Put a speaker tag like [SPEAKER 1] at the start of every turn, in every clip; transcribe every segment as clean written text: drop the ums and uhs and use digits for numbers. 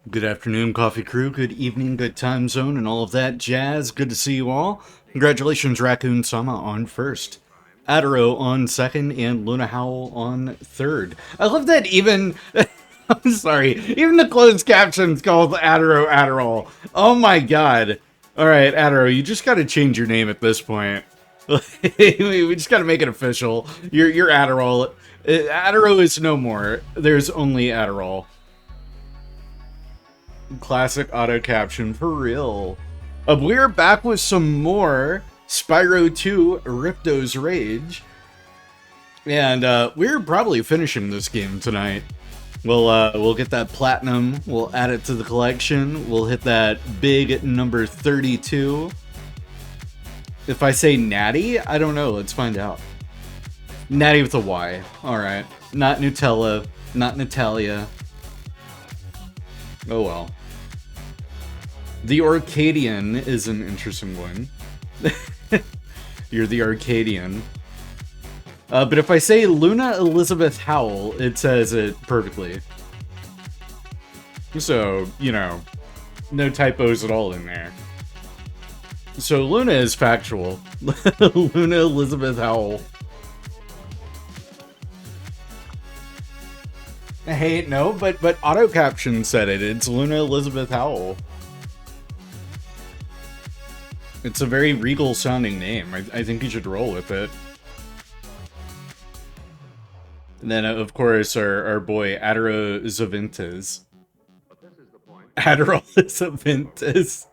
[SPEAKER 1] Good afternoon, Coffee Crew. Good evening, good time zone, and all of that jazz. Good to see you all. Congratulations, Raccoon Sama on first, Adaro on second, and Luna Howl on third. I love that even. I'm sorry, even the closed captions called Adaro Adderall. Oh my god. Alright, Adaro, you just gotta change your name at this point. We just gotta make it official. You're Adderall. Adaro is no more. There's only Adderall. Classic auto caption for real. We're back with some more Spyro 2 Ripto's Rage. And we're probably finishing this game tonight. We'll get that platinum, we'll add it to the collection, we'll hit that big number 32. If I say natty, I don't know, let's find out. Natty with a Y. Alright. Not Nutella, not Natalia. Oh well. The Arcadian is an interesting one. You're the Arcadian. But if I say Luna Elizabeth Howell, it says it perfectly. So, you know, no typos at all in there. So Luna is factual. Luna Elizabeth Howell. Hey, no, but auto caption said it. It's Luna Elizabeth Howell. It's a very regal sounding name. I think you should roll with it. And then, of course, our boy Adaro Zavintes. Adderall Zavintes.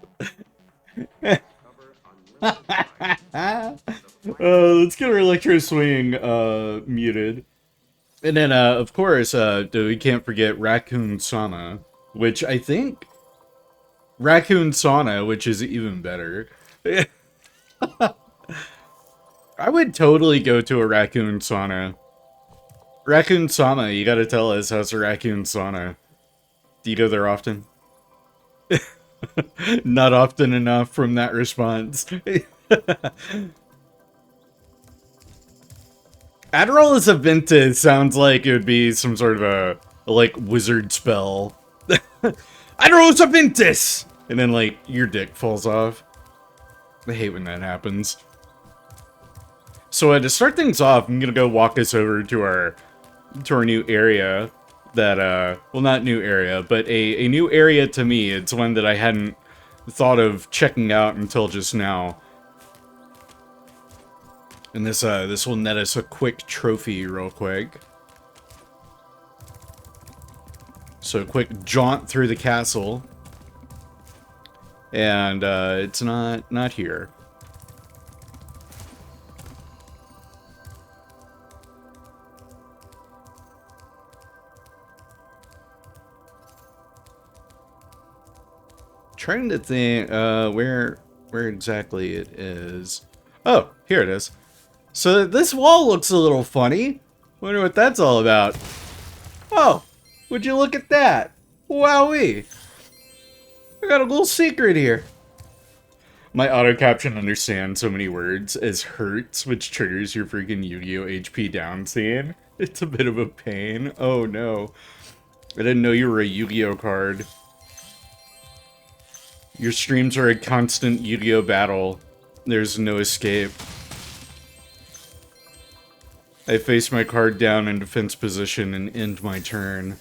[SPEAKER 1] Let's get our electro swing muted. And then, of course, we can't forget Raccoon Sauna, which I think... Raccoon Sauna, which is even better. I would totally go to a Raccoon Sauna. Raccoon Sauna, you gotta tell us how's a Raccoon Sauna. Do you go there often? Not often enough from that response. Adderall is a vintage sounds like it would be some sort of a like wizard spell. Adderall is a vintage! And then like your dick falls off. I hate when that happens. So to start things off, I'm gonna go walk us over to our new area that well, not new area, but a new area to me. It's one that I hadn't thought of checking out until just now. And this will net us a quick trophy real quick. So a quick jaunt through the castle. And it's not here. Trying to think where exactly it is. Oh, here it is. So this wall looks a little funny. Wonder what that's all about. Oh, would you look at that? Wowee. I got a little secret here. My auto caption understands so many words as hurts, which triggers your freaking Yu-Gi-Oh! HP down scene. It's a bit of a pain. Oh no. I didn't know you were a Yu-Gi-Oh! Card. Your streams are a constant Yu-Gi-Oh! Battle. There's no escape. I face my card down in defense position and end my turn.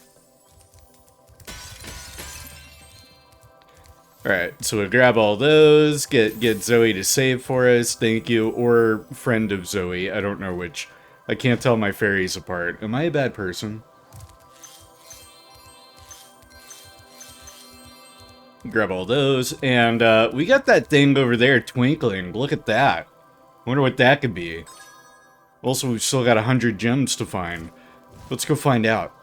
[SPEAKER 1] Alright, so we'll grab all those, get Zoe to save for us, thank you, or friend of Zoe, I don't know which. I can't tell my fairies apart. Am I a bad person? Grab all those, and we got that thing over there twinkling. Look at that. Wonder what that could be. Also, we've still got 100 gems to find. Let's go find out.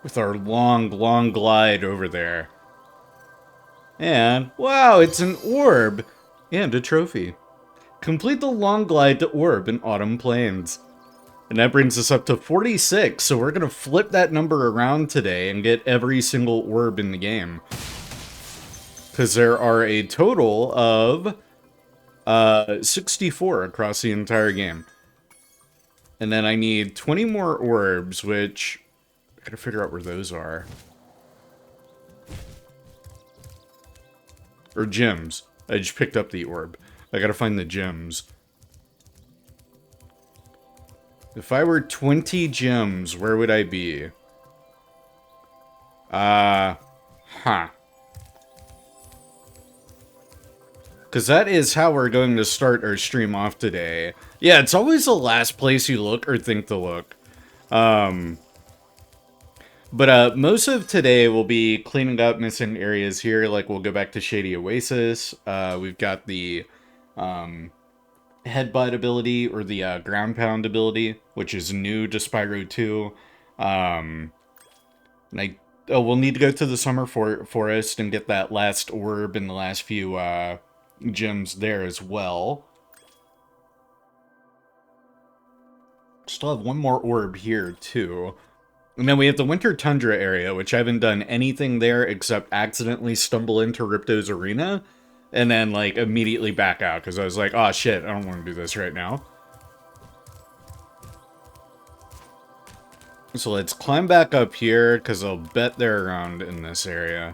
[SPEAKER 1] With our long glide over there. And, wow, it's an orb! And a trophy. Complete the long glide to orb in Autumn Plains. And that brings us up to 46, so we're gonna flip that number around today and get every single orb in the game. Because there are a total of 64 across the entire game. And then I need 20 more orbs, which I gotta figure out where those are. Or gems. I just picked up the orb. I gotta find the gems. If I were 20 gems, where would I be? Huh. Because that is how we're going to start our stream off today. Yeah, it's always the last place you look or think to look. But most of today will be cleaning up missing areas here. Like, we'll go back to Shady Oasis. We've got the headbutt ability, or the ground pound ability, which is new to Spyro 2. We'll need to go to the Summer Forest and get that last orb and the last few gems there as well. Still have one more orb here, too. And then we have the Winter Tundra area, which I haven't done anything there except accidentally stumble into Ripto's arena, and then, like, immediately back out, because I was like, oh shit, I don't want to do this right now. So let's climb back up here, because I'll bet they're around in this area.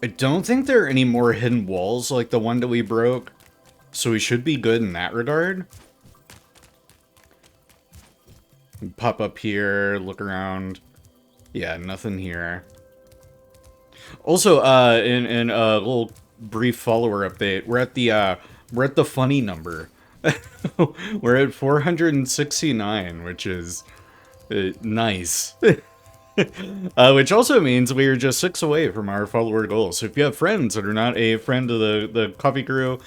[SPEAKER 1] I don't think there are any more hidden walls like the one that we broke, so we should be good in that regard. Pop up here, look around. Yeah, nothing here. Also, in a little brief follower update, we're at the funny number. We're at 469, which is nice. Which also means we are just 6 away from our follower goal. So if you have friends that are not a friend of the Coffee Crew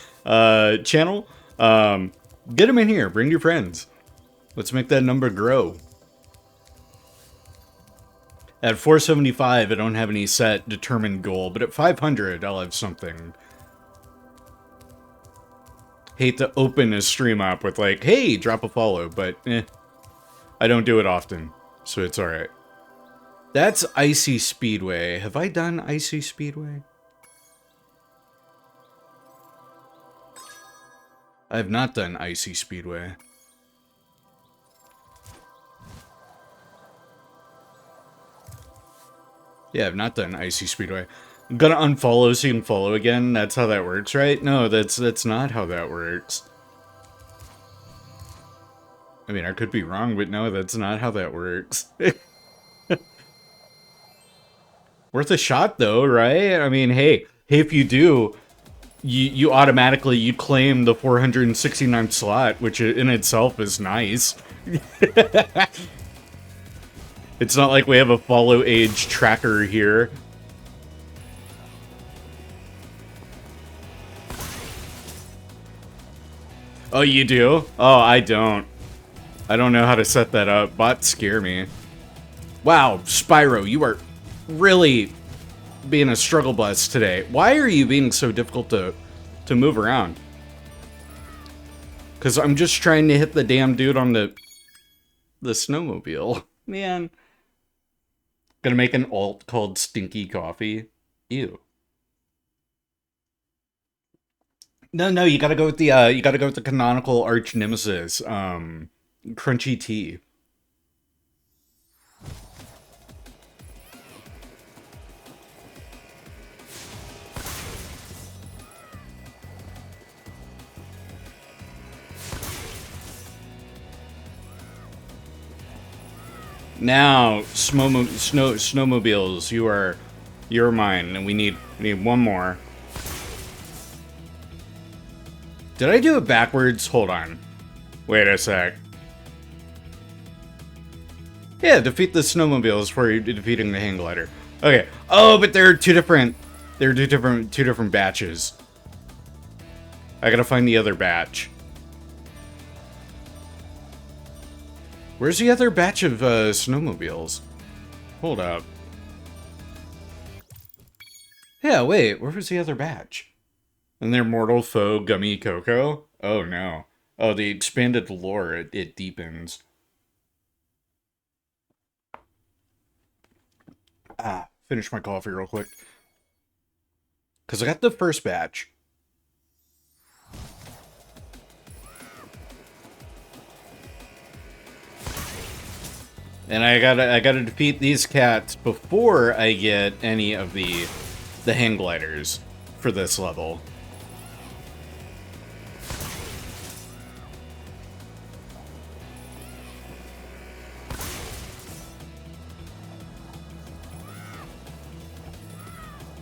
[SPEAKER 1] channel, get them in here. Bring your friends. Let's make that number grow. At 475, I don't have any set determined goal, but at 500, I'll have something. Hate to open a stream up with like, hey, drop a follow, but I don't do it often, so it's alright. That's Icy Speedway. Have I done Icy Speedway? I have not done Icy Speedway. Yeah, I've not done Icy Speedway. I'm gonna unfollow so you can follow again. That's how that works, right? No, that's not how that works. I mean, I could be wrong, but no, that's not how that works. Worth a shot, though, right? I mean, hey, if you do, you automatically, you claim the 469 slot, which in itself is nice. It's not like we have a follow age tracker here. Oh, you do? Oh, I don't. I don't know how to set that up. Bots scare me. Wow, Spyro, you are really being a struggle bus today. Why are you being so difficult to move around? Because I'm just trying to hit the damn dude on the snowmobile. Man. Gonna make an alt called Stinky Coffee. Ew. No, you gotta go with the canonical arch nemesis, Crunchy Tea. Now, snowmobiles, you're mine, and we need one more. Did I do it backwards? Hold on. Wait a sec. Yeah, defeat the snowmobiles before you're defeating the hang glider. Okay. Oh, but they're two different batches. I gotta find the other batch. Where's the other batch of snowmobiles? Hold up. Yeah, wait, where was the other batch? And their mortal foe, Gummy Coco? Oh no. Oh, the expanded lore, it deepens. Finish my coffee real quick. Because I got the first batch. And I gotta defeat these cats before I get any of the hang gliders for this level.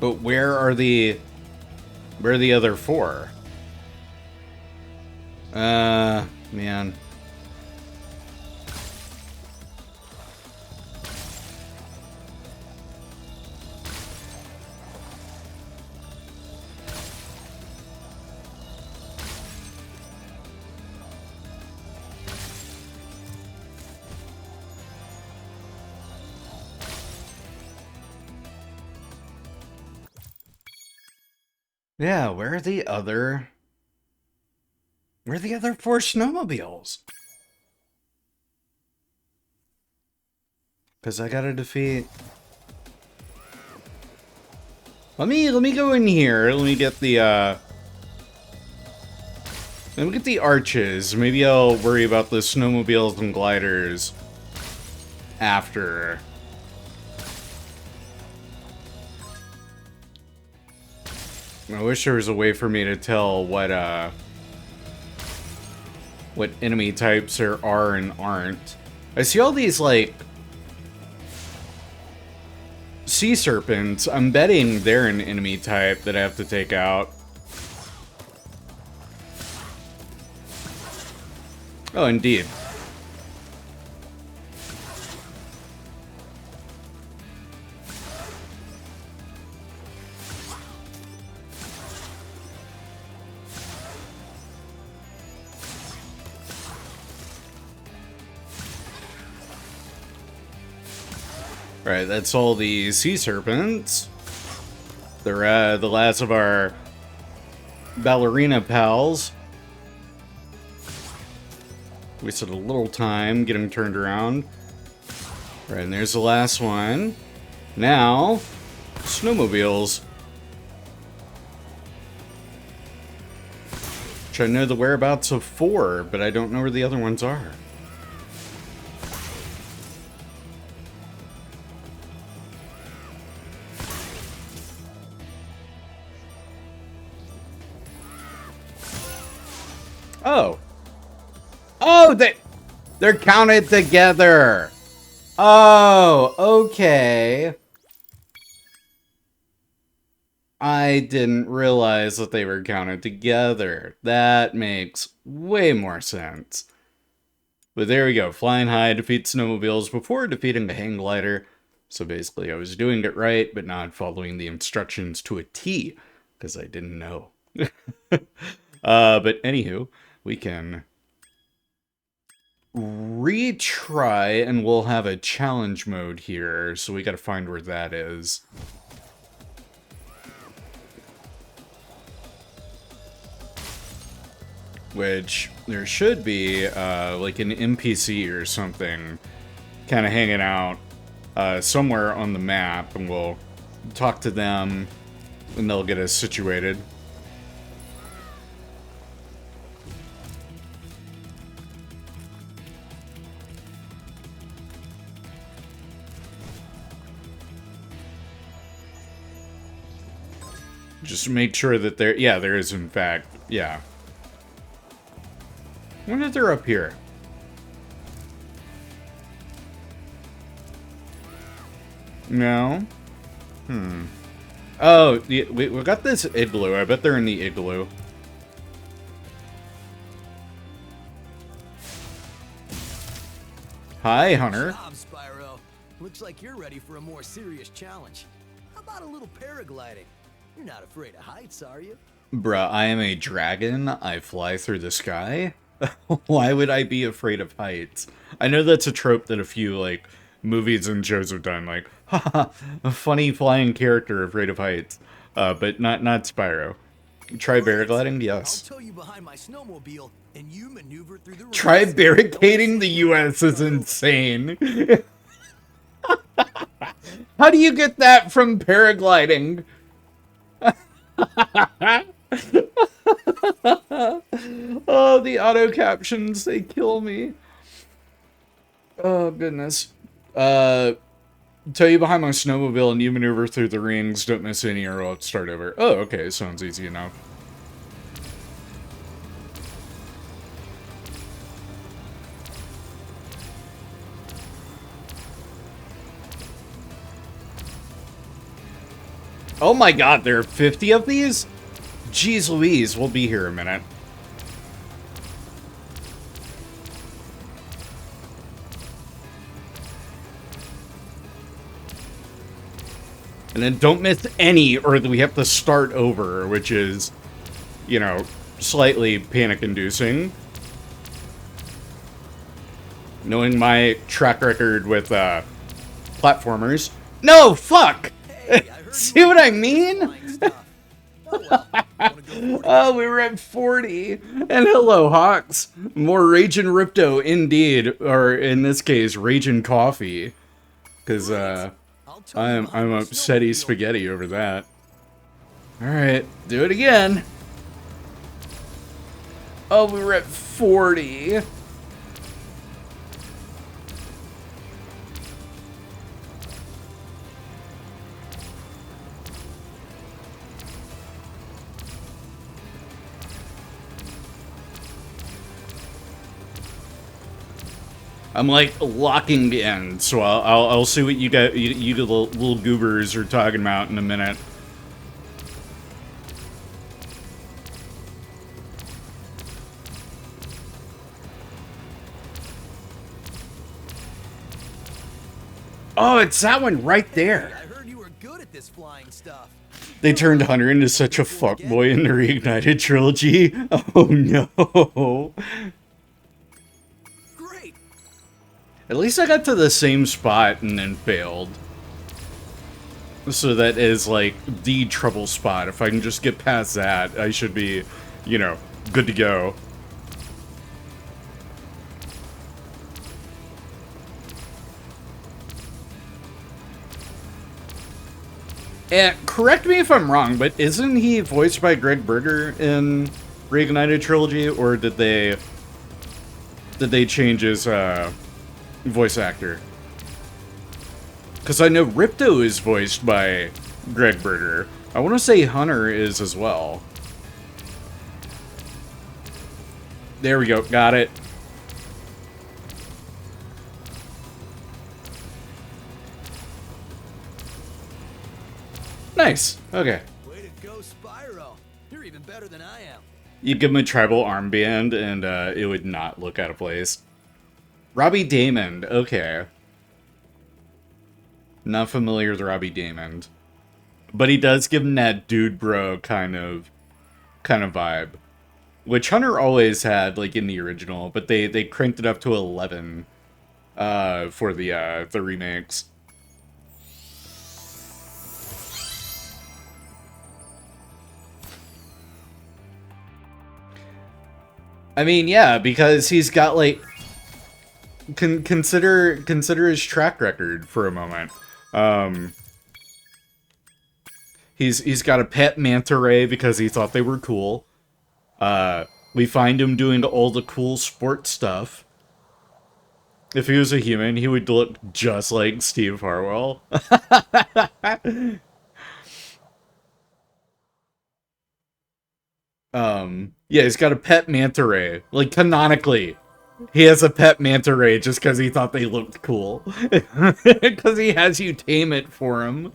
[SPEAKER 1] But where are the other four? Man. Yeah, where are the other four snowmobiles? Because I gotta defeat... Let me go in here. Let me get the arches. Maybe I'll worry about the snowmobiles and gliders after. I wish there was a way for me to tell what enemy types there are and aren't. I see all these, like, sea serpents. I'm betting they're an enemy type that I have to take out. Oh, indeed. Right, that's all the sea serpents. They're the last of our ballerina pals. Wasted a little time getting turned around. Right, and there's the last one. Now, snowmobiles. Which I know the whereabouts of 4, but I don't know where the other ones are. Oh. Oh, they're counted together. Oh, okay. I didn't realize that they were counted together. That makes way more sense. But there we go. Flying high, defeat snowmobiles before defeating the hang glider. So basically I was doing it right, but not following the instructions to a T, because I didn't know. But anywho, we can retry, and we'll have a challenge mode here, so we gotta find where that is. Which, there should be, like an NPC or something kind of hanging out somewhere on the map, and we'll talk to them, and they'll get us situated. Just make sure that there... Yeah, there is, in fact. Yeah. I wonder if they're up here. No? Oh, we got this igloo. I bet they're in the igloo. Hi, Hunter.
[SPEAKER 2] Good job, Spyro. Looks like you're ready for a more serious challenge. How about a little paragliding? You're not afraid of heights, are you?
[SPEAKER 1] Bruh, I am a dragon. I fly through the sky. Why would I be afraid of heights? I know that's a trope that a few, like, movies and shows have done. Like, haha, a funny flying character afraid of heights. But not Spyro. Try paragliding? Yes.
[SPEAKER 2] I'll tow you behind my snowmobile, and you maneuver through the
[SPEAKER 1] Try barricading the U.S. is insane. How do you get that from paragliding? Oh, the auto captions, they kill me. Oh, goodness. Uh, tell you behind my snowmobile and you maneuver through the rings. Don't miss any or I'll start over. Oh, okay. Sounds easy enough. Oh my god, there are 50 of these? Jeez Louise, we'll be here a minute. And then don't miss any or we have to start over, which is, you know, slightly panic-inducing. Knowing my track record with platformers. No, fuck!
[SPEAKER 2] Hey, I heard
[SPEAKER 1] See
[SPEAKER 2] you
[SPEAKER 1] what I
[SPEAKER 2] were
[SPEAKER 1] mean?
[SPEAKER 2] flying stuff. Oh well, wanna go for it?
[SPEAKER 1] Oh, we were at 40. And hello, Hawks. More Ragin' Ripto, indeed. Or, in this case, Ragin' Coffee. Because,
[SPEAKER 2] I'll tell you
[SPEAKER 1] I'm
[SPEAKER 2] behind the
[SPEAKER 1] upsetty
[SPEAKER 2] snowmobile.
[SPEAKER 1] spaghetti over that. Alright, do it again. Oh, we were at 40. I'm like locking in, so I'll see what you got, you little goobers are talking about in a minute. Oh, it's that one right there.
[SPEAKER 2] I heard you were good at this flying stuff.
[SPEAKER 1] They turned Hunter into such a fuckboy in the Reignited trilogy. Oh no.
[SPEAKER 2] Great.
[SPEAKER 1] At least I got to the same spot and then failed. So that is like the trouble spot. If I can just get past that, I should be, you know, good to go. And correct me if I'm wrong, but isn't he voiced by Greg Berger in Reignited trilogy, or did they change his voice actor? Because I know Ripto is voiced by Greg Berger. I want to say Hunter is as well. There we go, got it. Nice, okay.
[SPEAKER 2] Way to go, Spyro. You're even better than I am.
[SPEAKER 1] You give him a tribal armband and it would not look out of place. Robbie Damon, okay. Not familiar with Robbie Damon. But he does give him that dude bro kind of vibe. Which Hunter always had, like, in the original, but they cranked it up to 11 for the remakes. I mean, yeah, because he's got, like, consider his track record for a moment. He's got a pet manta ray because he thought they were cool. We find him doing all the cool sports stuff. If he was a human, he would look just like Steve Harwell. Yeah, he's got a pet manta ray. Like, canonically, he has a pet manta ray just because he thought they looked cool. Because he has you tame it for him.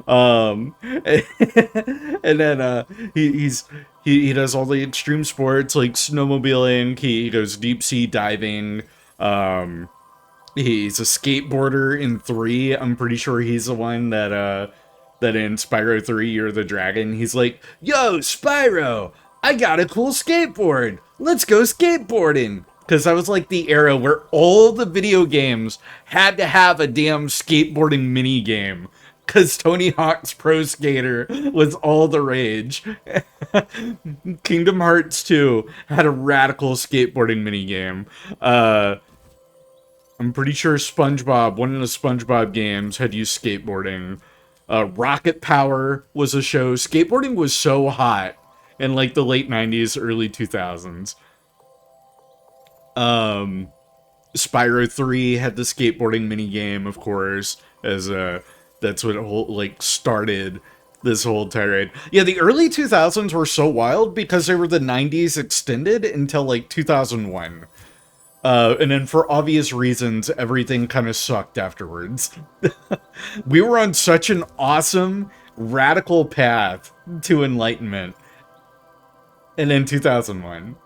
[SPEAKER 1] And then he does all the extreme sports like snowmobiling. He goes deep sea diving. He's a skateboarder in 3. I'm pretty sure he's the one that in Spyro 3 You're the Dragon. He's like, "Yo, Spyro, I got a cool skateboard. Let's go skateboarding." Because that was like the era where all the video games had to have a damn skateboarding mini game. Because Tony Hawk's Pro Skater was all the rage. Kingdom Hearts 2 had a radical skateboarding minigame. I'm pretty sure SpongeBob, one of the SpongeBob games, had used skateboarding. Rocket Power was a show. Skateboarding was so hot in like the late 90s, early 2000s. Spyro 3 had the skateboarding minigame, of course, as that's what like started this whole tirade. Yeah, the early 2000s were so wild because they were the 90s extended until like 2001. And then for obvious reasons, everything kind of sucked afterwards. We were on such an awesome, radical path to enlightenment. And then 2001.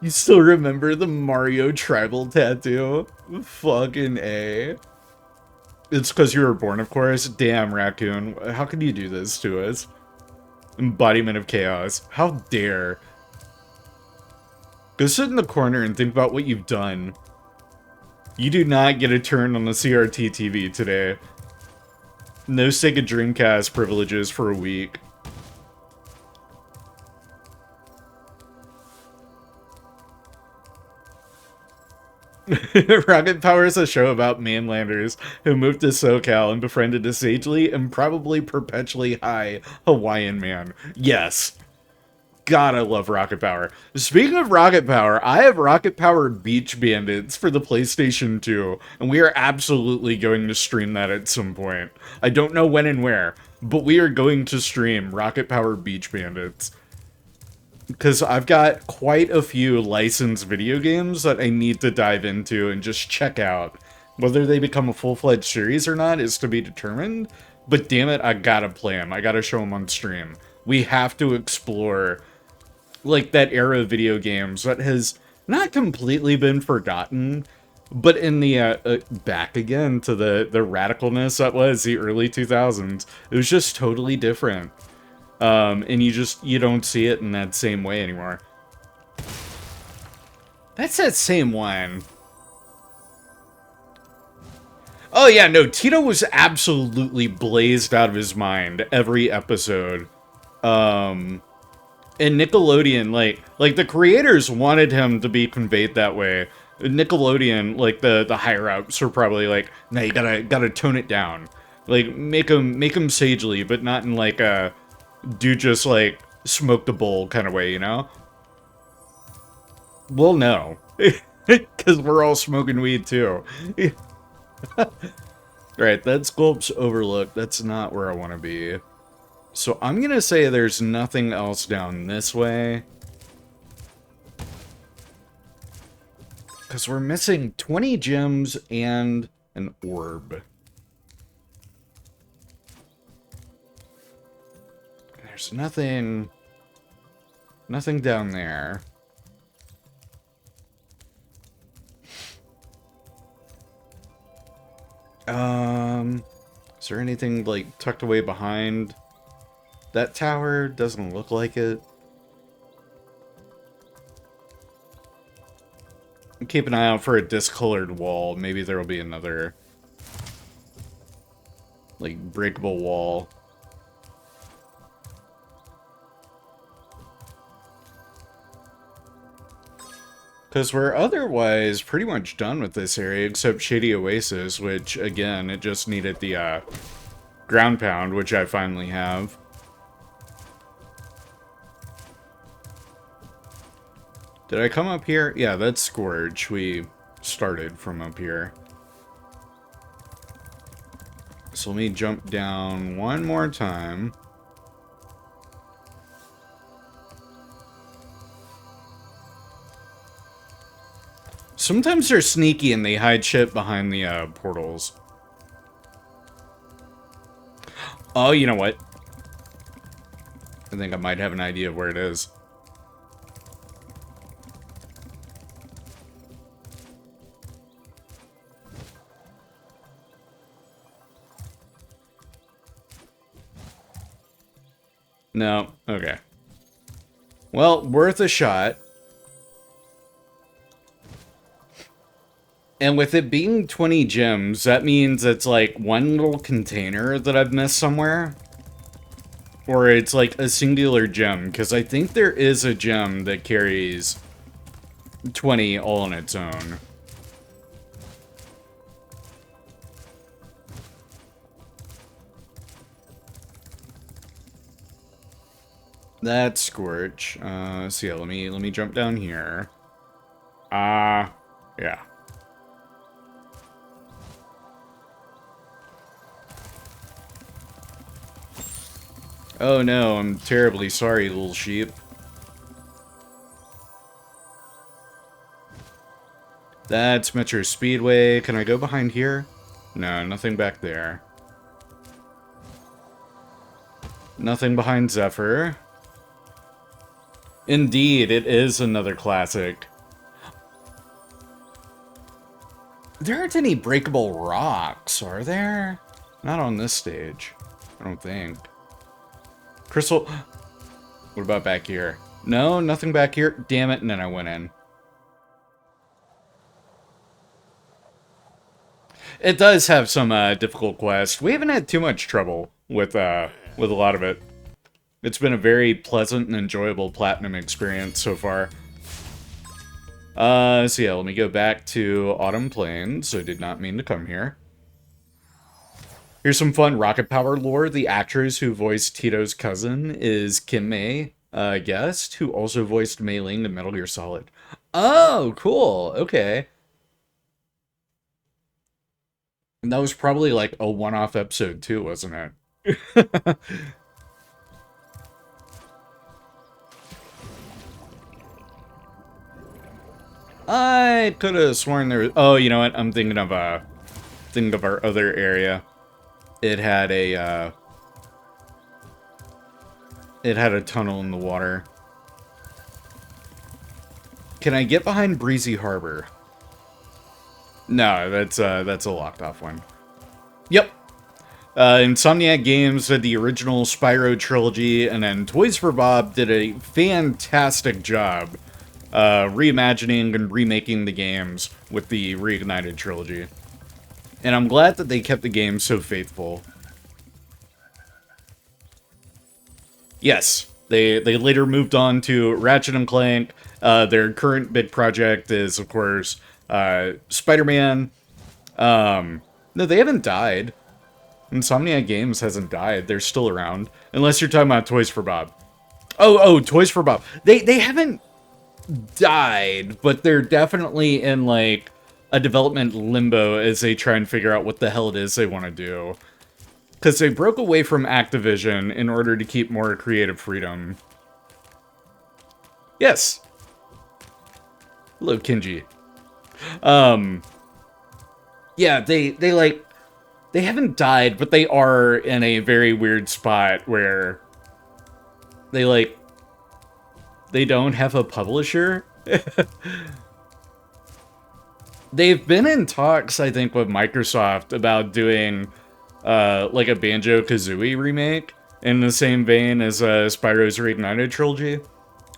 [SPEAKER 1] You still remember the Mario tribal tattoo? Fucking A. It's because you were born, of course. Damn, Raccoon. How could you do this to us? Embodiment of chaos. How dare. Go sit in the corner and think about what you've done. You do not get a turn on the CRT TV today. No Sega Dreamcast privileges for a week. Rocket Power is a show about mainlanders who moved to SoCal and befriended a sagely and probably perpetually high Hawaiian man. Yes. God, I love Rocket Power. Speaking of Rocket Power, I have Rocket Power Beach Bandits for the PlayStation 2, and we are absolutely going to stream that at some point. I don't know when and where, but we are going to stream Rocket Power Beach Bandits. Because I've got quite a few licensed video games that I need to dive into and just check out. Whether they become a full-fledged series or not is to be determined, but damn it, I gotta play them. I gotta show them on stream. We have to explore, like, that era of video games that has not completely been forgotten, but in the, back again to the radicalness that was the early 2000s. It was just totally different. And you don't see it in that same way anymore. That's that same one. Oh yeah, no, Tito was absolutely blazed out of his mind every episode. And Nickelodeon, like the creators wanted him to be conveyed that way. Nickelodeon, like the higher ups were probably like, no, you gotta tone it down. Like make him sagely, but not in like a do just like smoke the bowl kind of way, you know? Well, no, because we're all smoking weed too. Right, that's Gulp's Overlook. That's not where I want to be. So I'm gonna say there's nothing else down this way. Because we're missing 20 gems and an orb. There's nothing down there. Is there anything like tucked away behind that tower? Doesn't look like it. Keep an eye out for a discolored wall. Maybe there will be another like breakable wall. Because we're otherwise pretty much done with this area, except Shady Oasis, which, again, it just needed the ground pound, which I finally have. Did I come up here? Yeah, that's Scourge. We started from up here. So let me jump down one more time. Sometimes they're sneaky and they hide shit behind the portals. Oh, you know what? I think I might have an idea of where it is. No, okay. Well, worth a shot. And with it being 20 gems, that means it's like one little container that I've missed somewhere. Or it's like a singular gem, because I think there is a gem that carries 20 all on its own. That's Scorch. So yeah, let me jump down here. Yeah. Oh no, I'm terribly sorry, little sheep. That's Metro Speedway. Can I go behind here? No, nothing back there. Nothing behind Zephyr. Indeed, it is another classic. There aren't any breakable rocks, are there? Not on this stage, I don't think. Crystal... What about back here? No, nothing back here. Damn it, and then I went in. It does have some difficult quests. We haven't had too much trouble with a lot of it. It's been a very pleasant and enjoyable platinum experience so far. So yeah, let me go back to Autumn Plains. I did not mean to come here. Here's some fun rocket power lore. The actress who voiced Tito's cousin is Kim May Guest, who also voiced Mei Ling in Metal Gear Solid. Oh, cool. Okay. And that was probably like a one-off episode too, wasn't it? I could have sworn there was... Oh, you know what? I'm thinking of our other area. It had a tunnel in the water. Can I get behind Breezy Harbor? No, that's a locked off one. Yep. Insomniac Games did the original Spyro trilogy, and then Toys for Bob did a fantastic job reimagining and remaking the games with the Reignited trilogy. And I'm glad that they kept the game so faithful. Yes, they later moved on to Ratchet and Clank. Their current big project is, of course, Spider-Man. No, they haven't died. Insomniac Games hasn't died. They're still around. Unless you're talking about Toys for Bob. Oh, Toys for Bob. They haven't died, but they're definitely in, like, a development limbo as they try and figure out what the hell it is they want to do. Because they broke away from Activision in order to keep more creative freedom. Yes. Hello, Kinji. Yeah, they haven't died, but they are in a very weird spot where they don't have a publisher. They've been in talks, I think, with Microsoft about doing like a Banjo-Kazooie remake in the same vein as Spyro's Reignited trilogy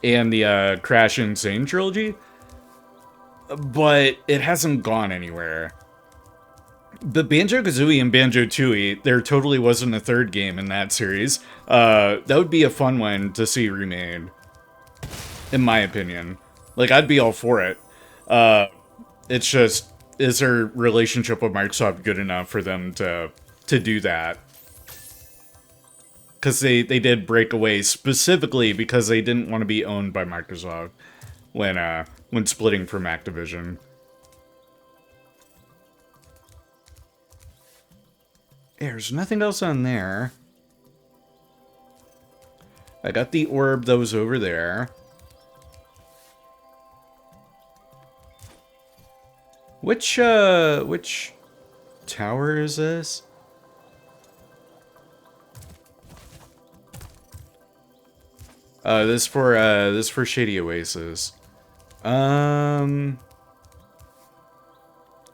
[SPEAKER 1] and the Crash Insane trilogy, but it hasn't gone anywhere. The Banjo-Kazooie and Banjo-Tooie, there totally wasn't a third game in that series. That would be a fun one to see remade, in my opinion. Like, I'd be all for it. It's just, is their relationship with Microsoft good enough for them to do that? Because they did break away specifically because they didn't want to be owned by Microsoft when splitting from Activision. There's nothing else on there. I got the orb that was over there. Which tower is this? This for Shady Oasis.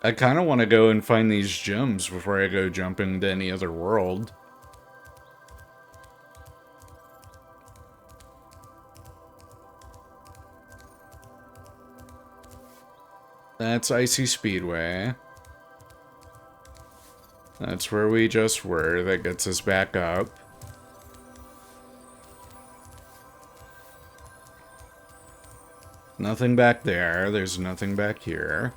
[SPEAKER 1] I kind of want to go and find these gems before I go jump into any other world. That's Icy Speedway. That's where we just were. That gets us back up. Nothing back there. There's nothing back here.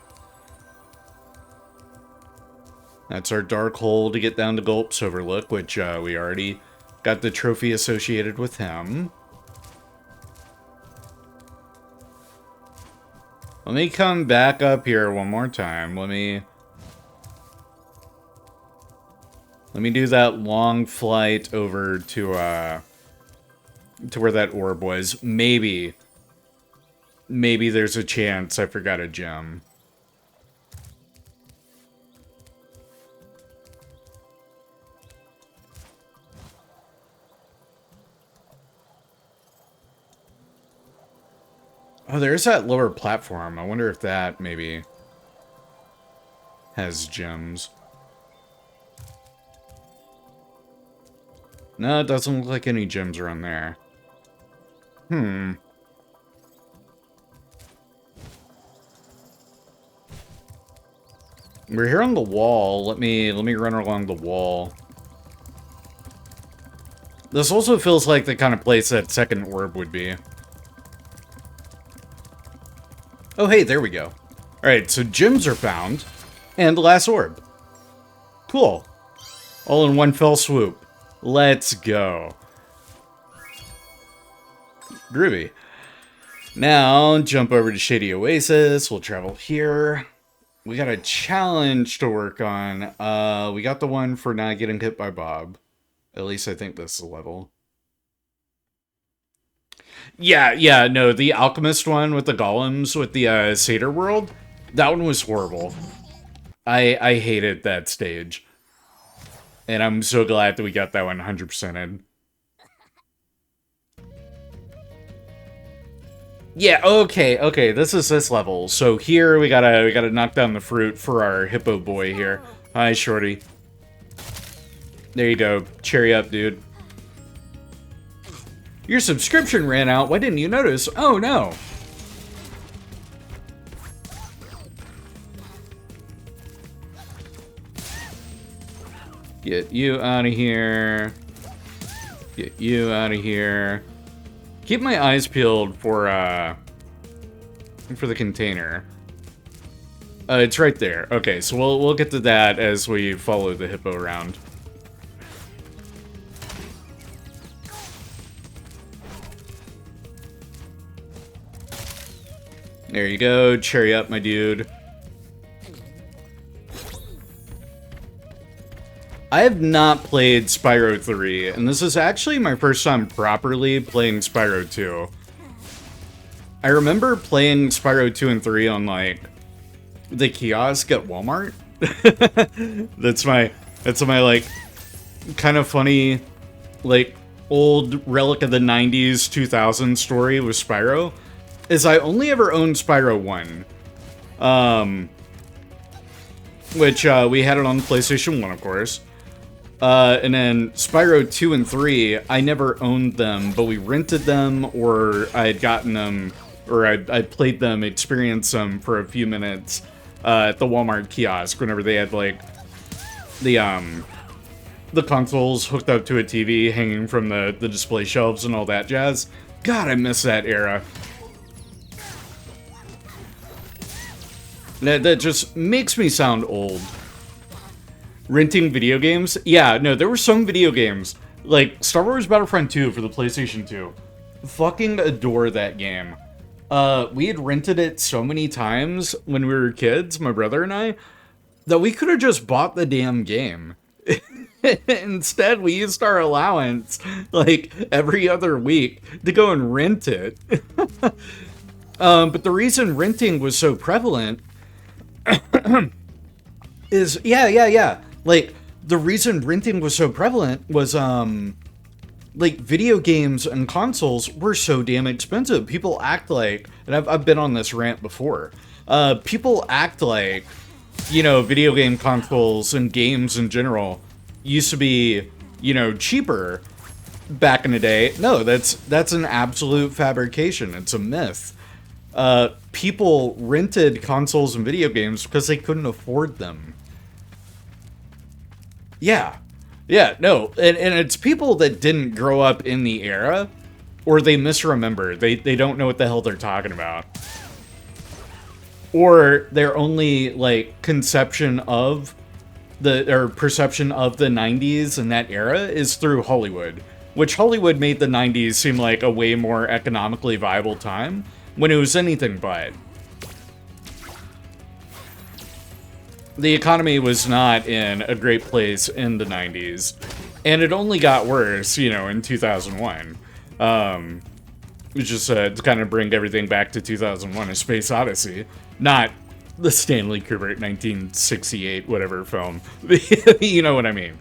[SPEAKER 1] That's our dark hole to get down to Gulp's Overlook, which we already got the trophy associated with him. Let me come back up here one more time. Let me do that long flight over to where that orb was. Maybe there's a chance I forgot a gem. Oh, there's that lower platform. I wonder if that maybe has gems. No, it doesn't look like any gems are on there. We're here on the wall. Let me run along the wall. This also feels like the kind of place that second orb would be. Oh, hey, there we go. Alright, so gems are found. And the last orb. Cool. All in one fell swoop. Let's go. Groovy. Now, jump over to Shady Oasis. We'll travel here. We got a challenge to work on. We got the one for not getting hit by Bob. At least I think this is the level. Yeah, no, the Alchemist one with the golems with the Satyr world, that one was horrible. I hated that stage. And I'm so glad that we got that one 100% in. Yeah, okay, this is this level. So here we gotta knock down the fruit for our hippo boy here. Hi, shorty. There you go. Cherry up, dude. Your subscription ran out. Why didn't you notice? Oh, no. Get you out of here. Get you out of here. Keep my eyes peeled for the container. It's right there. Okay, so we'll get to that as we follow the hippo around. There you go. Cherry up, my dude. I have not played Spyro 3, and this is actually my first time properly playing Spyro 2. I remember playing Spyro 2 and 3 on, like, the kiosk at Walmart. That's my, like, kind of funny, like, old relic of the 90s, 2000s story with Spyro. Is I only ever owned Spyro 1. Which, we had it on PlayStation 1, of course. And then Spyro 2 and 3, I never owned them, but we rented them, or I had gotten them, or I played them, experienced them for a few minutes, at the Walmart kiosk, whenever they had, like, the consoles hooked up to a TV, hanging from the display shelves and all that jazz. God, I miss that era. That just makes me sound old. Renting video games? Yeah, no, there were some video games. Like, Star Wars Battlefront 2 for the PlayStation 2. Fucking adore that game. We had rented it so many times when we were kids, my brother and I, that we could have just bought the damn game. Instead, we used our allowance, like, every other week to go and rent it. But the reason renting was so prevalent is, yeah. Like, the reason renting was so prevalent was, like, video games and consoles were so damn expensive. People act like, and I've been on this rant before, people act like, you know, video game consoles and games in general used to be, you know, cheaper back in the day. No, that's an absolute fabrication. It's a myth. People rented consoles and video games because they couldn't afford them. Yeah, no, and it's people that didn't grow up in the era, or they misremember. They don't know what the hell they're talking about. Or their only, like, perception of the 90s and that era is through Hollywood. Which Hollywood made the 90s seem like a way more economically viable time, when it was anything but. the economy was not in a great place in the 90s. And it only got worse, you know, in 2001. Just to kind of bring everything back to 2001, A Space Odyssey. Not the Stanley Kubrick 1968 whatever film. You know what I mean.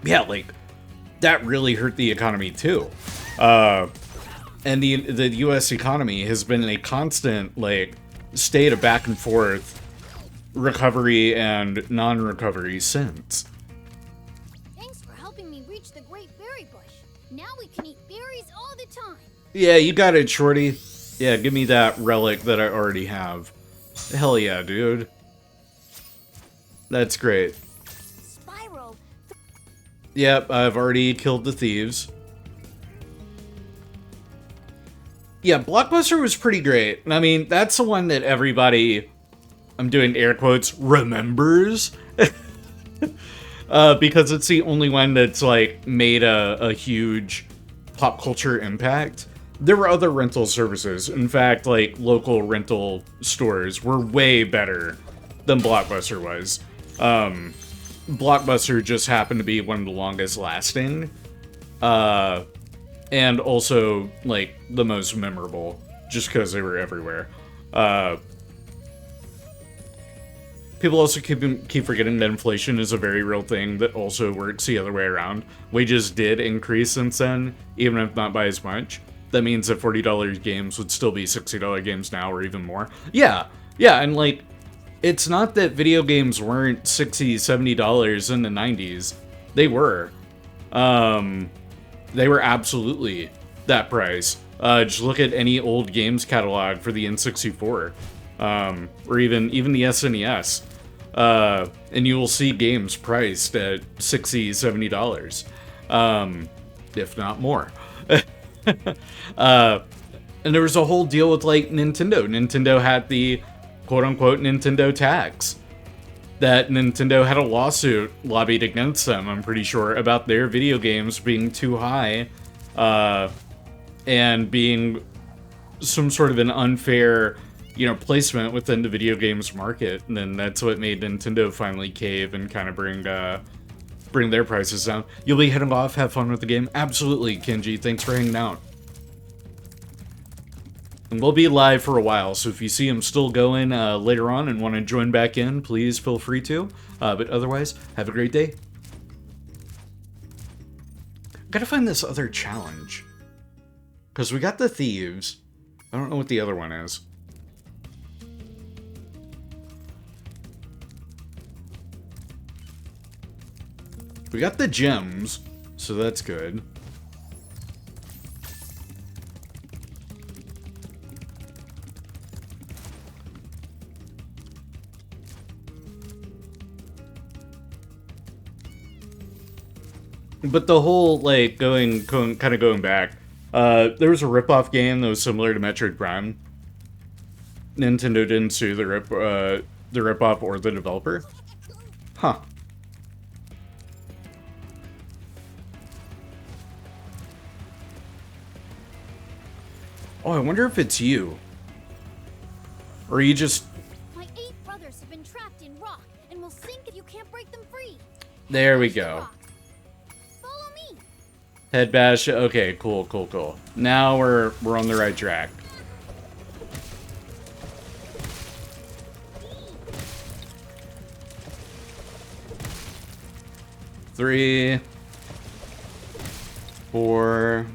[SPEAKER 1] Yeah, like, that really hurt the economy too. And the U.S. economy has been in a constant, like, state of back and forth recovery and non-recovery since.
[SPEAKER 3] Thanks for helping me reach the Great Berry Bush. Now we can eat berries all the time.
[SPEAKER 1] Yeah, you got it, Shorty. Yeah, give me that relic that I already have. Hell yeah, dude. That's great.
[SPEAKER 3] Spyro.
[SPEAKER 1] Yep, I've already killed the thieves. Yeah, Blockbuster was pretty great. I mean, that's the one that everybody, I'm doing air quotes, remembers. Because it's the only one that's, like, made a huge pop culture impact. There were other rental services. In fact, like, local rental stores were way better than Blockbuster was. Blockbuster just happened to be one of the longest lasting. And also, like, the most memorable, just because they were everywhere. People also keep forgetting that inflation is a very real thing that also works the other way around. Wages did increase since then, even if not by as much. That means that $40 games would still be $60 games now, or even more. Yeah, and, like, it's not that video games weren't $60, $70 in the 90s. They were. They were absolutely that price. Just look at any old games catalog for the N64, or even the SNES, and you will see games priced at $60, $70, if not more. And there was a whole deal with, like, Nintendo. Nintendo had the quote-unquote Nintendo tax. That Nintendo had a lawsuit lobbied against them, I'm pretty sure, about their video games being too high, and being some sort of an unfair, you know, placement within the video games market. And then that's what made Nintendo finally cave and kind of bring their prices down. You'll be heading off, have fun with the game? Absolutely, Kenji, thanks for hanging out. And we'll be live for a while, so if you see him still going later on and want to join back in, please feel free to. But otherwise, have a great day. Gotta find this other challenge. Because we got the thieves. I don't know what the other one is. We got the gems, so that's good. But the whole, like, kind of going back, there was a ripoff game that was similar to Metroid Prime. Nintendo didn't sue the ripoff or the developer. Huh. Oh, I wonder if it's you. Or you just...
[SPEAKER 3] My 8 brothers have been trapped in rock and will sink if you can't break them free.
[SPEAKER 1] There we go.
[SPEAKER 3] Follow me.
[SPEAKER 1] Head bash. Okay, cool. Now we're on the right track. Three, 4,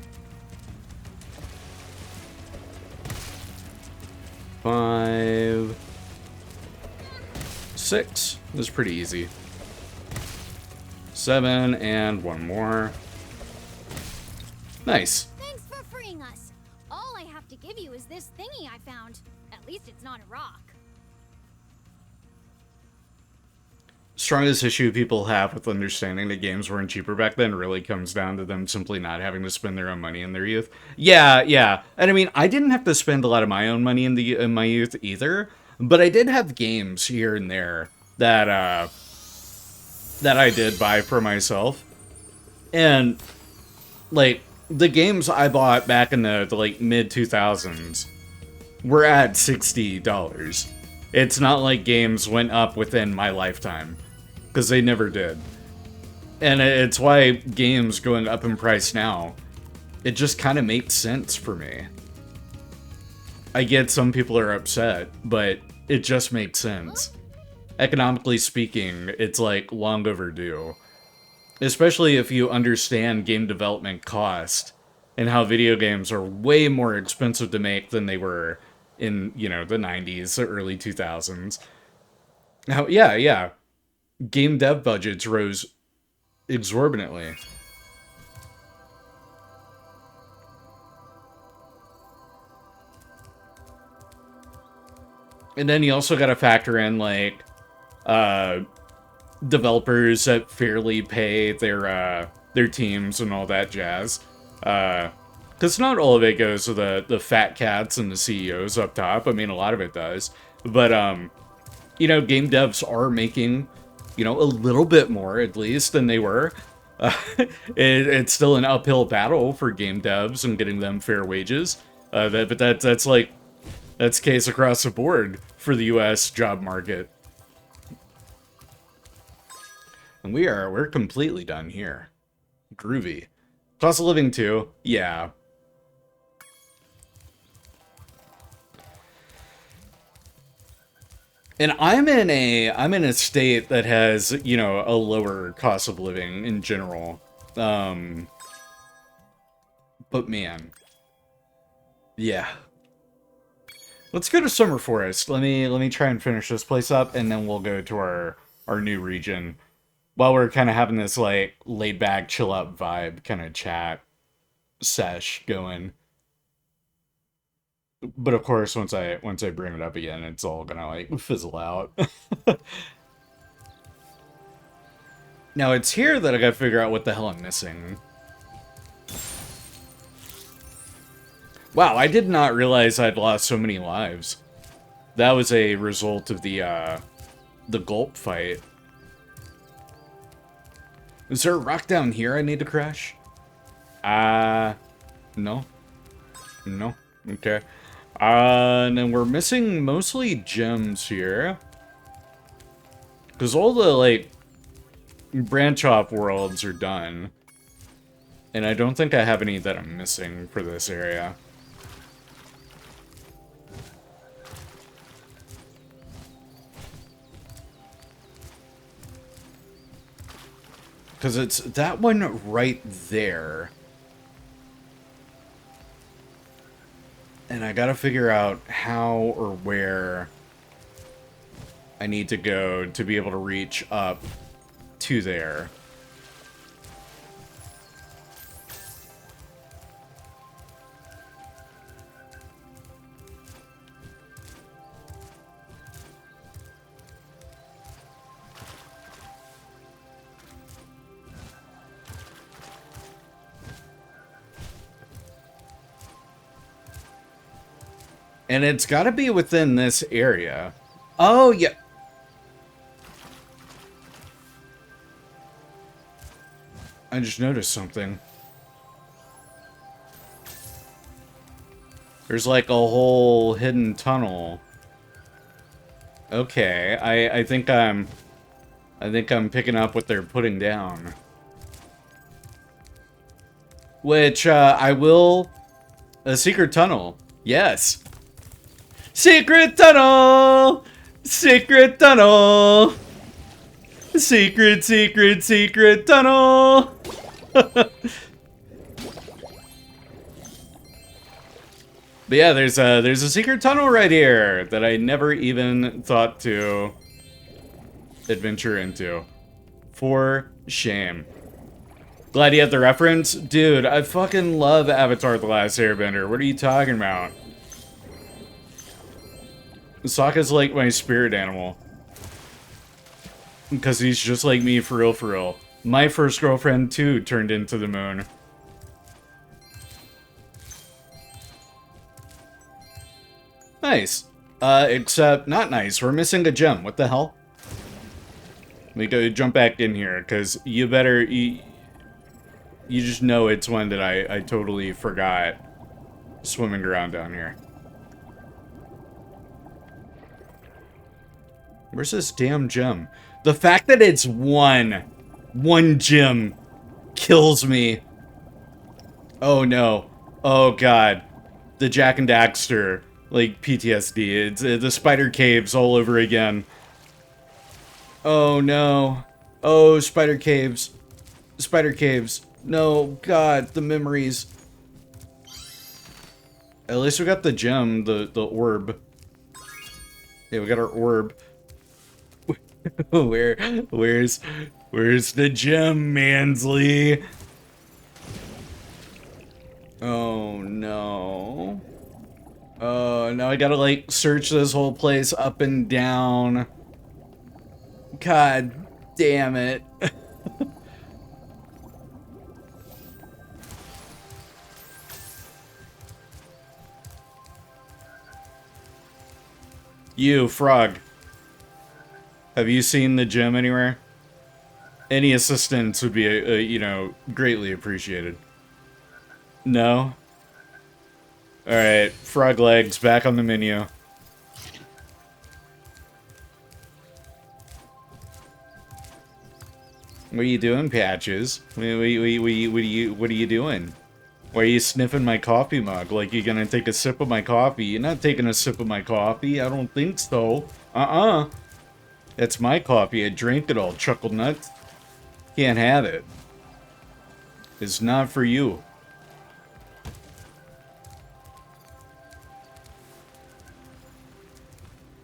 [SPEAKER 1] 5, 6. This is pretty easy. 7, and one more. Nice.
[SPEAKER 3] Thanks for freeing us. All I have to give you is this thingy I found. At least it's not a rock.
[SPEAKER 1] Strongest issue people have with understanding that games weren't cheaper back then really comes down to them simply not having to spend their own money in their youth. Yeah. And I mean, I didn't have to spend a lot of my own money in my youth either, but I did have games here and there that I did buy for myself. And, like, the games I bought back in the like, mid-2000s were at $60. It's not like games went up within my lifetime, because they never did. And it's why games going up in price now, it just kind of makes sense for me. I get some people are upset, but it just makes sense. Economically speaking, it's like long overdue. Especially if you understand game development cost and how video games are way more expensive to make than they were in, you know, the 90s, the early 2000s. How, yeah. Game dev budgets rose exorbitantly. And then you also got to factor in, like, developers that fairly pay their teams and all that jazz. Because not all of it goes to the fat cats and the CEOs up top. I mean, a lot of it does. But, you know, game devs are making, you know, a little bit more, at least, than they were. It's still an uphill battle for game devs and getting them fair wages. But that's like... That's the case across the board for the U.S. job market. And we're completely done here. Groovy. Cost of living too? Yeah. And I'm in a state that has, you know, a lower cost of living in general. But man. Yeah. Let's go to Summer Forest. Let me try and finish this place up, and then we'll go to our new region. While we're kind of having this, like, laid-back, chill-out vibe kind of chat sesh going. But of course, once I bring it up again, it's all gonna, like, fizzle out. Now, it's here that I gotta figure out what the hell I'm missing. Wow, I did not realize I'd lost so many lives. That was a result of the gulp fight. Is there a rock down here I need to crash? No. No. Okay. And then we're missing mostly gems here. Because all the, like, branch-off worlds are done. And I don't think I have any that I'm missing for this area. Because it's that one right there. And I gotta figure out how or where I need to go to be able to reach up to there. And it's got to be within this area. Oh, yeah. I just noticed something. There's like a whole hidden tunnel. Okay, I think I'm picking up what they're putting down. Which I will... A secret tunnel. Yes. Secret tunnel! Secret tunnel! Secret, secret, secret tunnel! But yeah, there's a secret tunnel right here that I never even thought to adventure into. For shame. Glad you have the reference? Dude, I fucking love Avatar: The Last Airbender. What are you talking about? Sokka's like my spirit animal. Because he's just like me, for real, for real. My first girlfriend, too, turned into the moon. Nice. Except, not nice. We're missing a gem. What the hell? Let me go jump back in here, because you better... You just know it's one that I totally forgot swimming around down here. Where's this damn gem? The fact that it's one gem kills me. Oh no. Oh god. The Jack and Daxter, like PTSD. It's the spider caves all over again. Oh no. Oh, spider caves. Spider caves. No, god, the memories. At least we got the gem, the orb. Yeah, we got our orb. Where's the gem, Mansley? Oh no. Oh, now I gotta like search this whole place up and down. God damn it. You, frog. Have you seen the gem anywhere? Any assistance would be, you know, greatly appreciated. No? Alright, frog legs back on the menu. What are you doing, Patches? What are you doing? Why are you sniffing my coffee mug? Like you're gonna take a sip of my coffee? You're not taking a sip of my coffee. I don't think so. That's my coffee. I drank it all, chuckle nuts. Can't have it. It's not for you.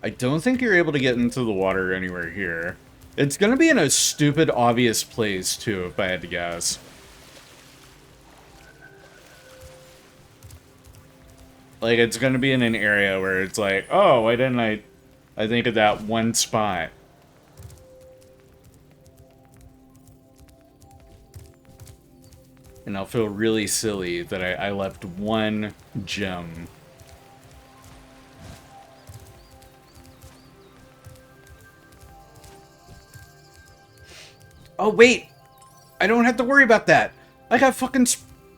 [SPEAKER 1] I don't think you're able to get into the water anywhere here. It's gonna be in a stupid, obvious place, too, if I had to guess. Like, it's gonna be in an area where it's like, oh, why didn't I think of that one spot? And I'll feel really silly that I left one gem. Oh, wait! I don't have to worry about that! I got fucking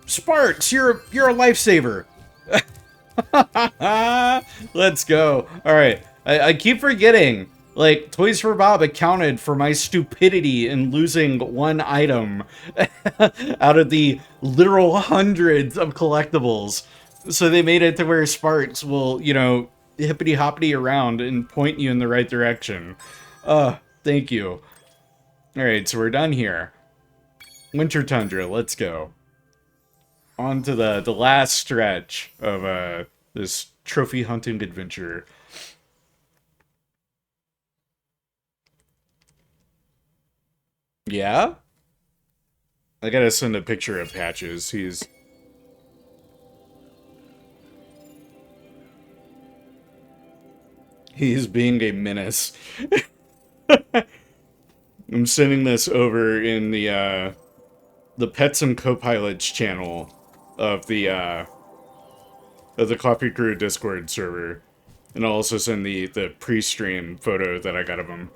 [SPEAKER 1] sparks! You're a lifesaver! Let's go. Alright. I keep forgetting. Like, Toys for Bob accounted for my stupidity in losing one item out of the literal hundreds of collectibles. So they made it to where Sparks will, you know, hippity-hoppity around and point you in the right direction. Thank you. Alright, so we're done here. Winter Tundra, let's go. On to the last stretch of this trophy hunting adventure. Yeah? I gotta send a picture of Patches. He's being a menace. I'm sending this over in the Pets and Co-Pilots channel of the Coffee Crew Discord server. And I'll also send the pre-stream photo that I got of him.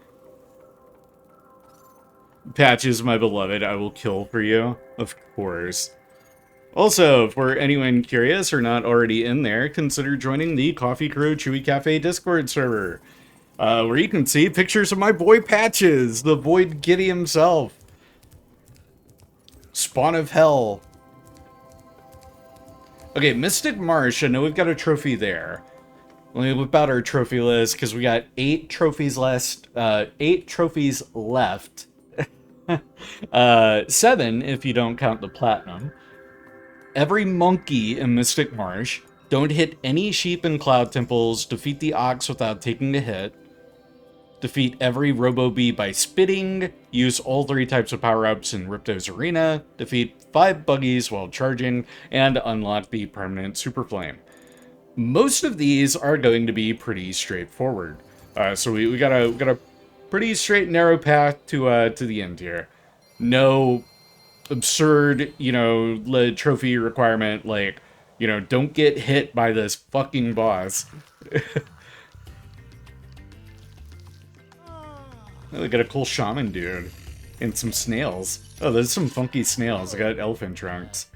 [SPEAKER 1] Patches, my beloved, I will kill for you. Of course. Also, for anyone curious or not already in there, consider joining the Coffee Crew Chewie Cafe Discord server. Where you can see pictures of my boy Patches, the Void Giddy himself. Spawn of Hell. Okay, Mystic Marsh, I know we've got a trophy there. Let me whip out our trophy list, because we got 8 trophies left. 8 trophies left. 7, if you don't count the platinum. Every monkey in Mystic Marsh. Don't hit any sheep in Cloud Temples. Defeat the ox without taking the hit. Defeat every Robo-Bee by spitting. Use all 3 types of power-ups in Ripto's arena. Defeat 5 buggies while charging. And unlock the permanent Super Flame. Most of these are going to be pretty straightforward. So we got a pretty straight and narrow path to the end here. No absurd, you know, trophy requirement like, you know, don't get hit by this fucking boss. Oh, we got a cool shaman dude. And some snails. Oh, there's some funky snails. I got elephant trunks.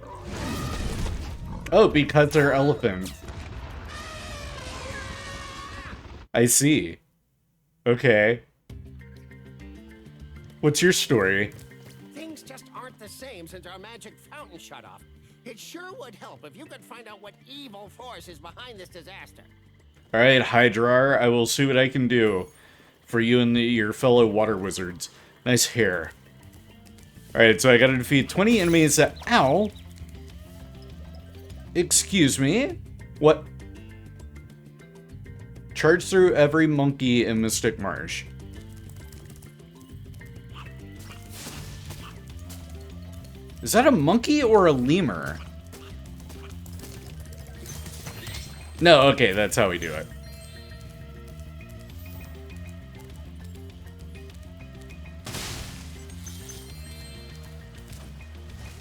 [SPEAKER 1] Oh, because they're elephants. I see. Okay. What's your story?
[SPEAKER 4] Things just aren't the same since our magic fountain shut off. It sure would help if you could find out what evil force is behind this disaster.
[SPEAKER 1] Alright, Hydrar, I will see what I can do for you and your fellow water wizards. Nice hair. Alright, so I gotta defeat 20 enemies that... Ow! Excuse me? What? Charge through every monkey in Mystic Marsh. Is that a monkey or a lemur? No, okay, that's how we do it.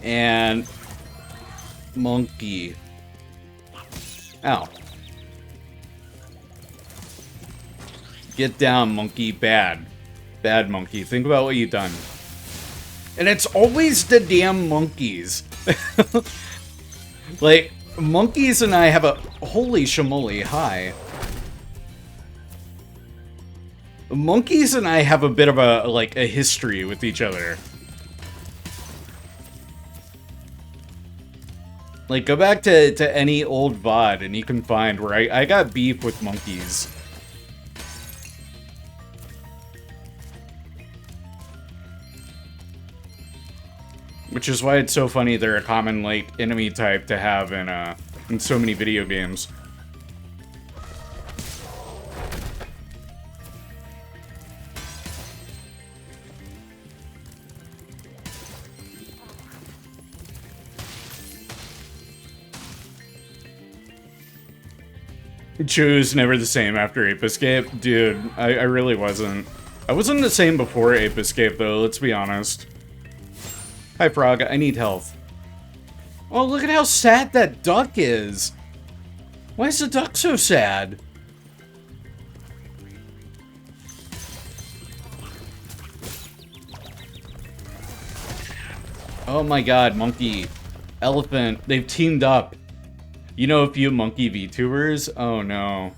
[SPEAKER 1] And... monkey. Ow. Get down, monkey. Bad. Bad monkey. Think about what you've done. And it's always the damn monkeys. Like, monkeys and I have a... Holy shamoly, hi. Monkeys and I have a bit of a, like, a history with each other. Like, go back to any old VOD and you can find where I got beef with monkeys. Which is why it's so funny they're a common, like, enemy type to have in so many video games. Chewie's never the same after Ape Escape. Dude, I really wasn't. I wasn't the same before Ape Escape, though, let's be honest. Hi, Frog. I need health. Oh, look at how sad that duck is. Why is the duck so sad? Oh my god, monkey. Elephant. They've teamed up. You know a few monkey VTubers? Oh no.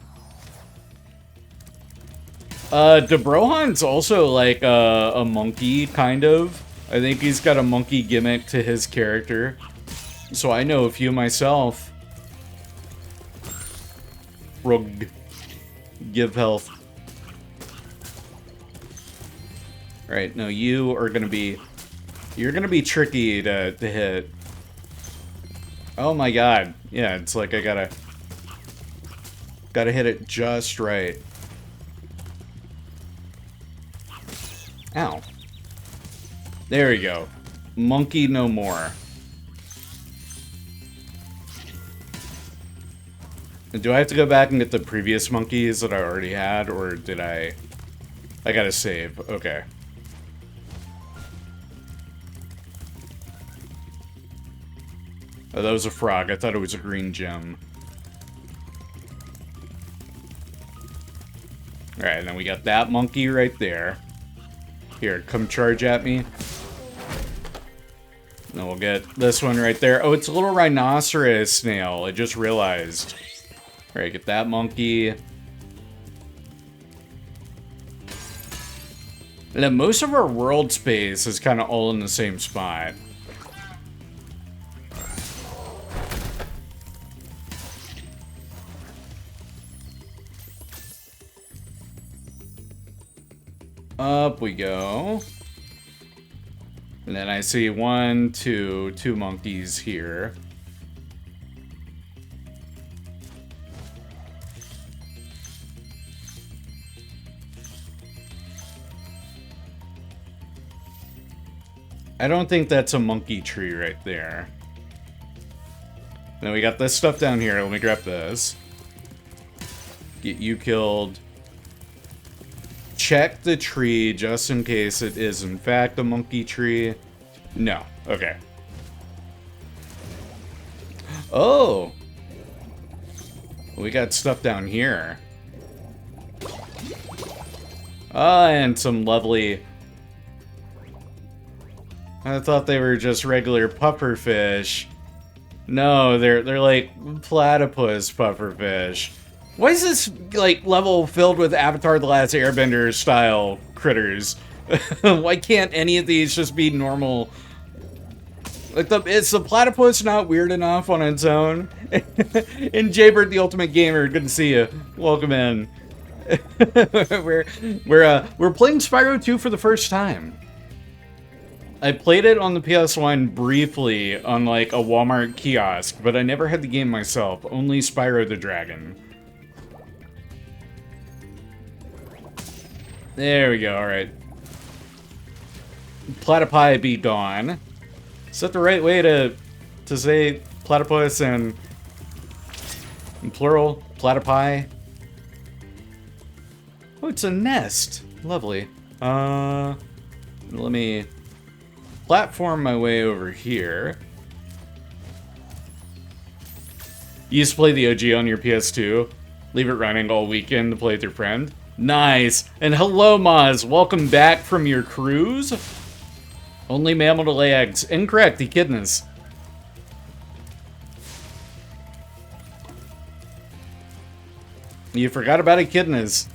[SPEAKER 1] Debrohan's also like a monkey, kind of. I think he's got a monkey gimmick to his character. So I know a few myself. Rug. Give health. Right, no, you are gonna be... You're gonna be tricky to hit. Oh my god. Yeah, it's like I gotta hit it just right. Ow. There we go. Monkey no more. Do I have to go back and get the previous monkeys that I already had, or did I gotta save. Okay. Oh, that was a frog. I thought it was a green gem. Alright, and then we got that monkey right there. Here, come charge at me. Then we'll get this one right there. Oh, it's a little rhinoceros snail. I just realized. Alright, get that monkey. And then most of our world space is kind of all in the same spot. Up we go. And then I see two monkeys here. I don't think that's a monkey tree right there. Then we got this stuff down here. Let me grab this. Get you killed. Check the tree just in case it is in fact a monkey tree. No. Okay. Oh! We got stuff down here. And some lovely... I thought they were just regular pufferfish. No, they're like platypus pufferfish. Why is this like level filled with Avatar: The Last Airbender style critters? Why can't any of these just be normal? Like, is the platypus not weird enough on its own? And Jaybird, the ultimate gamer, good to see you. Welcome in. we're playing Spyro 2 for the first time. I played it on the PS1 briefly on like a Walmart kiosk, but I never had the game myself. Only Spyro the Dragon. There we go. All right. Platypi be gone. Is that the right way to say platypus and in plural? Platypi? Oh, it's a nest. Lovely. Let me platform my way over here. You used to play the OG on your PS2. Leave it running all weekend to play with your friend. Nice. And hello, Maz. Welcome back from your cruise. Only mammal to lay eggs. Incorrect, echidnas. You forgot about echidnas.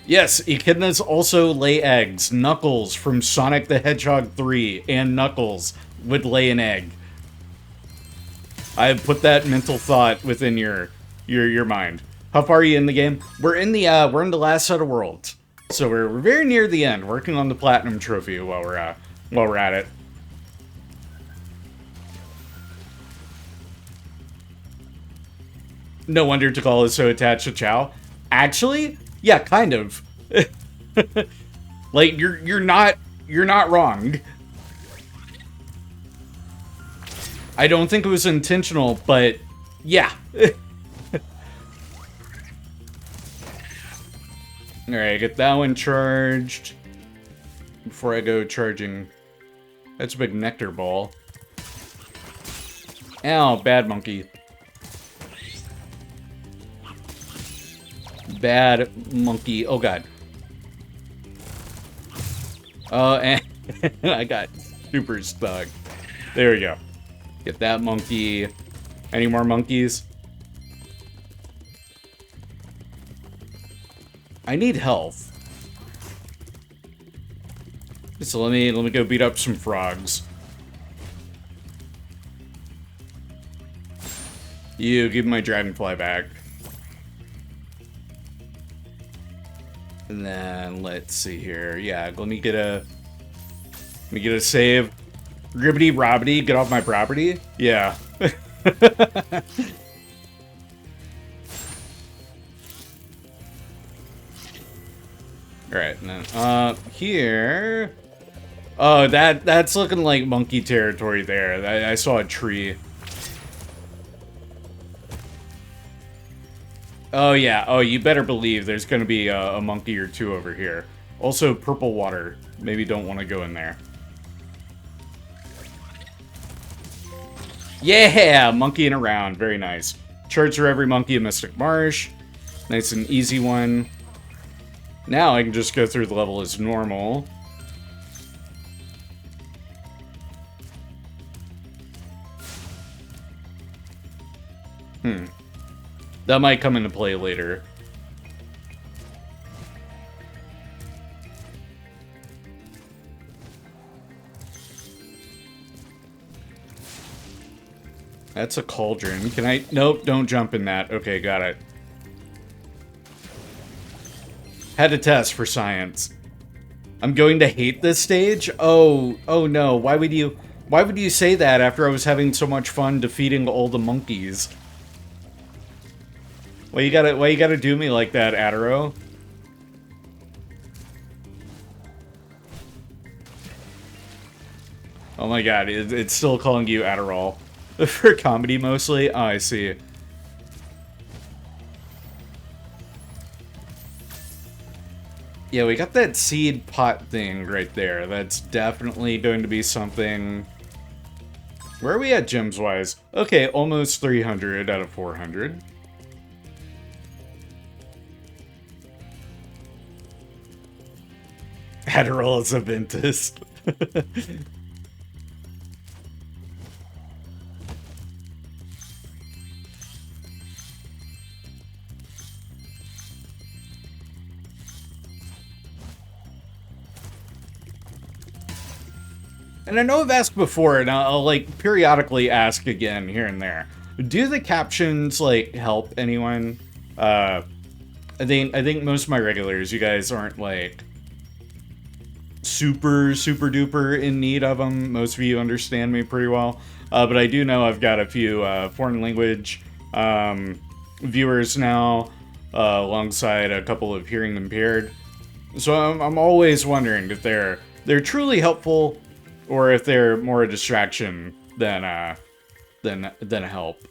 [SPEAKER 1] Yes, echidnas also lay eggs. Knuckles from Sonic the Hedgehog 3 and Knuckles would lay an egg. I put that mental thought within your mind. How far are you in the game? We're in the last set of worlds. So we're very near the end, working on the platinum trophy while we're at it. No wonder Tikal is so attached to Chow. Actually, yeah, kind of. Like you're not wrong. I don't think it was intentional, but yeah. Alright, get that one charged before I go charging. That's a big nectar ball. Ow, bad monkey. Bad monkey. Oh god. Oh, and I got super stuck. There we go. Get that monkey. Any more monkeys? I need health. So let me go beat up some frogs. You give my dragonfly back. And then let's see here. Yeah, let me get a save. Gribbity Robbity, get off my property. Yeah. Alright, and then here. Oh, that's looking like monkey territory there. I saw a tree. Oh yeah, oh you better believe there's gonna be a monkey or two over here. Also purple water. Maybe don't want to go in there. Yeah, monkeying around, very nice. Charge for every monkey in Mystic Marsh. Nice and easy one. Now I can just go through the level as normal. That might come into play later. That's a cauldron. Can I? Nope, don't jump in that. Okay, got it. Had to test for science. I'm going to hate this stage? Oh no. Why would you say that after I was having so much fun defeating all the monkeys? Why you gotta do me like that, Adaro? Oh my god, it's still calling you Adderall. For comedy mostly? Oh, I see. Yeah, we got that seed pot thing right there. That's definitely going to be something... Where are we at gems-wise? Okay, almost 300 out of 400. Adderall is a Ventus. and I know I've asked before, and I'll like periodically ask again here and there. Do the captions like help anyone? I think most of my regulars, you guys aren't like super duper in need of them. Most of you understand me pretty well, but I do know I've got a few foreign language viewers now, alongside a couple of hearing impaired. So I'm always wondering if they're truly helpful, or if they're more a distraction than a help.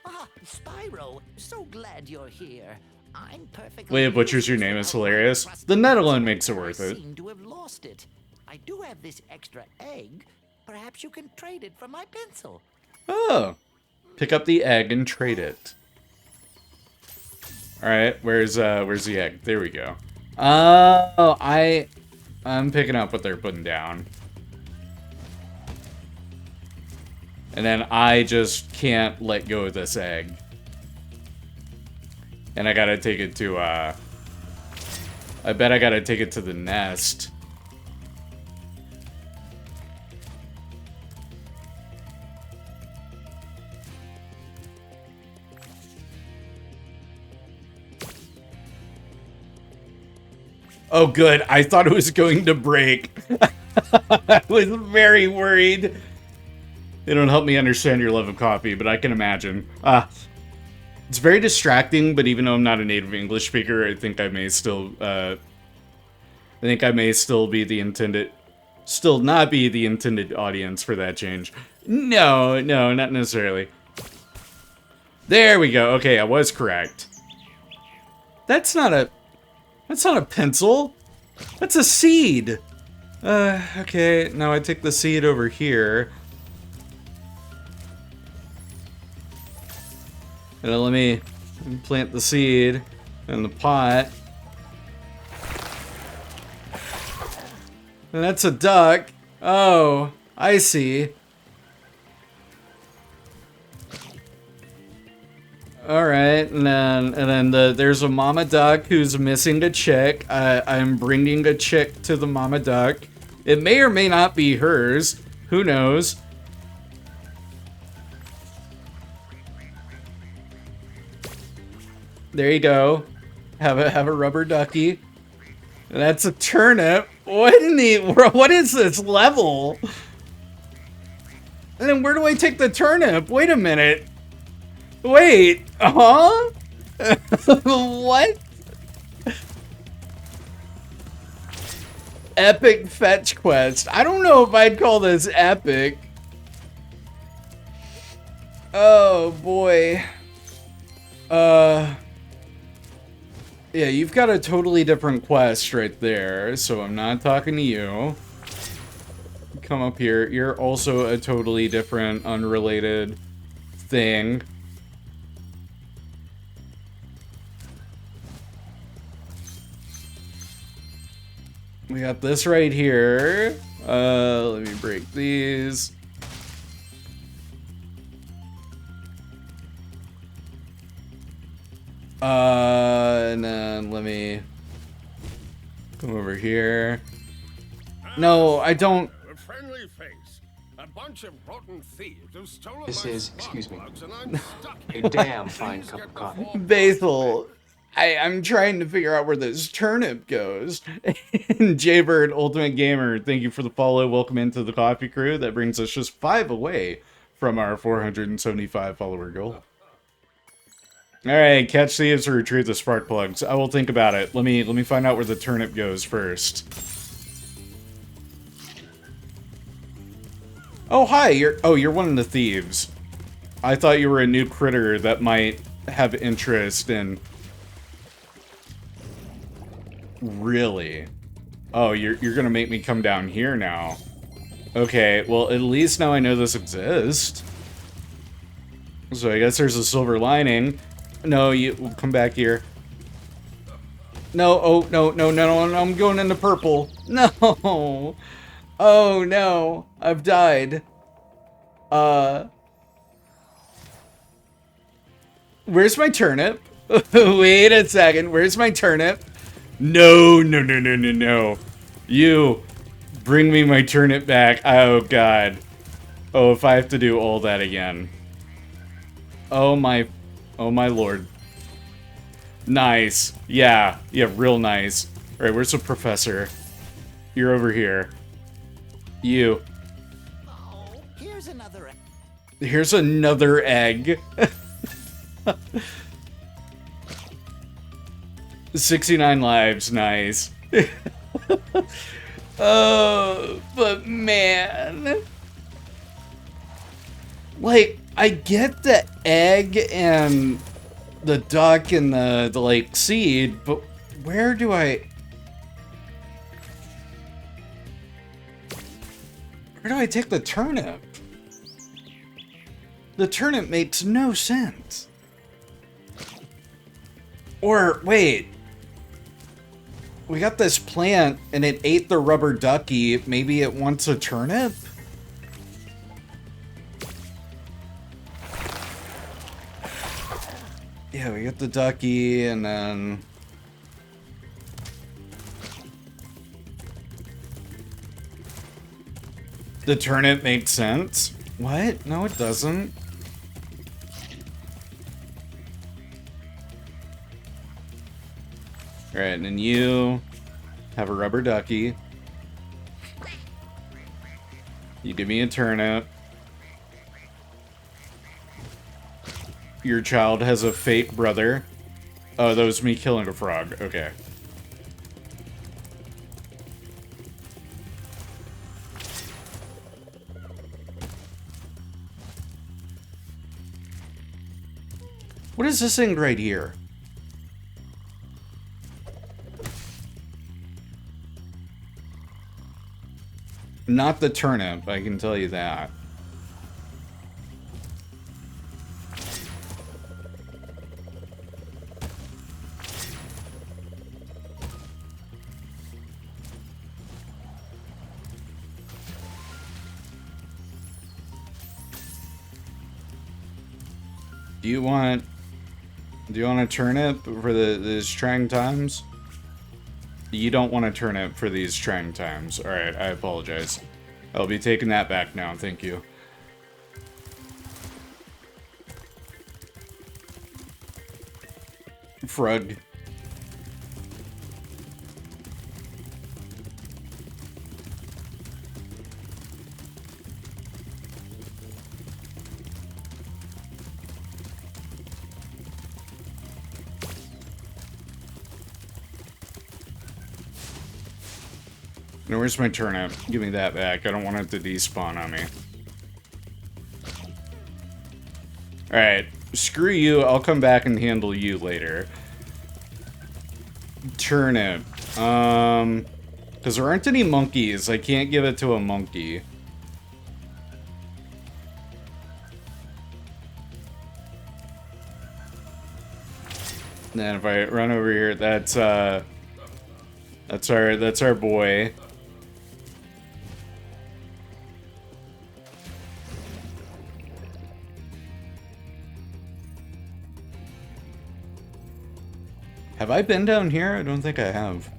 [SPEAKER 5] Ah, Spyro, so glad you're here. I'm perfectly.
[SPEAKER 1] Way of Butcher's your name is hilarious. The net alone makes it worth it.
[SPEAKER 5] I seem to have lost it. I do have this extra egg. Perhaps you can trade it for my pencil.
[SPEAKER 1] Oh, pick up the egg and trade it. All right, where's the egg? There we go. Oh, I'm picking up what they're putting down. And then I just can't let go of this egg. And I gotta take it to, I bet I gotta take it to the nest. Oh, good. I thought it was going to break. I was very worried. They don't help me understand your love of coffee, but I can imagine. It's very distracting, but even though I'm not a native English speaker, I think I may still, be the intended, still not be the intended audience for that change. No, not necessarily. There we go. Okay, I was correct. That's not a pencil. That's a seed. Okay, now I take the seed over here. And then let me plant the seed in the pot. And that's a duck. Oh, I see. All right, and then there's a mama duck who's missing a chick. I'm bringing a chick to the mama duck. It may or may not be hers. Who knows? There you go. Have a rubber ducky. And that's a turnip. What is this level? And then where do I take the turnip? Wait a minute. Wait, huh? What? Epic fetch quest. I don't know if I'd call this epic. Oh boy. Yeah, you've got a totally different quest right there, so I'm not talking to you. Come up here. You're also a totally different, unrelated thing. We got this right here. Let me break these. And then let me come over here. No, I don't.
[SPEAKER 4] A friendly face. A bunch of rotten thieves who stole
[SPEAKER 6] This
[SPEAKER 4] my
[SPEAKER 6] is,
[SPEAKER 4] spark
[SPEAKER 6] excuse me,
[SPEAKER 4] plugs and I'm stuck
[SPEAKER 6] a
[SPEAKER 4] here.
[SPEAKER 6] damn fine
[SPEAKER 4] Please
[SPEAKER 6] cup
[SPEAKER 4] get
[SPEAKER 6] of
[SPEAKER 4] the
[SPEAKER 6] coffee.
[SPEAKER 4] four
[SPEAKER 1] Basil, I'm trying to figure out where this turnip goes. Jaybird Ultimate Gamer, thank you for the follow. Welcome into the coffee crew. That brings us just 5 away from our 475 follower goal. All right, catch thieves or retrieve the spark plugs. I will think about it. Let me find out where the turnip goes first. Oh, hi. You're one of the thieves. I thought you were a new critter that might have interest in. Really? Oh, you're gonna make me come down here now. Okay, well, at least now I know this exists. So I guess there's a silver lining. No, you come back here. No, oh, no, I'm going into purple. No. Oh, no. I've died. Where's my turnip? Wait a second. Where's my turnip? No. You Bring me my turnip back. Oh, God. Oh, if I have to do all that again. Oh, my lord. Nice. Yeah. Yeah, real nice. All right, where's the professor? You're over here. You.
[SPEAKER 5] Oh, here's another egg.
[SPEAKER 1] Here's another egg. 69 lives, nice. Oh, but man. Like, I get the egg and the duck and the like seed, but where do I take the turnip? The turnip makes no sense. Or wait, we got this plant and it ate the rubber ducky. Maybe it wants a turnip? Yeah, we get the ducky and then... The turnip makes sense. What? No, it doesn't. Alright, and then you have a rubber ducky. You give me a turnip. Your child has a fake brother. Oh, that was me killing a frog. Okay. What is this thing right here? Not the turnip, I can tell you that. Do you want a turnip for these trying times? You don't want a turnip for these trying times. Alright, I apologize. I'll be taking that back now, thank you. Frog. Now, where's my turnip? Give me that back. I don't want it to despawn on me. Alright, screw you. I'll come back and handle you later. Turnip. Because there aren't any monkeys. I can't give it to a monkey. Then if I run over here, that's our boy. Have I been down here? I don't think I have.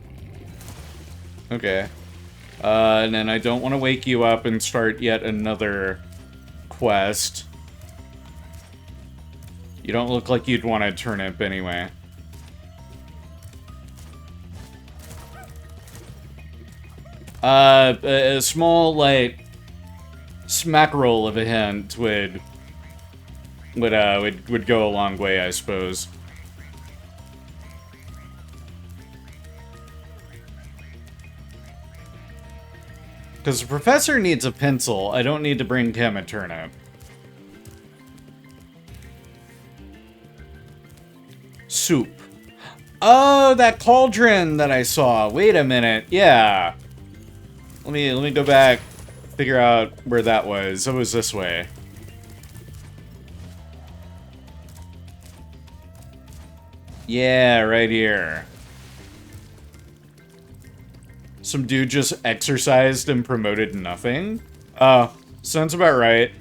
[SPEAKER 1] Okay. And then I don't want to wake you up and start yet another quest. You don't look like you'd want a turnip anyway. A small, like, smack roll of a hint would go a long way, I suppose. Because the professor needs a pencil. I don't need to bring him a turnip. Soup. Oh, that cauldron that I saw. Wait a minute. Yeah. Let me go back, figure out where that was. It was this way. Yeah, right here. Some dude just exercised and promoted nothing? Sounds about right.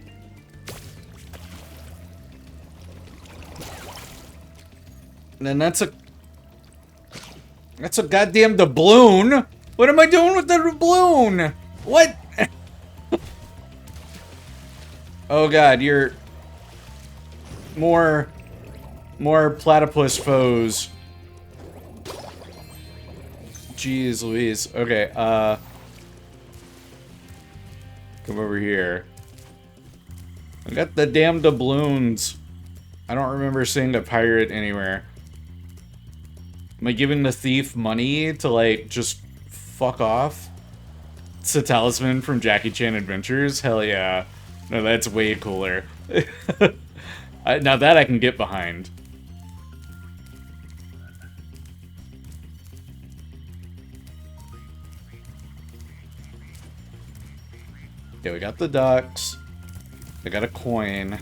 [SPEAKER 1] And then that's a goddamn doubloon. What am I doing with the doubloon? What? Oh god, you're... More platypus foes. Jeez Louise. Okay, come over here. I got the damn doubloons. I don't remember seeing a pirate anywhere. Am I giving the thief money to, like, just fuck off? It's a talisman from Jackie Chan Adventures? Hell yeah. No, that's way cooler. Now that I can get behind. Okay, we got the ducks. I got a coin.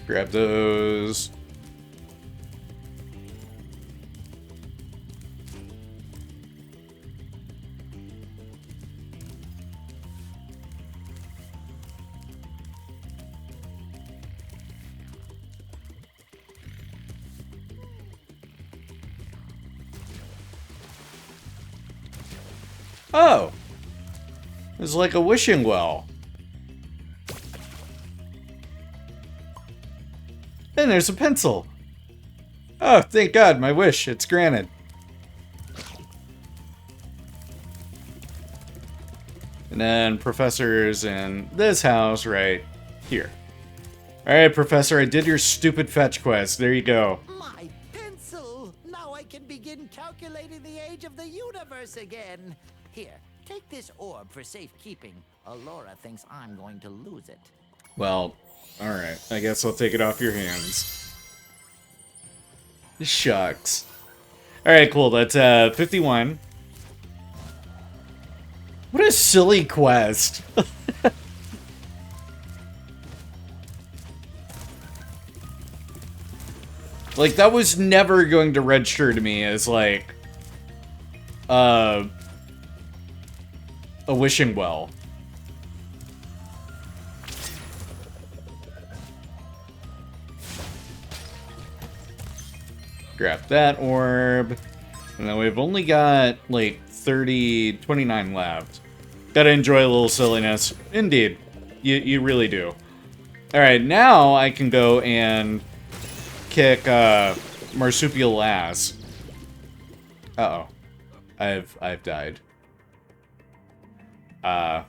[SPEAKER 1] Grab those. Oh! It's like a wishing well. And there's a pencil. Oh, thank God, my wish, it's granted. And then Professor's in this house right here. Alright, Professor, I did your stupid fetch quest. There you go.
[SPEAKER 5] My pencil! Now I can begin calculating the age of the universe again. Here, take this orb for safekeeping. Allura thinks I'm going to lose it.
[SPEAKER 1] Well, alright. I guess I'll take it off your hands. Shucks. Alright, cool. That's 51. What a silly quest. Like, that was never going to register to me as, like, a wishing well. Grab that orb. And then we've only got, like, 29 left. Gotta enjoy a little silliness. Indeed. You really do. Alright, now I can go and kick, marsupial ass. Uh-oh. I've died. Oh,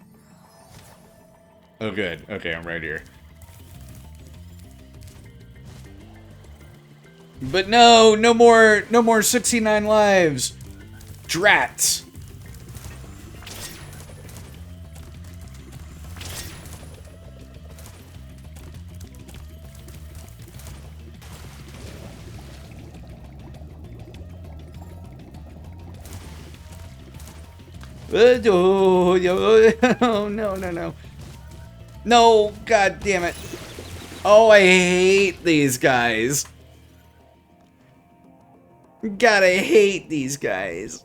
[SPEAKER 1] good. Okay, I'm right here. But no more 69 lives. Drats. Oh, no. No, god damn it. Oh, I hate these guys. God, I hate these guys.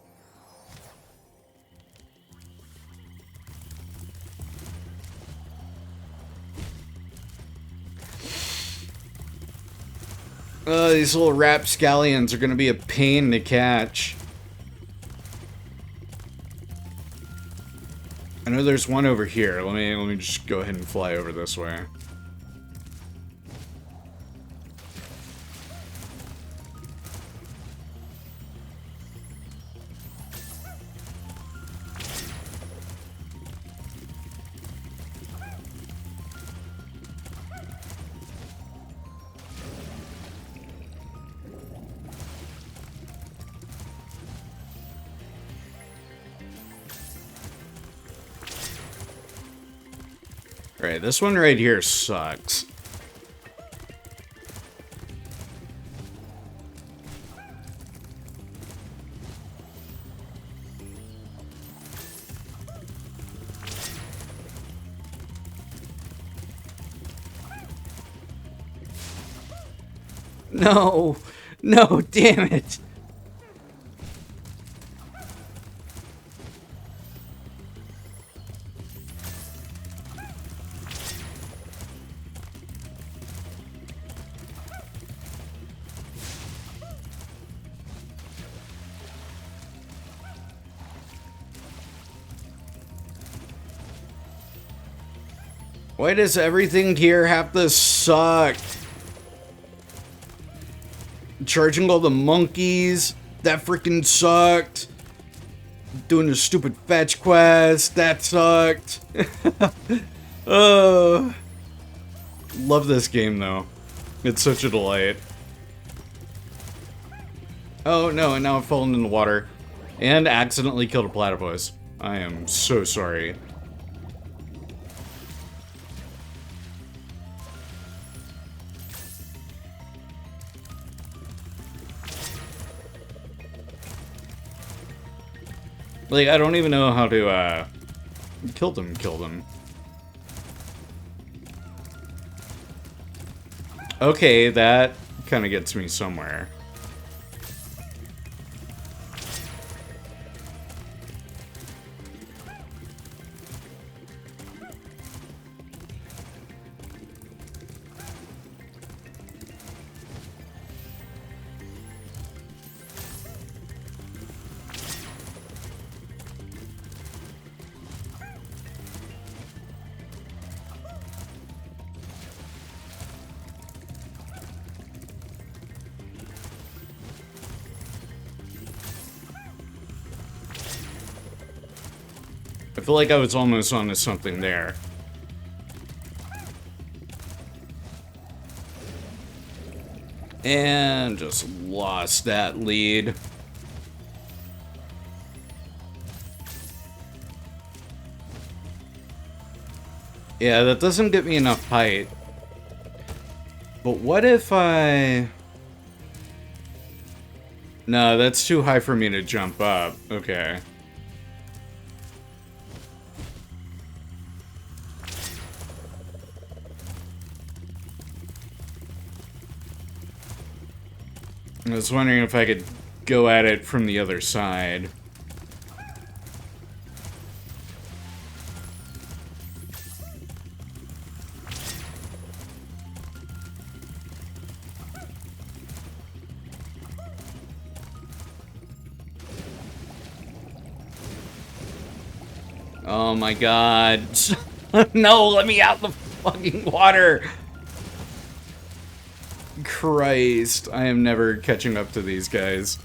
[SPEAKER 1] These little rapscallions are gonna be a pain to catch. I know there's one over here. Let me just go ahead and fly over this way. Alright, this one right here sucks. No, No, damn it. Why does everything here have to suck? Charging all the monkeys, that freaking sucked. Doing the stupid fetch quest, that sucked. Love this game though. It's such a delight. Oh no, and now I've fallen in the water. And accidentally killed a platypus. I am so sorry. Like, I don't even know how to, kill them. Okay, that kind of gets me somewhere. I feel like I was almost onto something there. And just lost that lead. Yeah, that doesn't get me enough height. But what if I... No, that's too high for me to jump up. Okay. I was wondering if I could go at it from the other side. Oh my god. No, let me out the fucking water! Christ, I am never catching up to these guys.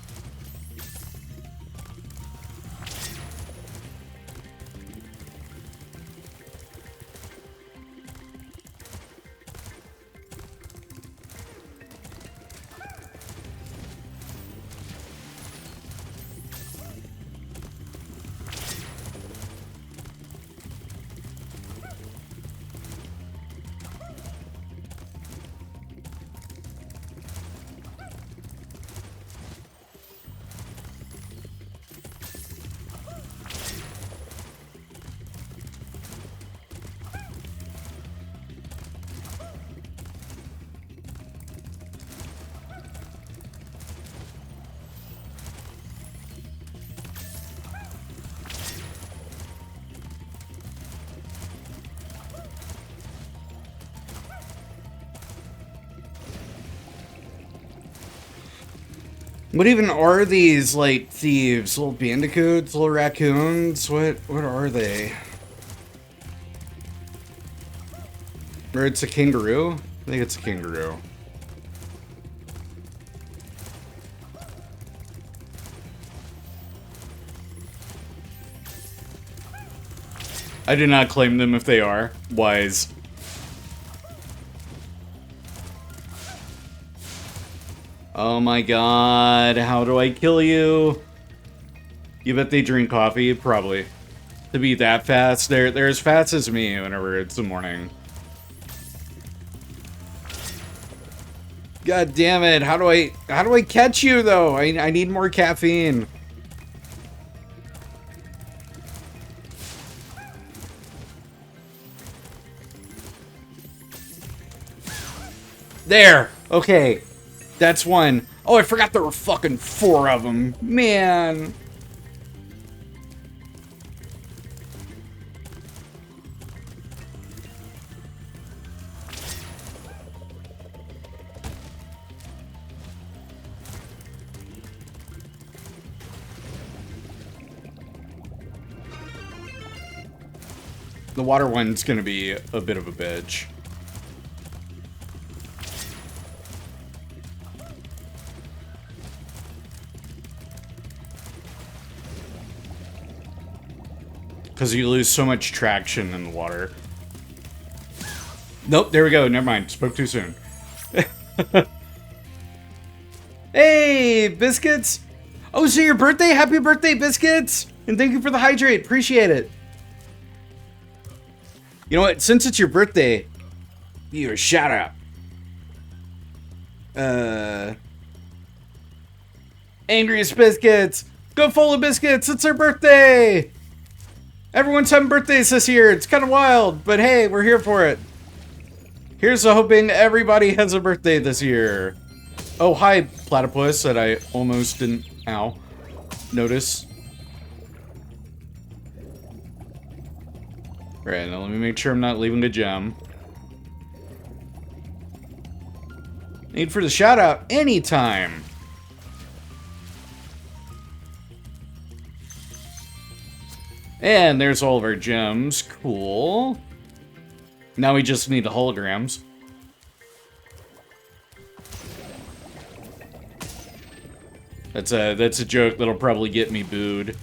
[SPEAKER 1] What even are these, like, thieves? Little bandicoots? Little raccoons? What are they? Or it's a kangaroo? I think it's a kangaroo. I do not claim them if they are. Wise. Oh my god, how do I kill you? You bet they drink coffee? Probably. To be that fast, they're as fast as me whenever it's the morning. God damn it, how do I catch you though? I need more caffeine. There! Okay. That's one. Oh, I forgot there were fucking 4 of them. Man. The water one's gonna be a bit of a bitch. Because you lose so much traction in the water. Nope, there we go. Never mind. Spoke too soon. Hey, Biscuits! Oh, so your birthday? Happy birthday, Biscuits! And thank you for the hydrate. Appreciate it. You know what? Since it's your birthday, you a shout out. Angriest Biscuits! Go follow Biscuits! It's her birthday! Everyone's having birthdays this year. It's kind of wild, but hey, we're here for it. Here's to hoping everybody has a birthday this year. Oh, hi, Platypus, that I almost didn't, notice. Alright, now let me make sure I'm not leaving a gem. Need for the shout out anytime. And there's all of our gems. Cool. Now we just need the holograms. That's a joke that'll probably get me booed.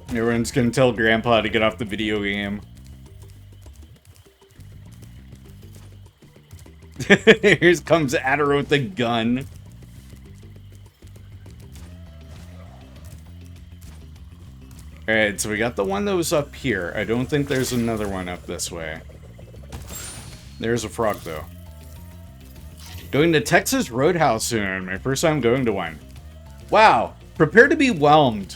[SPEAKER 1] Everyone's gonna tell Grandpa to get off the video game. Here comes Adder with the gun. Alright, so we got the one that was up here. I don't think there's another one up this way. There's a frog, though. Going to Texas Roadhouse soon. My first time going to one. Wow. Prepare to be whelmed.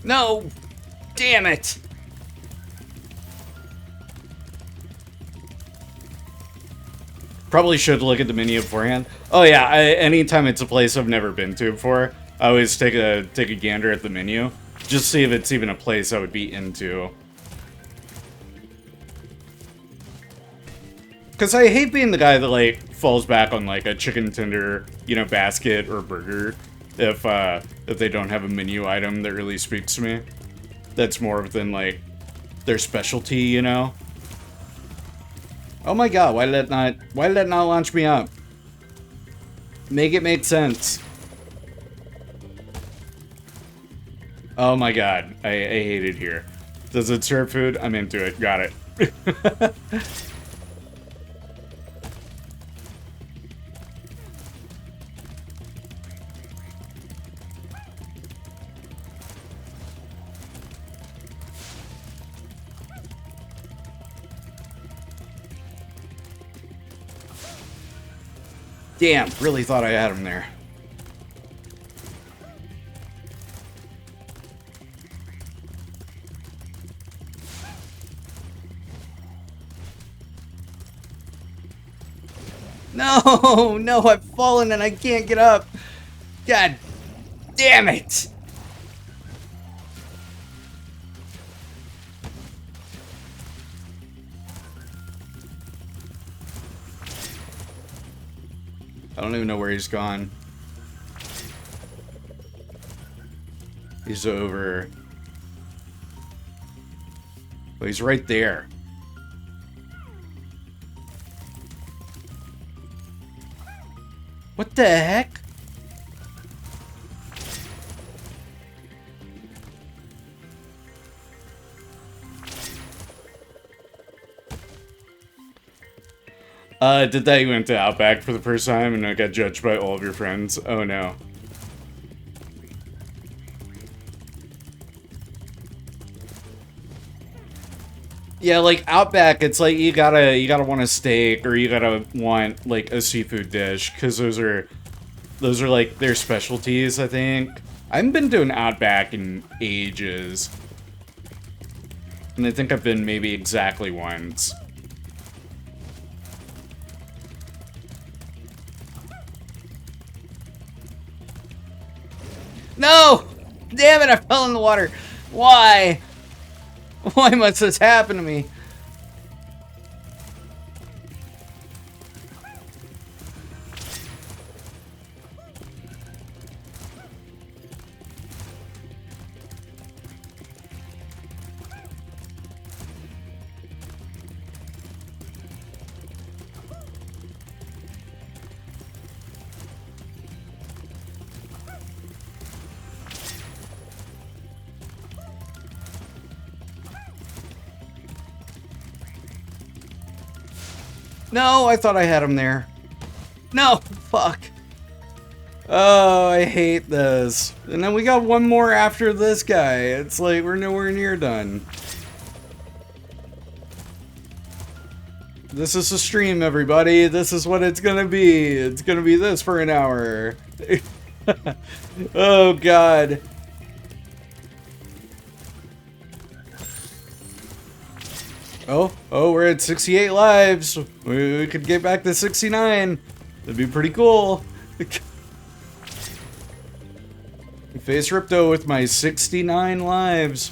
[SPEAKER 1] No! Damn it! Probably should look at the menu beforehand. Oh yeah, anytime it's a place I've never been to before, I always take a gander at the menu. Just see if it's even a place I would be into. Because I hate being the guy that, like, falls back on, like, a chicken tender, you know, basket or burger if they don't have a menu item that really speaks to me. That's more than, like, their specialty, you know? Oh my god, why did that not launch me up? Make it make sense. Oh my god, I hate it here. Does it serve food? I'm into it. Got it. Damn, really thought I had him there. No, no, I've fallen and I can't get up. God damn it. I don't even know where he's gone. He's over. Well, he's right there. What the heck? Did that you went to Outback for the first time and I got judged by all of your friends? Oh no. Yeah, like Outback, it's like you gotta want a steak or you gotta want like a seafood dish because those are like their specialties, I think. I haven't been to an Outback in ages. And I think I've been maybe exactly once. No! Damn it, I fell in the water. Why? Why must this happen to me? No, I thought I had him there. No, fuck. Oh, I hate this. And then we got one more after this guy. It's like we're nowhere near done. This is a stream, everybody. This is what it's gonna be. It's gonna be this for an hour. Oh, God. Oh, we're at 68 lives. We could get back to 69. That'd be pretty cool. Face Ripto with my 69 lives.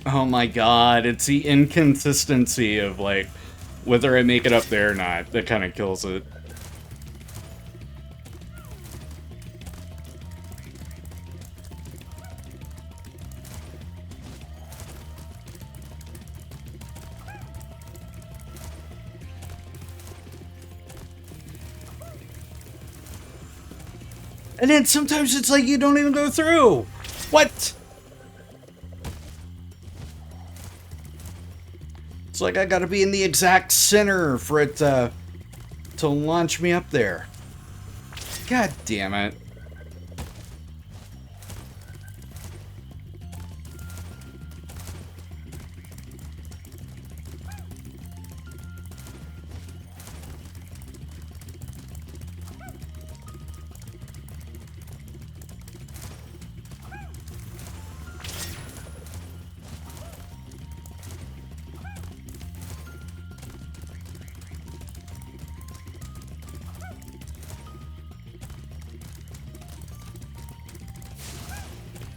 [SPEAKER 1] Oh my god, it's the inconsistency of, like, whether I make it up there or not that kind of kills it. And then sometimes it's like you don't even go through. What? It's like I gotta be in the exact center for it to launch me up there. God damn it.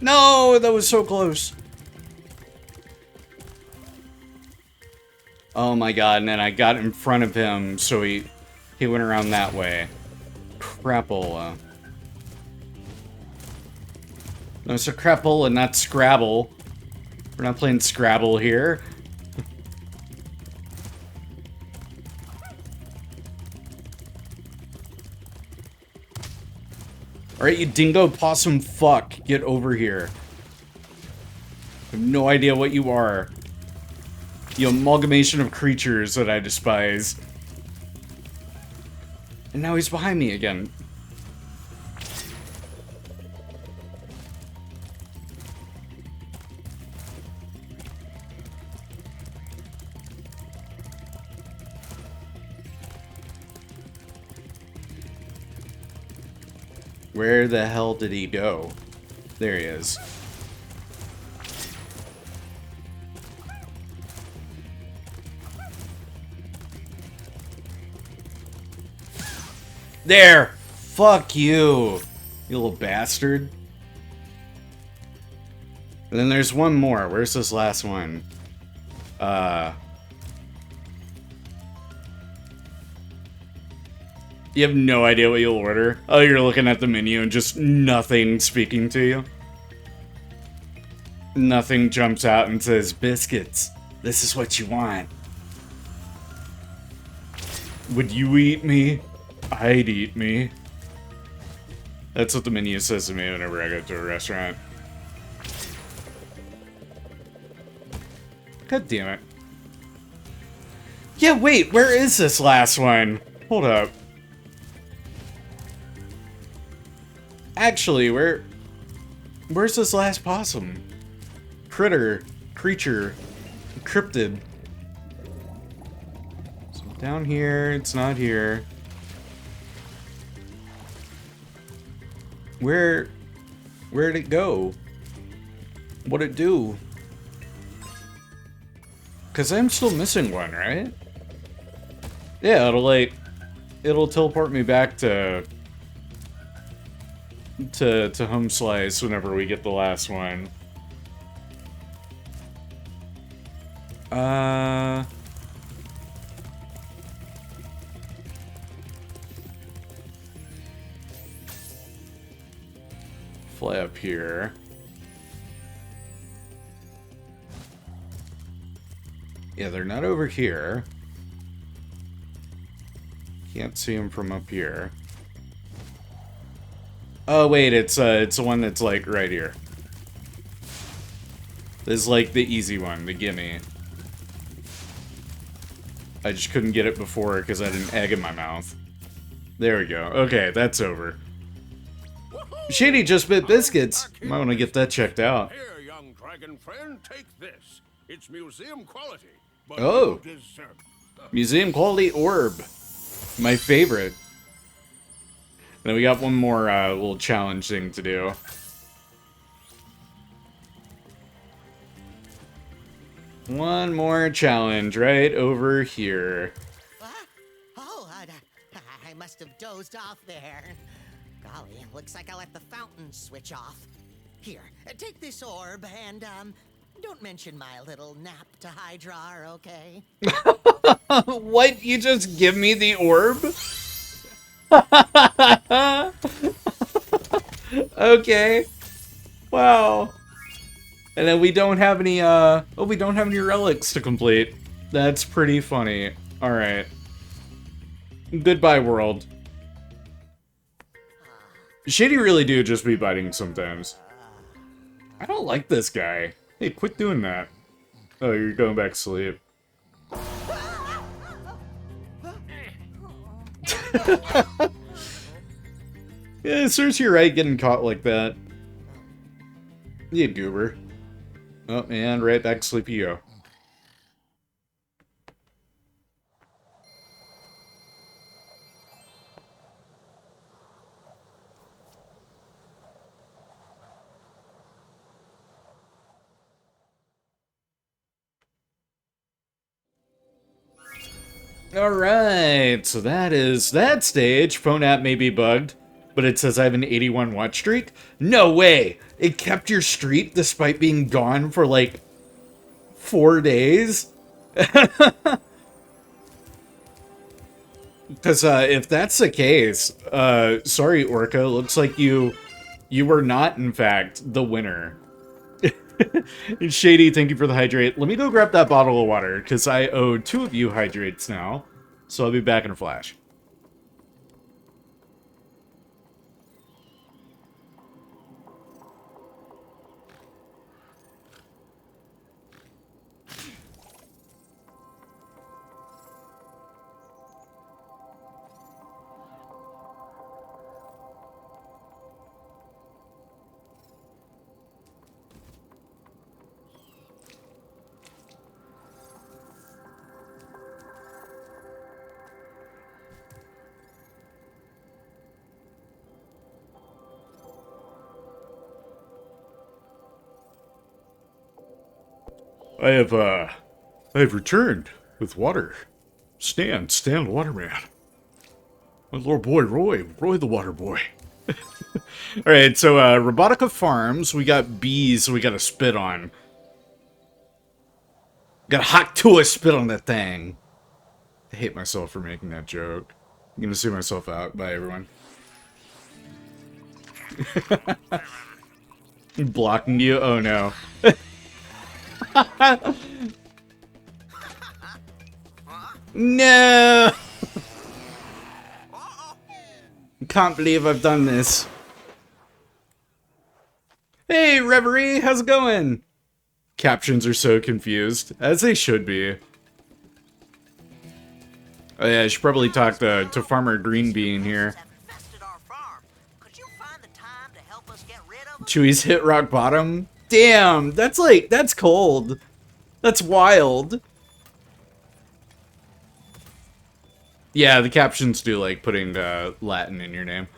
[SPEAKER 1] No, that was so close. Oh my god, and then I got in front of him, so he went around that way. Crapola. No, it's a crapola, not Scrabble. We're not playing Scrabble here. Alright, you dingo possum fuck. Get over here. I have no idea what you are. The amalgamation of creatures that I despise. And now he's behind me again. Where the hell did he go? There he is. There! Fuck you, you little bastard. And then there's one more. Where's this last one? You have no idea what you'll order? Oh, you're looking at the menu and just nothing speaking to you? Nothing jumps out and says, biscuits, this is what you want. Would you eat me? I'd eat me. That's what the menu says to me whenever I go to a restaurant. God damn it. Yeah, wait, where is this last one? Hold up. Actually, where's this last possum? Critter, creature, cryptid. So down here, it's not here. Where'd it go? What'd it do? Cause I'm still missing one, right? Yeah, it'll teleport me back to home slice whenever we get the last one. Fly up here. Yeah, they're not over here. Can't see them from up here. Oh wait, it's the one that's like right here. This is like the easy one, the gimme. I just couldn't get it before because I had an egg in my mouth. There we go. Okay, that's over. Shady just bit biscuits. Might want to get that checked out.
[SPEAKER 6] Here, young dragon friend, take this. It's museum quality. But
[SPEAKER 1] Oh.
[SPEAKER 6] you deserve it.
[SPEAKER 1] Museum quality orb. My favorite. Then we got one more little challenge thing to do. One more challenge right over here.
[SPEAKER 5] Oh, I must have dozed off there. Golly, looks like I let the fountain switch off. Here, take this orb and, don't mention my little nap to Hydra, okay?
[SPEAKER 1] What? You just give me the orb? Okay. Wow. And then we don't have any, we don't have any relics to complete. That's pretty funny. Alright. Goodbye, world. Shady really do just be biting sometimes. I don't like this guy. Hey, quit doing that. Oh, you're going back to sleep. Yeah, it serves you right getting caught like that. You goober. Oh, and right back to sleep you go. Alright, so that is that stage. Phone app may be bugged, but it says I have an 81 watch streak. No way! It kept your streak despite being gone for like 4 days? Because if that's the case, sorry Orca, looks like you were not in fact the winner. Shady, thank you for the hydrate. Let me go grab that bottle of water, because I owe 2 of you hydrates now. So I'll be back in a flash. I have returned with water. Stan Waterman. My little boy, Roy the Water Boy. Alright, so, Robotica Farms, we got bees we gotta spit on. Got a hot to spit on that thing. I hate myself for making that joke. I'm gonna see myself out. Bye, everyone. Blocking you? Oh no. No! Can't believe I've done this. Hey, Reverie, how's it going? Captions are so confused, as they should be. Oh yeah, I should probably talk to Farmer Greenbean here. Chewie's hit rock bottom? Damn, that's cold. That's wild. Yeah, the captions do like putting Latin in your name.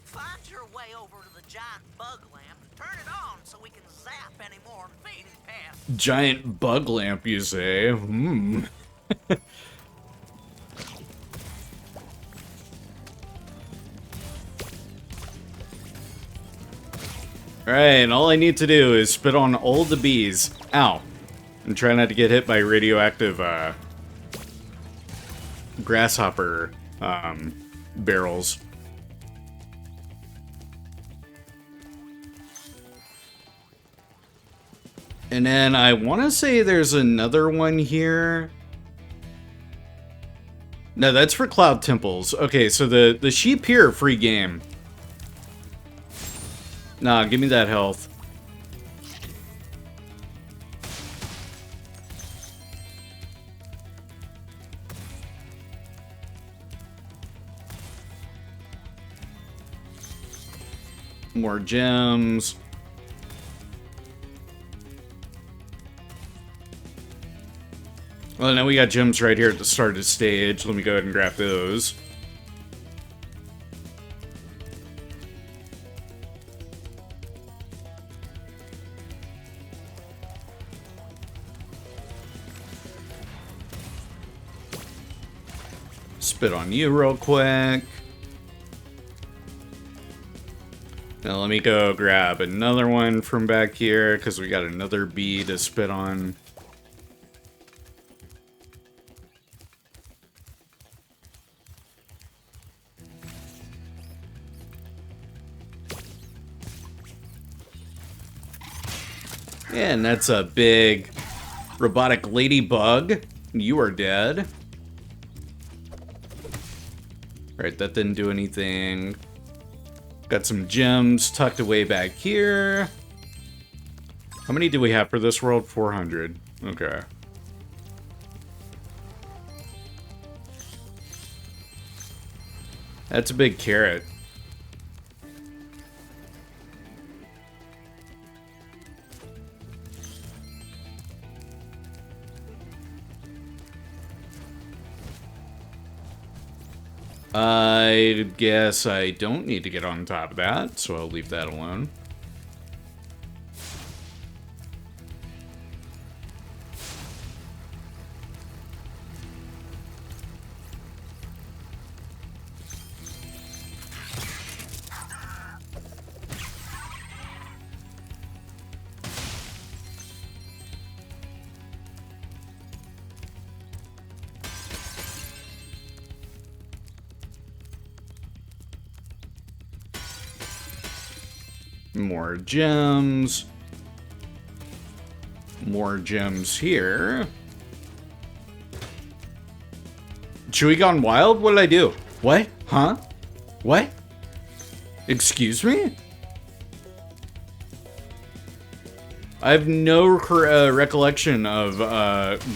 [SPEAKER 5] Find your way over to the giant bug lamp, turn it on so we can zap any more invading pests.
[SPEAKER 1] Giant bug lamp, you say? Hmm. Alright, all I need to do is spit on all the bees. Ow. And try not to get hit by radioactive, grasshopper, barrels. And then I want to say there's another one here. No, that's for Cloud Temples. Okay, so the sheep here are free game. Nah, give me that health. More gems. Well, now we got gems right here at the start of the stage. Let me go ahead and grab those. Spit on you real quick. Now let me go grab another one from back here, because we got another bee to spit on. And that's a big robotic ladybug. You are dead. Right, that didn't do anything. Got some gems tucked away back here. How many do we have for this world? 400. Okay. That's a big carrot. I guess I don't need to get on top of that, so I'll leave that alone. More gems. More gems here. Chewie gone wild? What did I do? What? Huh? What? Excuse me? I have no recollection of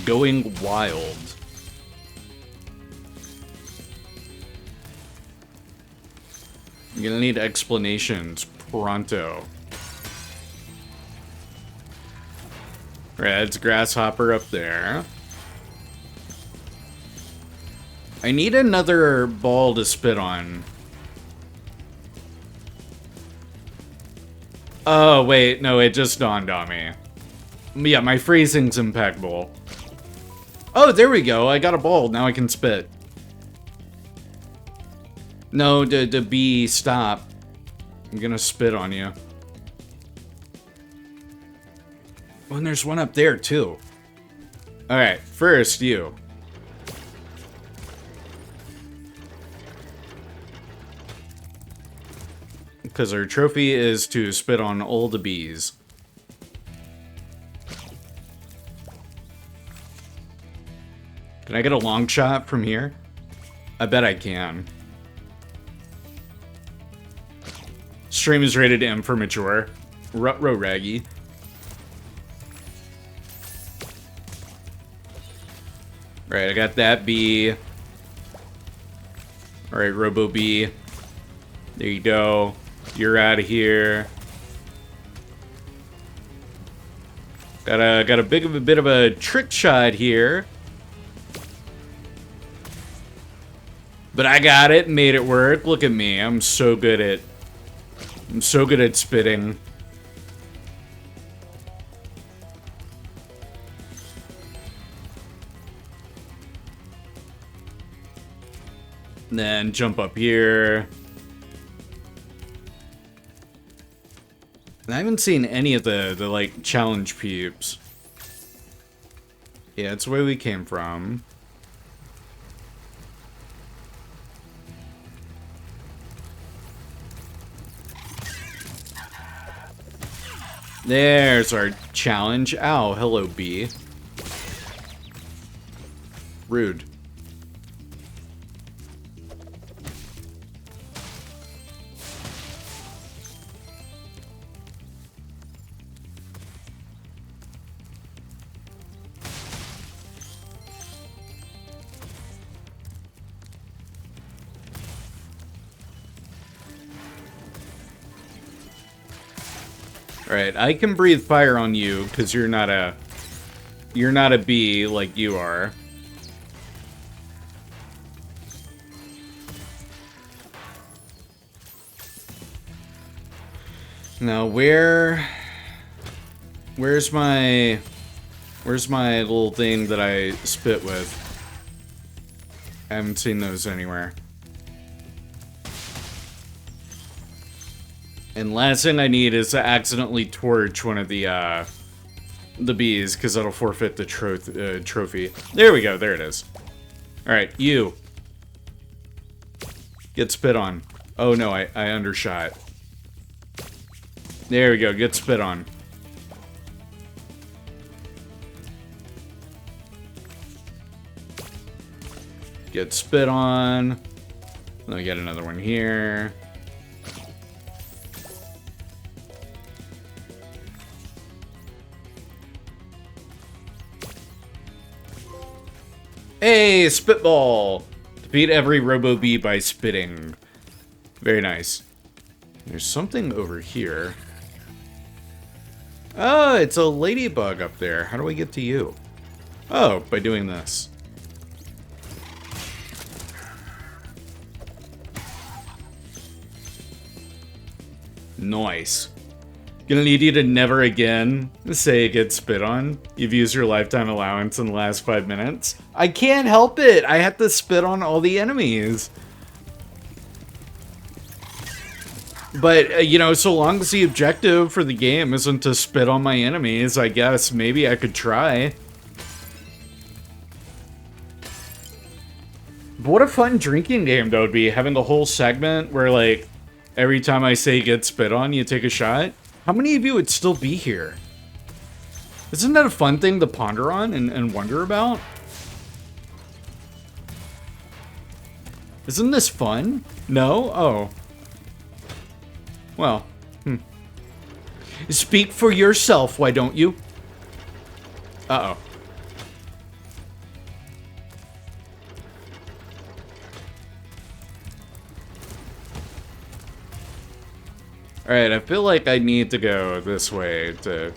[SPEAKER 1] going wild. I'm gonna need explanations pronto. Red's grasshopper up there. I need another ball to spit on. Oh, wait, no, it just dawned on me. Yeah, my phrasing's impeccable. Oh, there we go, I got a ball, now I can spit. No, the bee, stop. I'm gonna spit on you. Oh, and there's one up there, too. Alright, first, you. because our trophy is to spit on all the bees. Can I get a long shot from here? I bet I can. Stream is rated M for mature. Rutro Raggy. Right, I got that bee. Alright, Robo Bee. There you go. You're out of here. Got a bit of a trick shot here. But I got it, made it work. Look at me. I'm so good at spitting. And then jump up here. And I haven't seen any of the like challenge peeps. Yeah, it's the way we came from. There's our challenge. Ow, hello, bee. Rude. Alright, I can breathe fire on you because you're not a bee like you are. Now where's my little thing that I spit with? I haven't seen those anywhere. And last thing I need is to accidentally torch one of the bees, because that'll forfeit the trophy. There we go, there it is. Alright, you. Get spit on. Oh no, I undershot. There we go, get spit on. Get spit on. Let me get another one here. Hey, spitball! Defeat every Robo Bee by spitting. Very nice. There's something over here. Oh, it's a ladybug up there. How do I get to you? Oh, by doing this. Nice. Gonna need you to never again say get spit on. You've used your lifetime allowance in the last 5 minutes. I can't help it. I have to spit on all the enemies. But, you know, so long as the objective for the game isn't to spit on my enemies, I guess maybe I could try. But what a fun drinking game that would be, having a whole segment where, like, every time I say get spit on, you take a shot. How many of you would still be here? Isn't that a fun thing to ponder on and wonder about? Isn't this fun? No? Oh. Well, Speak for yourself, why don't you? Uh-oh. Alright, I feel like I need to go this way to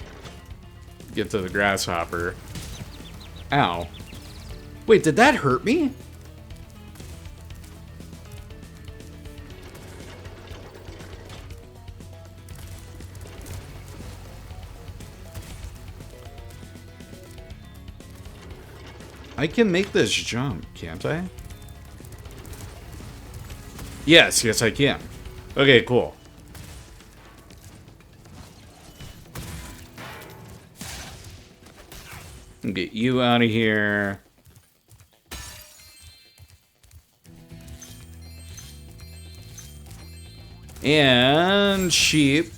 [SPEAKER 1] get to the grasshopper. Ow. Wait, did that hurt me? I can make this jump, can't I? Yes, yes I can. Okay, cool. Get you out of here. And sheep.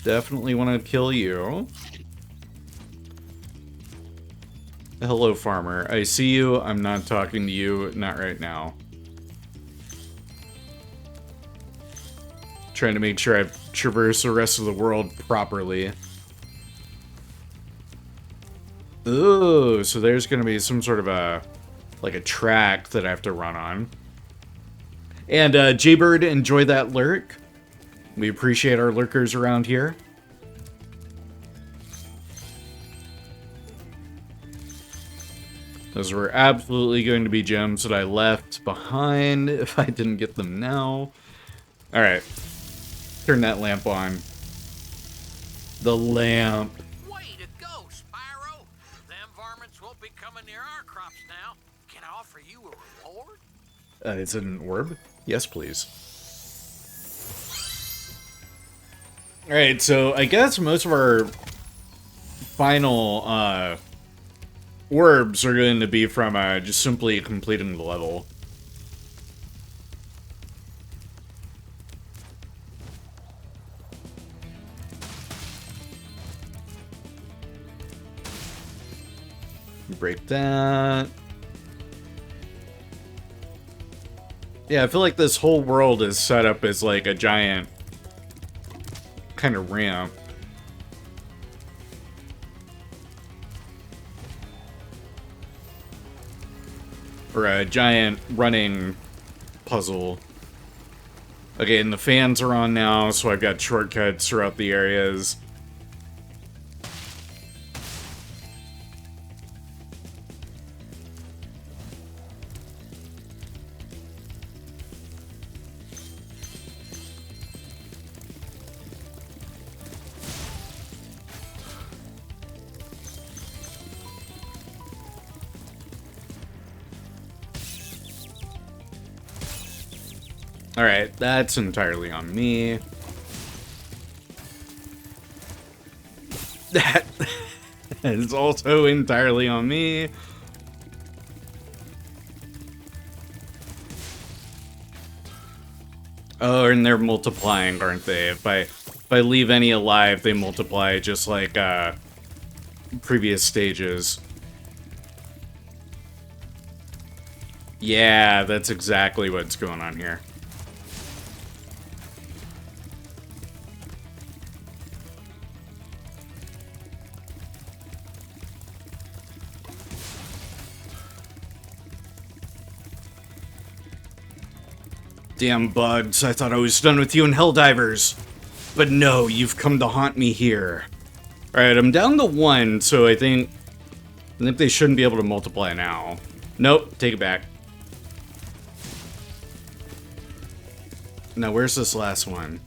[SPEAKER 1] Definitely want to kill you. Hello, farmer. I see you. I'm not talking to you. Not right now. Trying to make sure I've traversed the rest of the world properly. Ooh, so there's going to be some sort of a track that I have to run on. And Jaybird, enjoy that lurk. We appreciate our lurkers around here. Those were absolutely going to be gems that I left behind if I didn't get them now. Alright. Turn that lamp on. The lamp.
[SPEAKER 7] Way to go, Spyro! Them varmints won't be coming near our crops now. Can I offer you a reward?
[SPEAKER 1] Is it an orb? Yes, please. Alright, so I guess most of our final orbs are going to be from just simply completing the level. Break that. Yeah, I feel like this whole world is set up as like a giant kind of ramp. Or a giant running puzzle. Okay, and the fans are on now, so I've got shortcuts throughout the areas. Alright, that's entirely on me. That is also entirely on me. Oh, and they're multiplying, aren't they? If I leave any alive, they multiply just like previous stages. Yeah, that's exactly what's going on here. Damn bugs, I thought I was done with you in Helldivers. But no, you've come to haunt me here. Alright, I'm down to 1, so I think they shouldn't be able to multiply now. Nope, take it back. Now, where's this last one?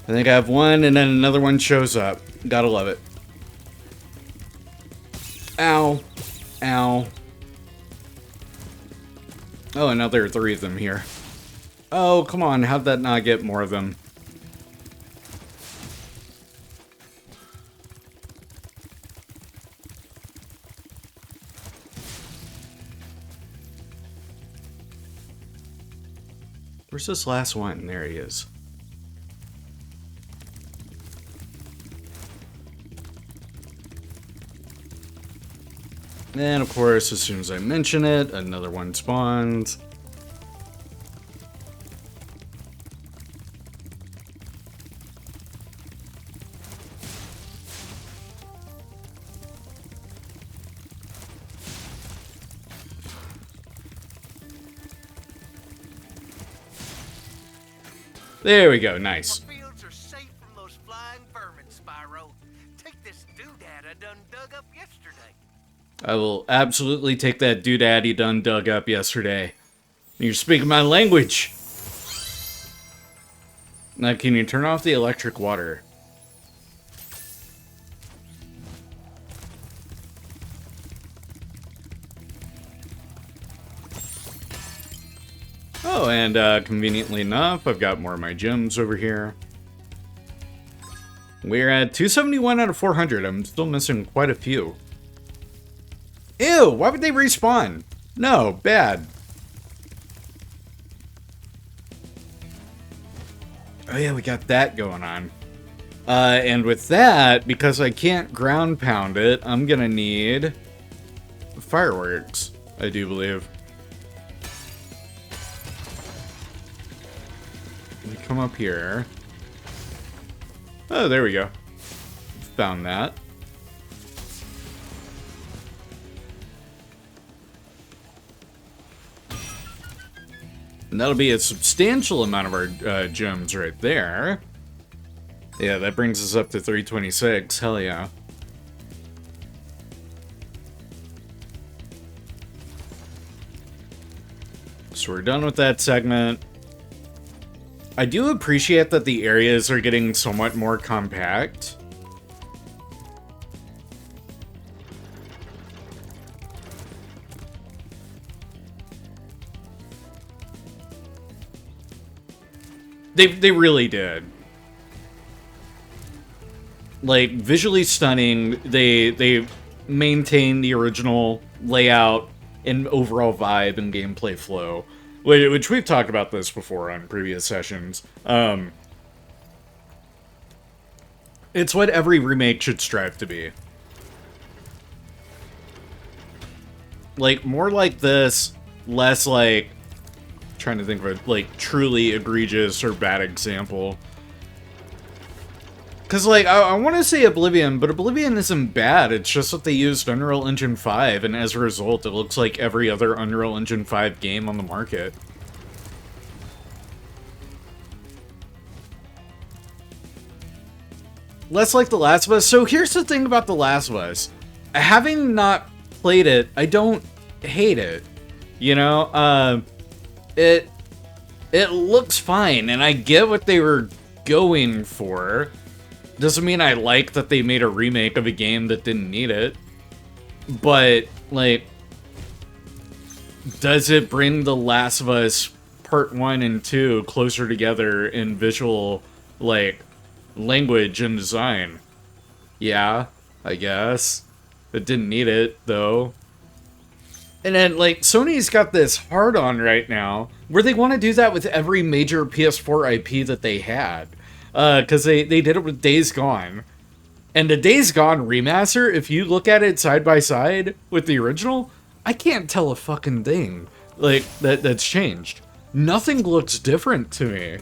[SPEAKER 1] I think I have one, and then another one shows up. Gotta love it. Ow. Ow. Oh, and now there are 3 of them here. Oh, come on, how'd that not get more of them? Where's this last one? There he is. And of course, as soon as I mention it, another one spawns. There we go, nice.
[SPEAKER 7] Our fields are safe from those flying vermin, Spyro. Take this doodad I done dug up yesterday.
[SPEAKER 1] I will absolutely take that doodad he done dug up yesterday. You're speaking my language. Now, can you turn off the electric water? Oh, and conveniently enough, I've got more of my gems over here. We're at 271 out of 400. I'm still missing quite a few. Ew, why would they respawn? No, bad. Oh yeah, we got that going on. And with that, because I can't ground pound it, I'm gonna need fireworks, I do believe. Let me come up here. Oh, there we go. Found that. And that'll be a substantial amount of our gems right there. Yeah, that brings us up to 326. Hell yeah. So we're done with that segment. I do appreciate that the areas are getting somewhat more compact. They really did. Like, visually stunning. They maintain the original layout and overall vibe and gameplay flow, which we've talked about this before on previous sessions. It's what every remake should strive to be. Like, more like this, less like, trying to think of a, like, truly egregious or bad example. Because, like, I want to say Oblivion, but Oblivion isn't bad. It's just that they used Unreal Engine 5, and as a result, it looks like every other Unreal Engine 5 game on the market. Less like The Last of Us. So here's the thing about The Last of Us. Having not played it, I don't hate it. You know? It looks fine, and I get what they were going for. Doesn't mean I like that they made a remake of a game that didn't need it. But, like, does it bring The Last of Us Part 1 and 2 closer together in visual, like, language and design? Yeah, I guess. It didn't need it, though. And then, like, Sony's got this hard-on right now where they want to do that with every major PS4 IP that they had. Because they did it with Days Gone. And the Days Gone remaster, if you look at it side by side with the original, I can't tell a fucking thing, like, that's changed. Nothing looks different to me.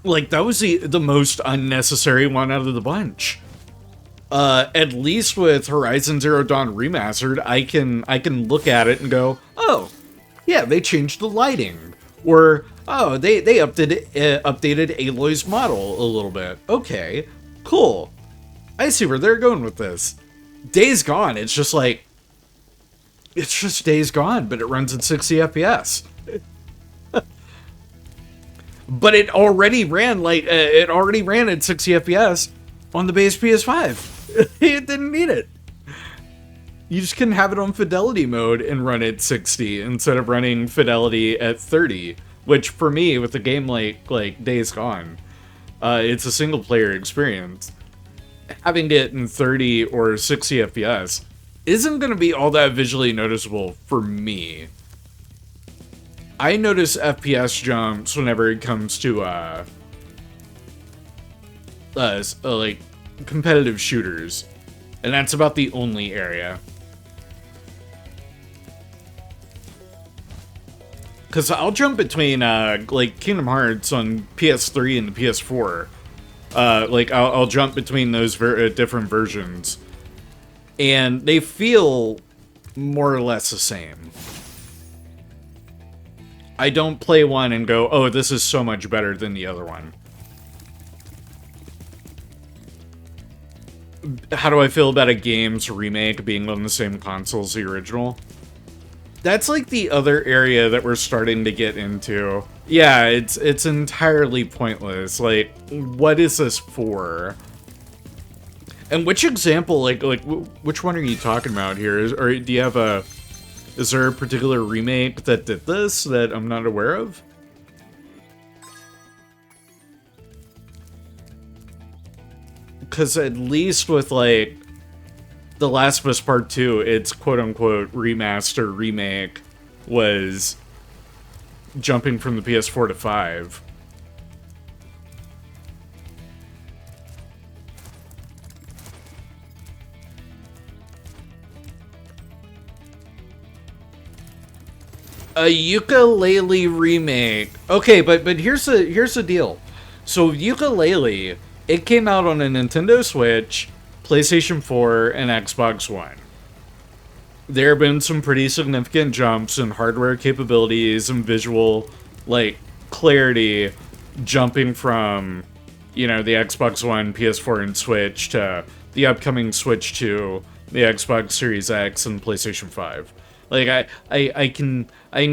[SPEAKER 1] Like, that was the most unnecessary one out of the bunch. At least with Horizon Zero Dawn Remastered, I can look at it and go, oh, yeah, they changed the lighting. Or, oh, they updated Aloy's model a little bit. Okay, cool. I see where they're going with this. Days Gone, it's just like, it's just Days Gone, but it runs at 60 FPS. But it already ran at 60 FPS on the base PS5. It didn't need it. You just can have it on fidelity mode and run at 60 instead of running fidelity at 30, which for me, with a game like Days Gone, it's a single player experience. Having it in 30 or 60 FPS isn't going to be all that visually noticeable for me. I notice FPS jumps whenever it comes to like competitive shooters, and that's about the only area. Because I'll jump between, like, Kingdom Hearts on PS3 and the PS4. Like, I'll jump between those different versions. And they feel more or less the same. I don't play one and go, oh, this is so much better than the other one. How do I feel about a game's remake being on the same console as the original? That's like the other area that we're starting to get into. Yeah, it's entirely pointless. Like, what is this for? And which example, like which one are you talking about here? Or do you have is there a particular remake that did this that I'm not aware of? Because at least with, like, The Last of Us Part 2, its quote-unquote remaster remake was jumping from the PS4 to 5. A ukulele remake. Okay, but here's the deal. So ukulele, it came out on a Nintendo Switch, PlayStation 4, and Xbox One. There have been some pretty significant jumps in hardware capabilities and visual, like, clarity, jumping from, you know, the Xbox One, PS4, and Switch to the upcoming Switch 2, the Xbox Series X, and PlayStation 5. Like, I can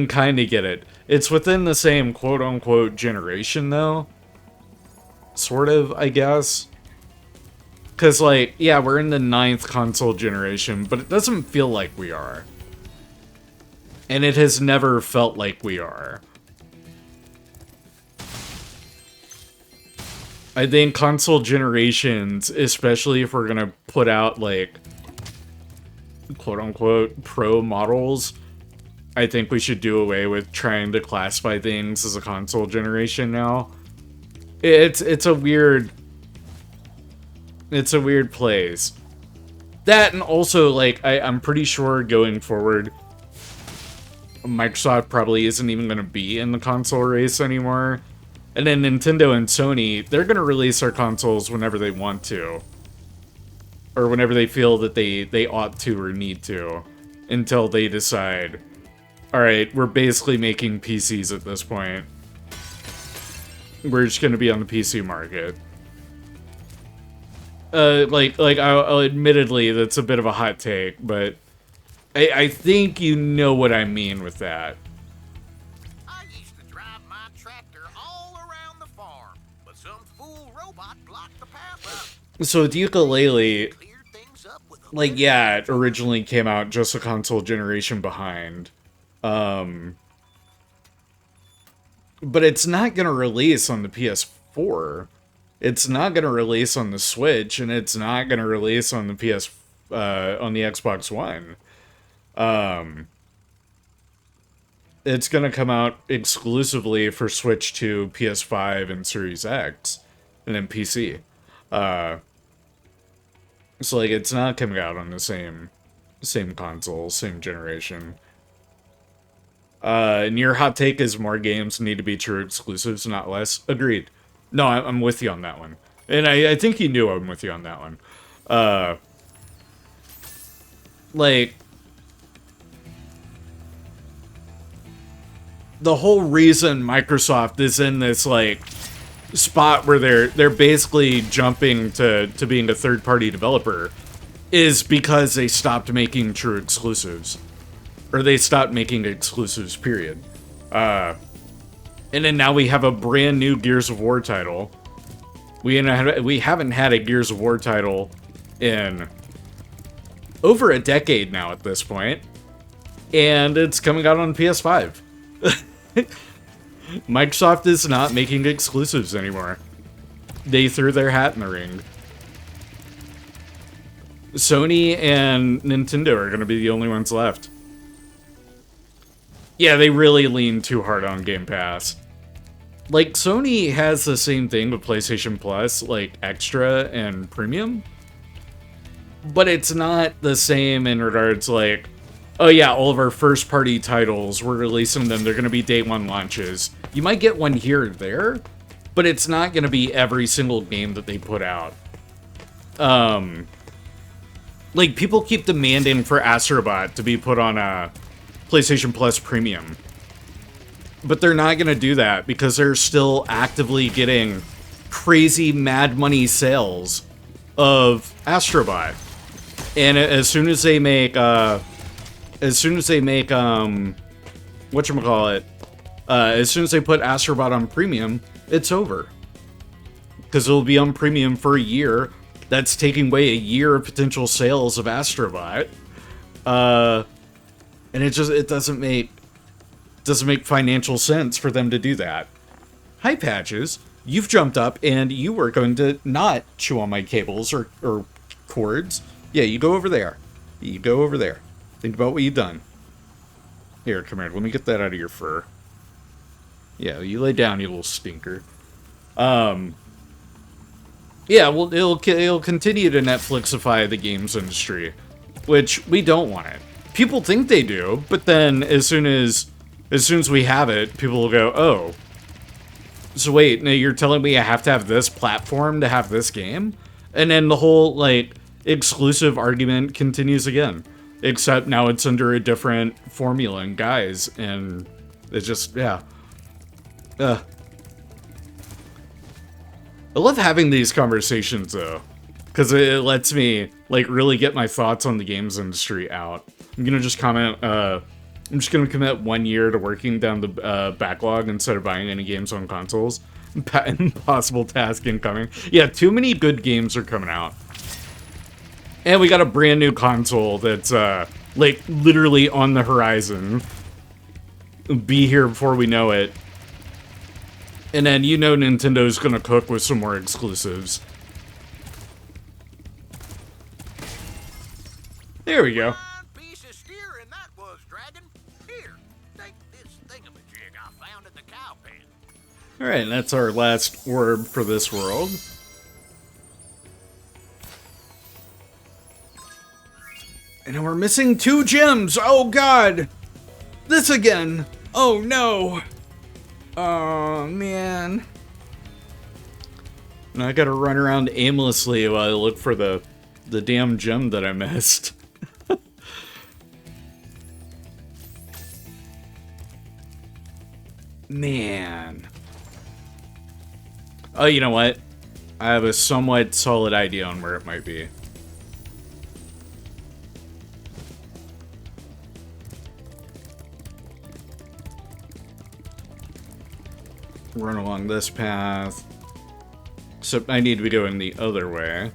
[SPEAKER 1] kind of get it. It's within the same quote-unquote generation, though. Sort of, I guess. Because, like, yeah, we're in the 9th console generation, but it doesn't feel like we are. And it has never felt like we are. I think console generations, especially if we're gonna put out, like, quote-unquote pro models, I think we should do away with trying to classify things as a console generation now. It's a weird place. That, and also, like, I'm pretty sure going forward Microsoft probably isn't even going to be in the console race anymore. And then Nintendo and Sony, they're going to release their consoles whenever they want to. Or whenever they feel that they ought to or need to. Until they decide, alright, we're basically making PCs at this point. We're just going to be on the PC market. I'll admittedly, that's a bit of a hot take, but I think you know what I mean with that.
[SPEAKER 7] I used to drive my tractor all around the farm, but some fool robot blocked the path up.
[SPEAKER 1] So with ukulele,
[SPEAKER 7] Cleared things up with a
[SPEAKER 1] like, yeah, it originally came out just a console generation behind. But it's not going to release on the PS4. It's not going to release on the Switch, and it's not going to release on the on the Xbox One. It's going to come out exclusively for Switch 2, PS5, and Series X, and then PC. So, like, it's not coming out on the same console, same generation. And your hot take is more games need to be true exclusives, not less. Agreed. No, I'm with you on that one. And I think you knew I'm with you on that one. Like, the whole reason Microsoft is in this, like, spot where they're basically jumping to being a third-party developer is because they stopped making true exclusives. Or they stopped making exclusives, period. And then now we have a brand new Gears of War title. We haven't had a Gears of War title in over a decade now at this point. And it's coming out on PS5. Microsoft is not making exclusives anymore. They threw their hat in the ring. Sony and Nintendo are going to be the only ones left. Yeah, they really lean too hard on Game Pass. Like, Sony has the same thing with PlayStation Plus, like, Extra and Premium. But it's not the same in regards, like, oh yeah, all of our first-party titles, we're releasing them, they're going to be day one launches. You might get one here or there, but it's not going to be every single game that they put out. Like, people keep demanding for Astrobot to be put on a PlayStation Plus Premium. But they're not going to do that because they're still actively getting crazy mad money sales of Astrobot. And as soon as they make whatchamacallit, as soon as they put Astrobot on Premium, it's over. Because it'll be on Premium for a year. That's taking away a year of potential sales of Astrobot. And it doesn't make financial sense for them to do that. Hi, Patches. You've jumped up and you were going to not chew on my cables or cords. Yeah, you go over there. You go over there. Think about what you've done. Here, come here. Let me get that out of your fur. Yeah, you lay down, you little stinker. Yeah, well, it'll continue to Netflixify the games industry, which we don't want it. People think they do, but then as soon as we have it, people will go, oh, so wait, no, you're telling me I have to have this platform to have this game? And then the whole, like, exclusive argument continues again. Except now it's under a different formula and guise, and it's just, yeah. I love having these conversations, though, because it lets me, like, really get my thoughts on the games industry out. I'm gonna just comment, I'm just gonna commit 1 year to working down the backlog instead of buying any games on consoles. Impossible task incoming. Yeah, too many good games are coming out. And we got a brand new console that's, like, literally on the horizon. Be here before we know it. And then, you know, Nintendo's gonna cook with some more exclusives. There we go.
[SPEAKER 7] Piece of steering that was, Dragon. Here, take this thingamajig I found at the cow pen.
[SPEAKER 1] Alright, that's our last orb for this world. And we're missing 2 gems! Oh god! This again! Oh no! Oh man. And I gotta run around aimlessly while I look for the damn gem that I missed. Man. Oh, you know what? I have a somewhat solid idea on where it might be. Run along this path. Except I need to be going the other way.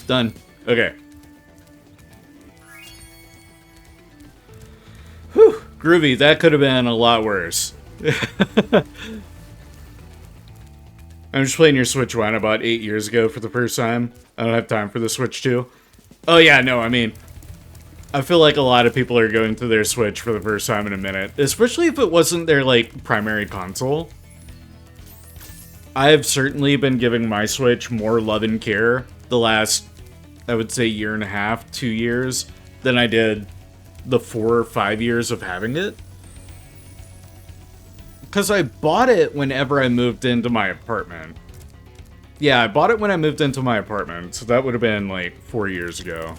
[SPEAKER 1] Done. Okay. Whew. Groovy. That could have been a lot worse. I'm just playing your Switch one about 8 years ago for the first time. I don't have time for the Switch 2. Oh yeah, no, I mean, I feel like a lot of people are going to their Switch for the first time in a minute, especially if it wasn't their, like, primary console. I have certainly been giving my Switch more love and care the last, I would say, 1.5 to 2 years than I did the 4 or 5 years of having it. Because I bought it whenever I moved into my apartment. Yeah, I bought it when I moved into my apartment, so that would have been, like, 4 years ago.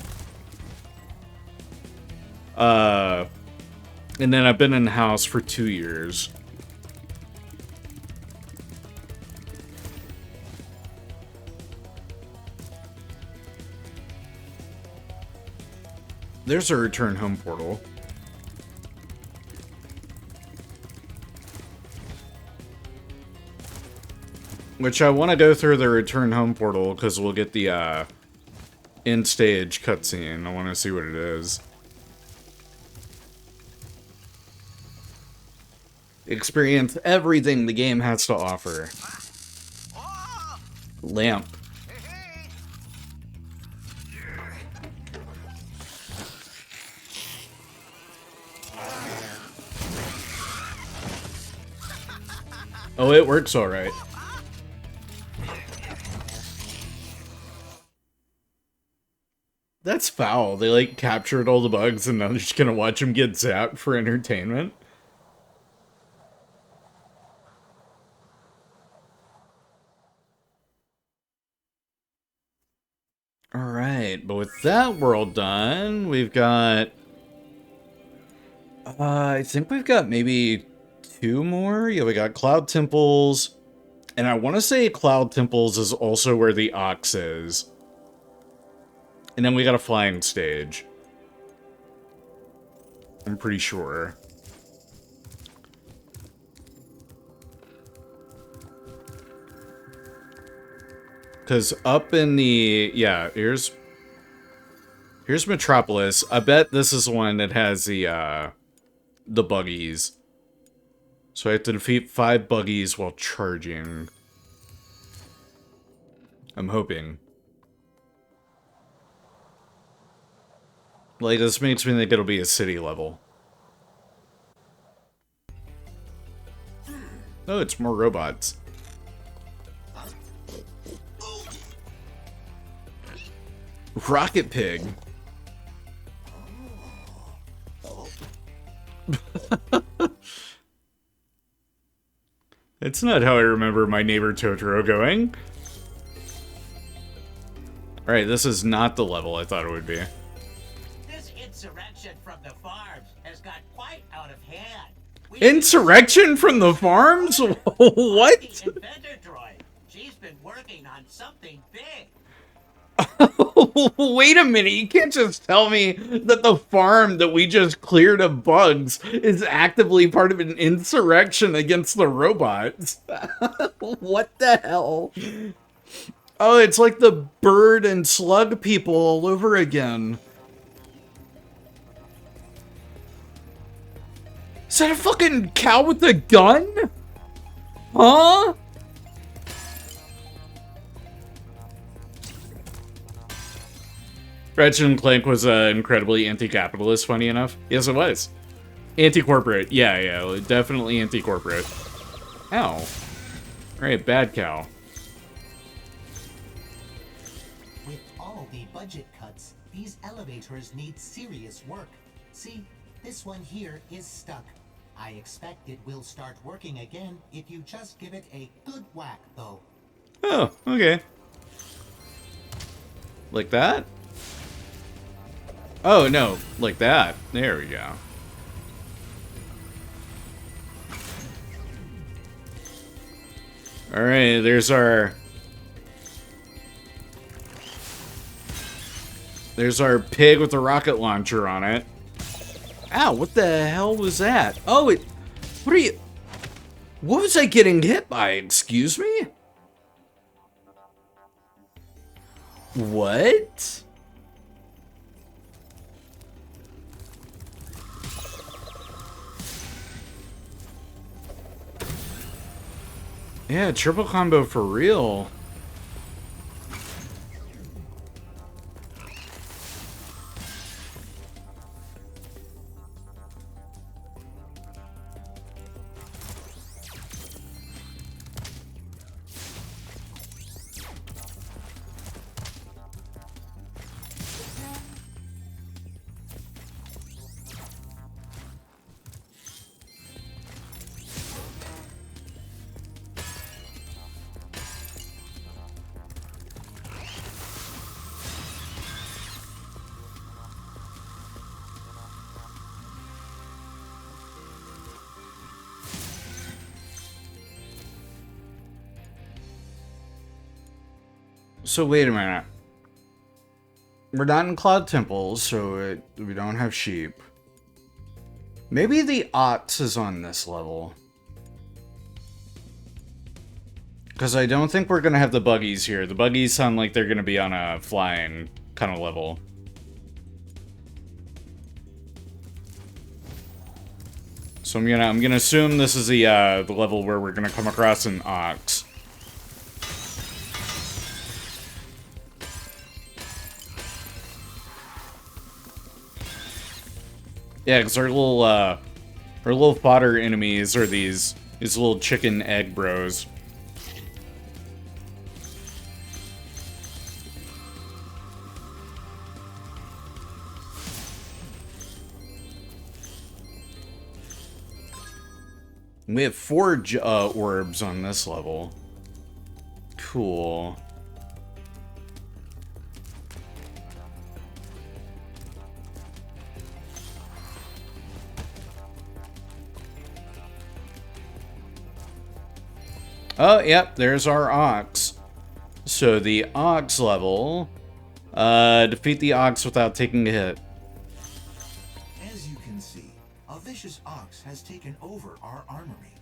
[SPEAKER 1] And then I've been in the house for 2 years. There's a return home portal. Which I want to go through the return home portal because we'll get the end stage cutscene. I want to see what it is. Experience everything the game has to offer. Lamp. Oh, it works all right. That's foul. They, like, captured all the bugs and now they're just gonna watch them get zapped for entertainment. Alright, but with that world done, we've got... I think we've got maybe 2 more? Yeah, we got Cloud Temples. And I want to say Cloud Temples is also where the Ox is. And then we got a flying stage. I'm pretty sure. Because up in the... Yeah, here's Metropolis. I bet this is the one that has the buggies. So I have to defeat 5 buggies while charging. I'm hoping. Like, this makes me think it'll be a city level. Oh, it's more robots. Rocket Pig. It's not how I remember my neighbor Totoro going. Alright, this is not the level I thought it would be.
[SPEAKER 8] This insurrection from the farms has got quite out of hand.
[SPEAKER 1] Insurrection from the farms? What?
[SPEAKER 8] The inventor droid. She's been working on something big.
[SPEAKER 1] Wait a minute, you can't just tell me that the farm that we just cleared of bugs is actively part of an insurrection against the robots. What the hell? Oh, it's like the bird and slug people all over again. Is that a fucking cow with a gun? Huh? Ratchet and Clank was incredibly anti-capitalist, funny enough. Yes, it was. Anti-corporate. Yeah, definitely anti-corporate. Ow. Alright, bad cow.
[SPEAKER 8] With all the budget cuts, these elevators need serious work. See, this one here is stuck. I expect it will start working again if you just give it a good whack, though.
[SPEAKER 1] Oh, okay. Like that? Oh, no, like that. There we go. Alright, there's our... There's our pig with the rocket launcher on it. Ow, what the hell was that? Oh, it... What are you... What was I getting hit by? Excuse me? What? Yeah, triple combo for real. So wait a minute. We're not in Cloud Temple, so we don't have sheep. Maybe the Ox is on this level. Because I don't think we're going to have the buggies here. The buggies sound like they're going to be on a flying kind of level. So I'm gonna assume this is the level where we're gonna come across an Ox. Yeah, because our little fodder enemies are these little chicken egg bros. We have 4 orbs on this level. Cool. Oh, yep, there's our Ox. So the Ox level, defeat the Ox without taking a hit.
[SPEAKER 9] As you can see, a vicious Ox has taken over our armory.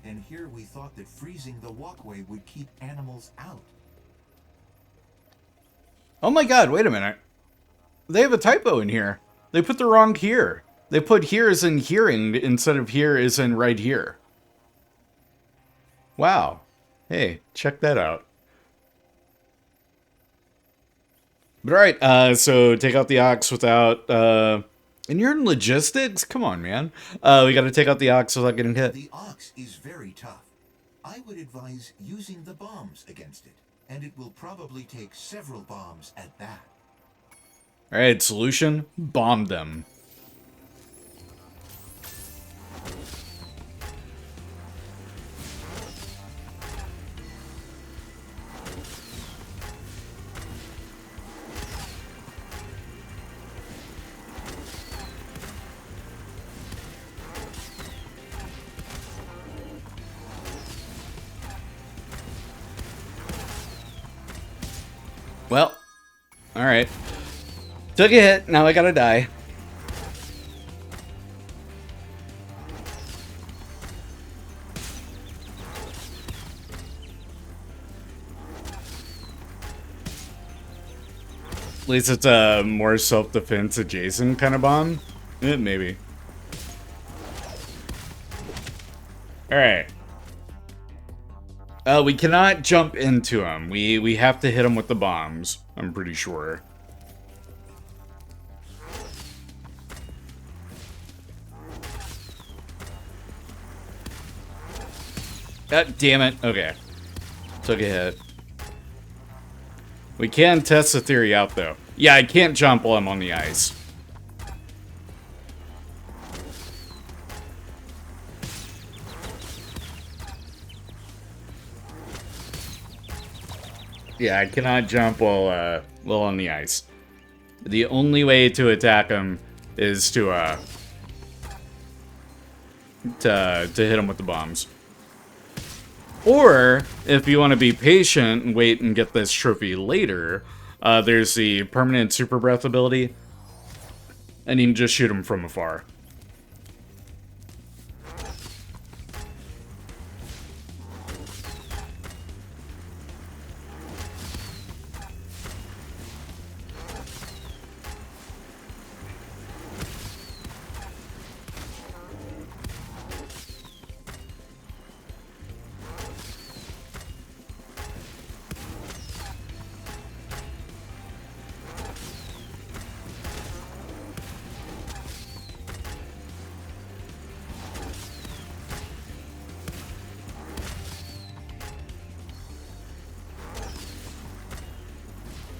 [SPEAKER 9] And here we thought that freezing the walkway would keep animals out.
[SPEAKER 1] Oh my god, wait a minute. They have a typo in here. They put the wrong here. They put here as in hearing instead of here as in right here. Wow. Hey, check that out. But alright, so take out the ox without, and you're in logistics? Come on, man. We gotta take out the ox without getting hit.
[SPEAKER 9] The ox is very tough. I would advise using the bombs against it, and it will probably take several bombs at that.
[SPEAKER 1] Alright, solution, bomb them. Well, alright. Took a hit, now I gotta die. At least it's a more self-defense adjacent kind of bomb. Maybe. Alright. We cannot jump into him. We have to hit him with the bombs, I'm pretty sure. God damn it. Okay. Took a hit. We can test the theory out, though. Yeah, I can't jump while I'm on the ice. Yeah, I cannot jump while on the ice. The only way to attack him is to hit him with the bombs. Or, if you want to be patient and wait and get this trophy later, there's the permanent super breath ability, and you can just shoot him from afar.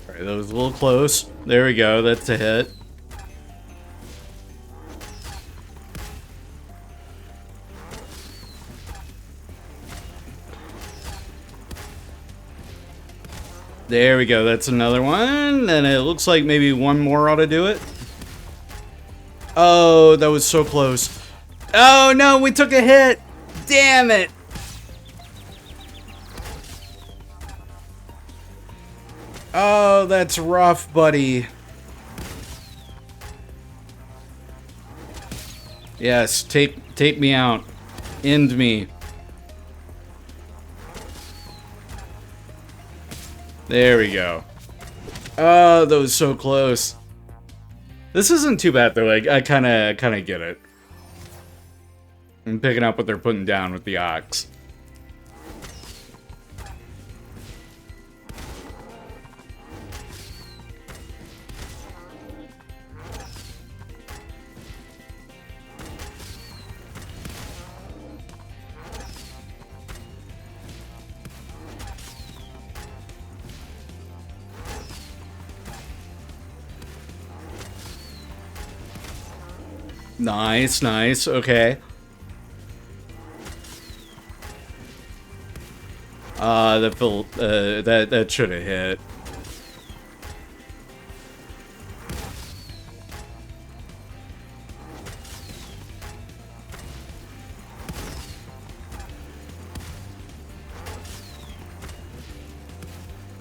[SPEAKER 1] Alright, that was a little close. There we go, that's a hit. There we go, that's another one. And it looks like maybe one more ought to do it. Oh, that was so close. Oh no, we took a hit! Damn it! Oh, that's rough, buddy. Yes, take me out. End me. There we go. Oh, that was so close. This isn't too bad though. I kind of get it. I'm picking up what they're putting down with the ox. Nice, nice. Okay. That should have hit.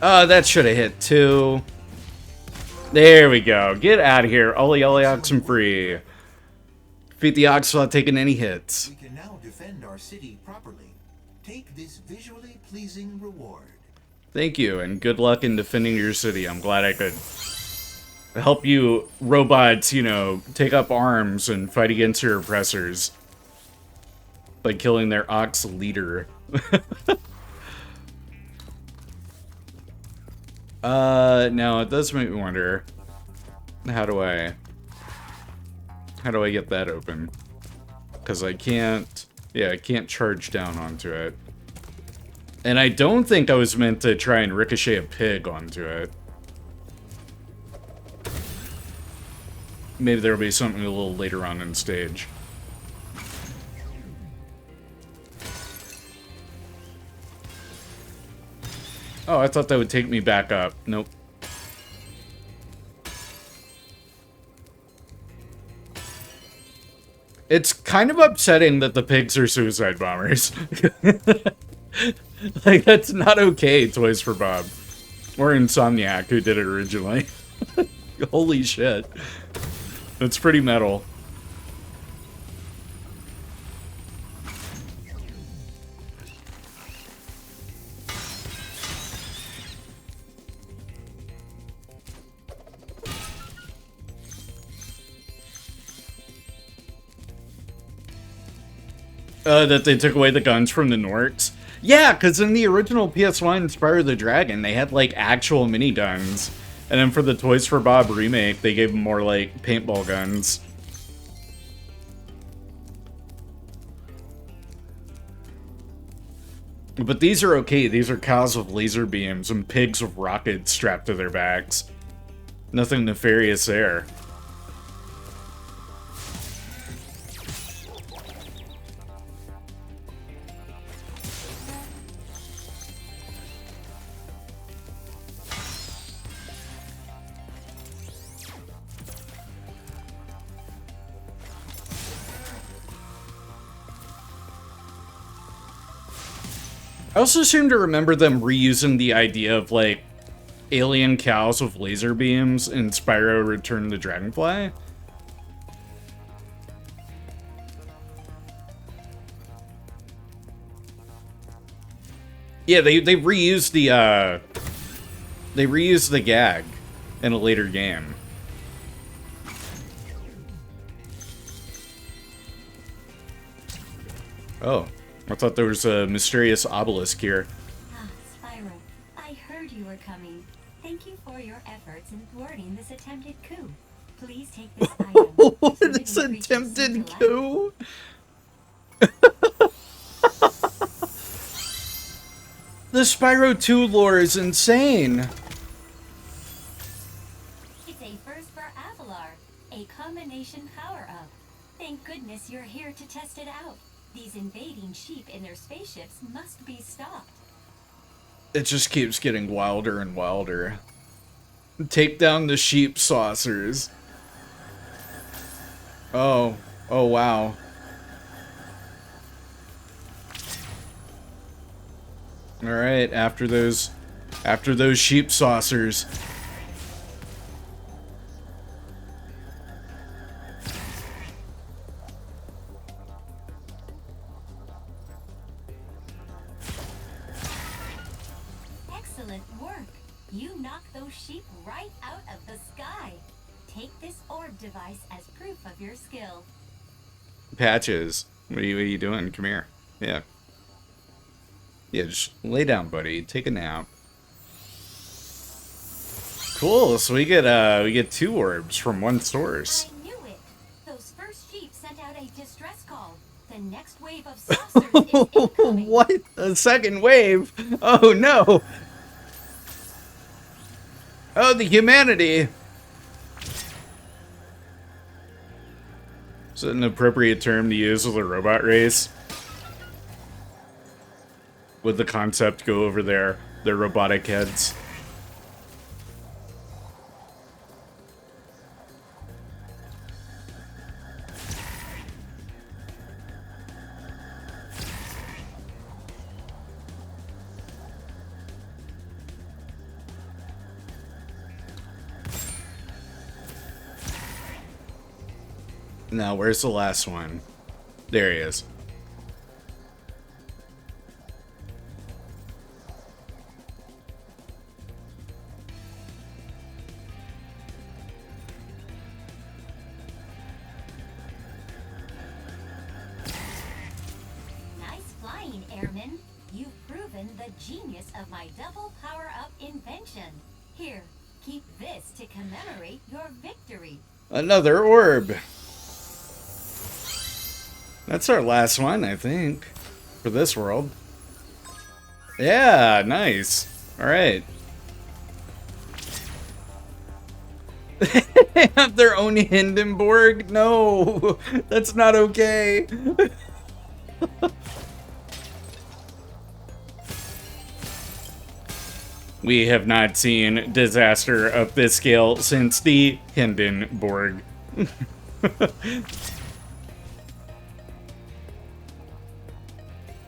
[SPEAKER 1] That should have hit too. There we go. Get out of here. Ollie ollie oxen free. Defeat the ox without taking any hits.
[SPEAKER 9] We can now defend our city properly. Take this visually pleasing reward.
[SPEAKER 1] Thank you, and good luck in defending your city. I'm glad I could help you robots, you know, take up arms and fight against your oppressors by killing their ox leader. Now it does make me wonder, how do I get that open? Because I can't, yeah, I can't charge down onto it. And I don't think I was meant to try and ricochet a pig onto it. Maybe there'll be something a little later on in stage. Oh, I thought that would take me back up. Nope. It's kind of upsetting that the pigs are suicide bombers. Like, that's not okay, Toys for Bob. Or Insomniac, who did it originally. Holy shit. That's pretty metal. That they took away the guns from the Norks? Yeah, because in the original PS1 Spyro the Dragon, they had, like, actual mini guns. And then for the Toys for Bob remake, they gave them more, like, paintball guns. But these are okay. These are cows with laser beams and pigs with rockets strapped to their backs. Nothing nefarious there. I also seem to remember them reusing the idea of, like, alien cows with laser beams in Spyro Return the Dragonfly. Yeah, they reused the gag in a later game. Oh. I thought there was a mysterious obelisk here.
[SPEAKER 10] Ah, Spyro, I heard you were coming. Thank you for your efforts in thwarting this attempted coup. Please take this item.
[SPEAKER 1] This attempted coup? The Spyro 2 lore is insane.
[SPEAKER 10] It's a first for Avalar, a combination power-up. Thank goodness you're here to test it out. These invading sheep in their spaceships must be stopped.
[SPEAKER 1] It just keeps getting wilder and wilder. Take down the sheep saucers. Oh. Oh, wow. Alright, after those sheep saucers.
[SPEAKER 10] Excellent work. You knocked those sheep right out of the sky. Take this orb device as proof of your skill.
[SPEAKER 1] Patches. What are you doing? Come here. Yeah. Yeah, just lay down, buddy. Take a nap. Cool, so we get 2 orbs from one source.
[SPEAKER 10] I knew it. Those first sheep sent out a distress call. The next wave of saucers is incoming.
[SPEAKER 1] What? A second wave? Oh no! Oh, the humanity! Is it an appropriate term to use with a robot race? Would the concept go over their robotic heads? Now, where's the last one? There he is.
[SPEAKER 10] Nice flying, Airman. You've proven the genius of my double power-up invention. Here, keep this to commemorate your victory.
[SPEAKER 1] Another orb. That's our last one, I think, for this world. Yeah, nice. All right. They have their own Hindenburg? No, that's not okay. We have not seen disaster of this scale since the Hindenburg.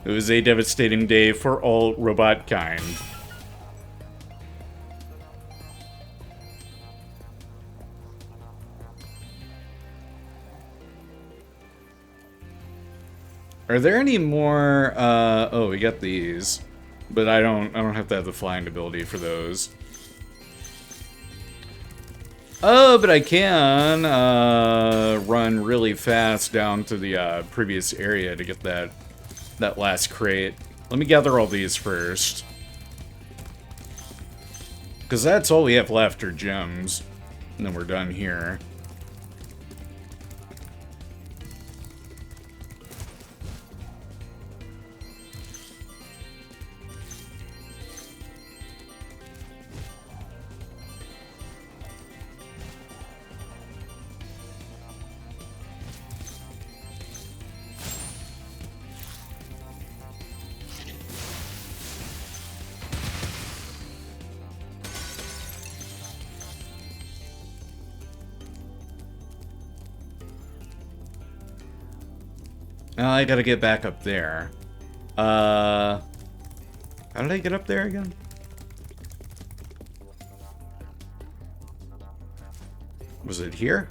[SPEAKER 1] It was a devastating day for all robot kind. Are there any more? Oh, we got these, but I don't have to have the flying ability for those. Oh, but I can run really fast down to the previous area to get that last crate. Let me gather all these first, because that's all we have left are gems, and then we're done here. Oh, I gotta get back up there. How did I get up there again? Was it here?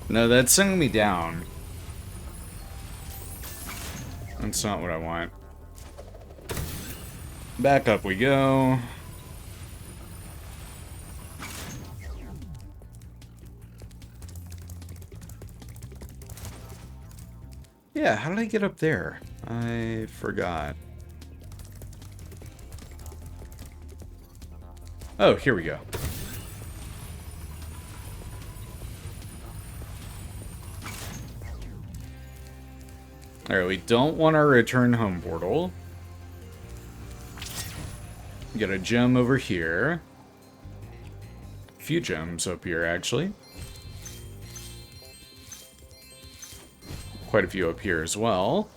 [SPEAKER 1] No, that's sending me down. That's not what I want. Back up we go. Yeah, how did I get up there? I forgot. Oh, here we go. Alright, we don't want our return home portal. Get a gem over here. A few gems up here, actually. Quite a few up here as well.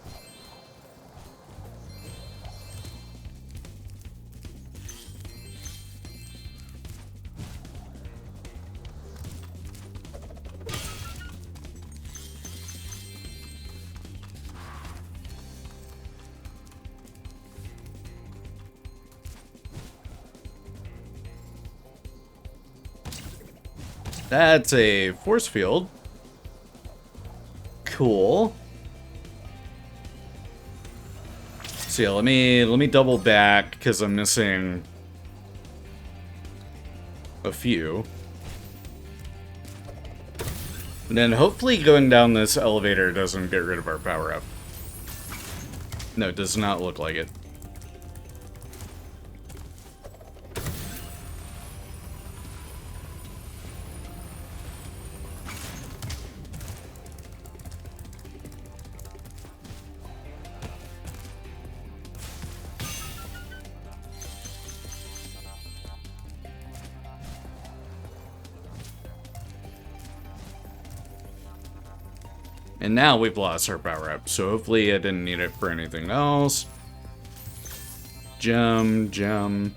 [SPEAKER 1] That's a force field. Cool. So yeah, let me double back because I'm missing a few. And then hopefully going down this elevator doesn't get rid of our power up. No, it does not look like it. And now we've lost our power up, so hopefully I didn't need it for anything else. Gem.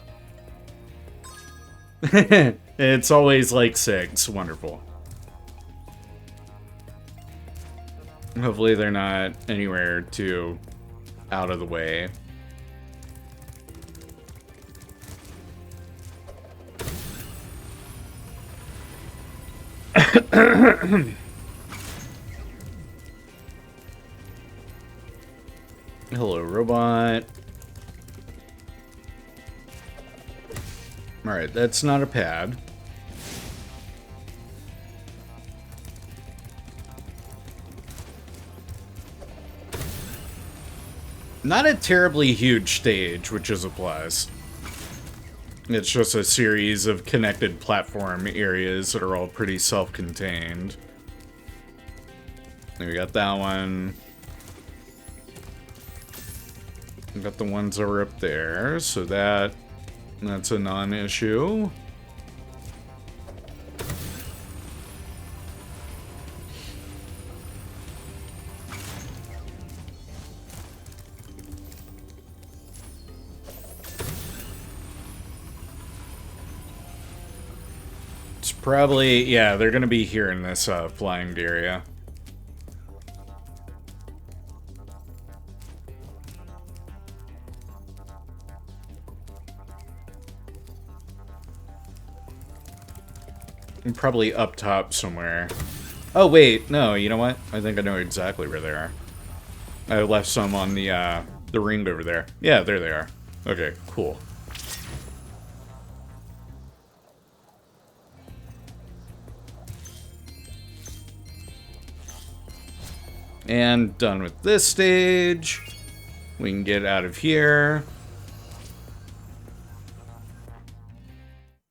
[SPEAKER 1] It's always like 6. Wonderful. Hopefully they're not anywhere too out of the way. Hello, robot. Alright, that's not a pad. Not a terribly huge stage, which is a plus. It's just a series of connected platform areas that are all pretty self-contained. We got that one. We got the ones that were up there, so that's a non-issue. It's probably, yeah, they're gonna be here in this flying area. And probably up top somewhere. Oh wait, no, you know what? I think I know exactly where they are. I left some on the ring over there. Yeah, there they are. Okay, cool. And done with this stage. We can get out of here.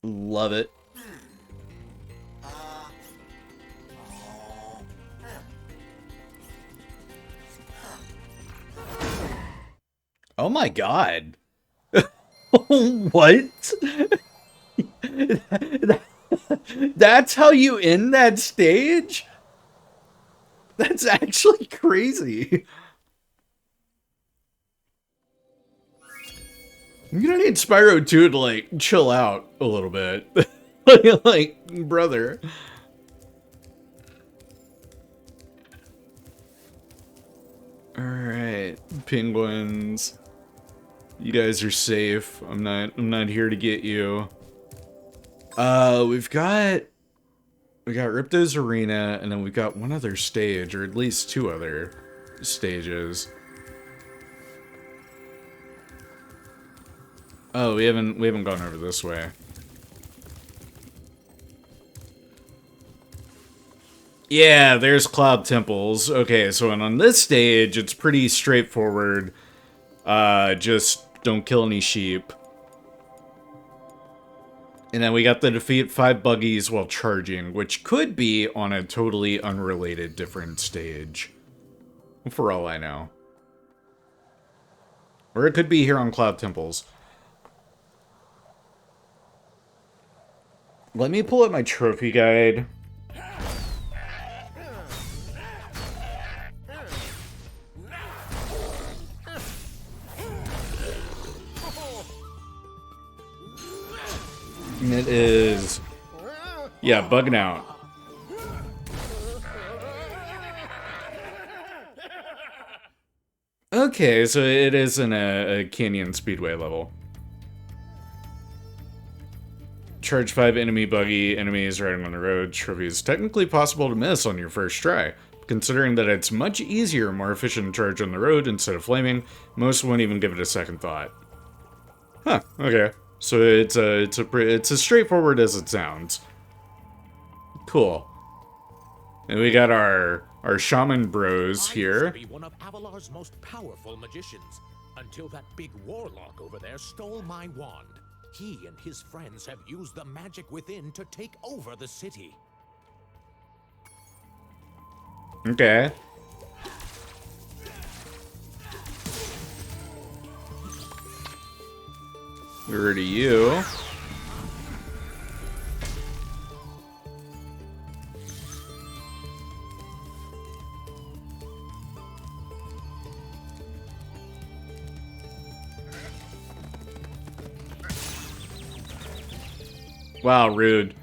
[SPEAKER 1] Love it. Oh my god. What? That's how you end that stage? That's actually crazy. You don't need Spyro 2 to, like, chill out a little bit. Like, brother. Alright, penguins. You guys are safe. I'm not here to get you. We got Ripto's arena, and then we've got one other stage, or at least two other stages. Oh, we haven't gone over this way. Yeah, there's Cloud Temples. Okay, so on this stage, it's pretty straightforward. Just don't kill any sheep. And then we got the defeat 5 buggies while charging, which could be on a totally unrelated different stage. For all I know. Or it could be here on Cloud Temples. Let me pull up my trophy guide. And it is... yeah, bugging out. Okay, so it is in a Canyon Speedway level. Charge 5 enemy buggy, enemies riding on the road. Trophy is technically possible to miss on your first try. Considering that it's much easier, more efficient to charge on the road instead of flaming, most won't even give it a second thought. Huh, okay. So it's as straightforward as it sounds. Cool. And we got our shaman bros here.
[SPEAKER 11] I used to be one of Avalar's most powerful magicians, until that big warlock over there stole my wand. He and his friends have used the magic within to take over the city.
[SPEAKER 1] Okay. Over to you. Wow, rude.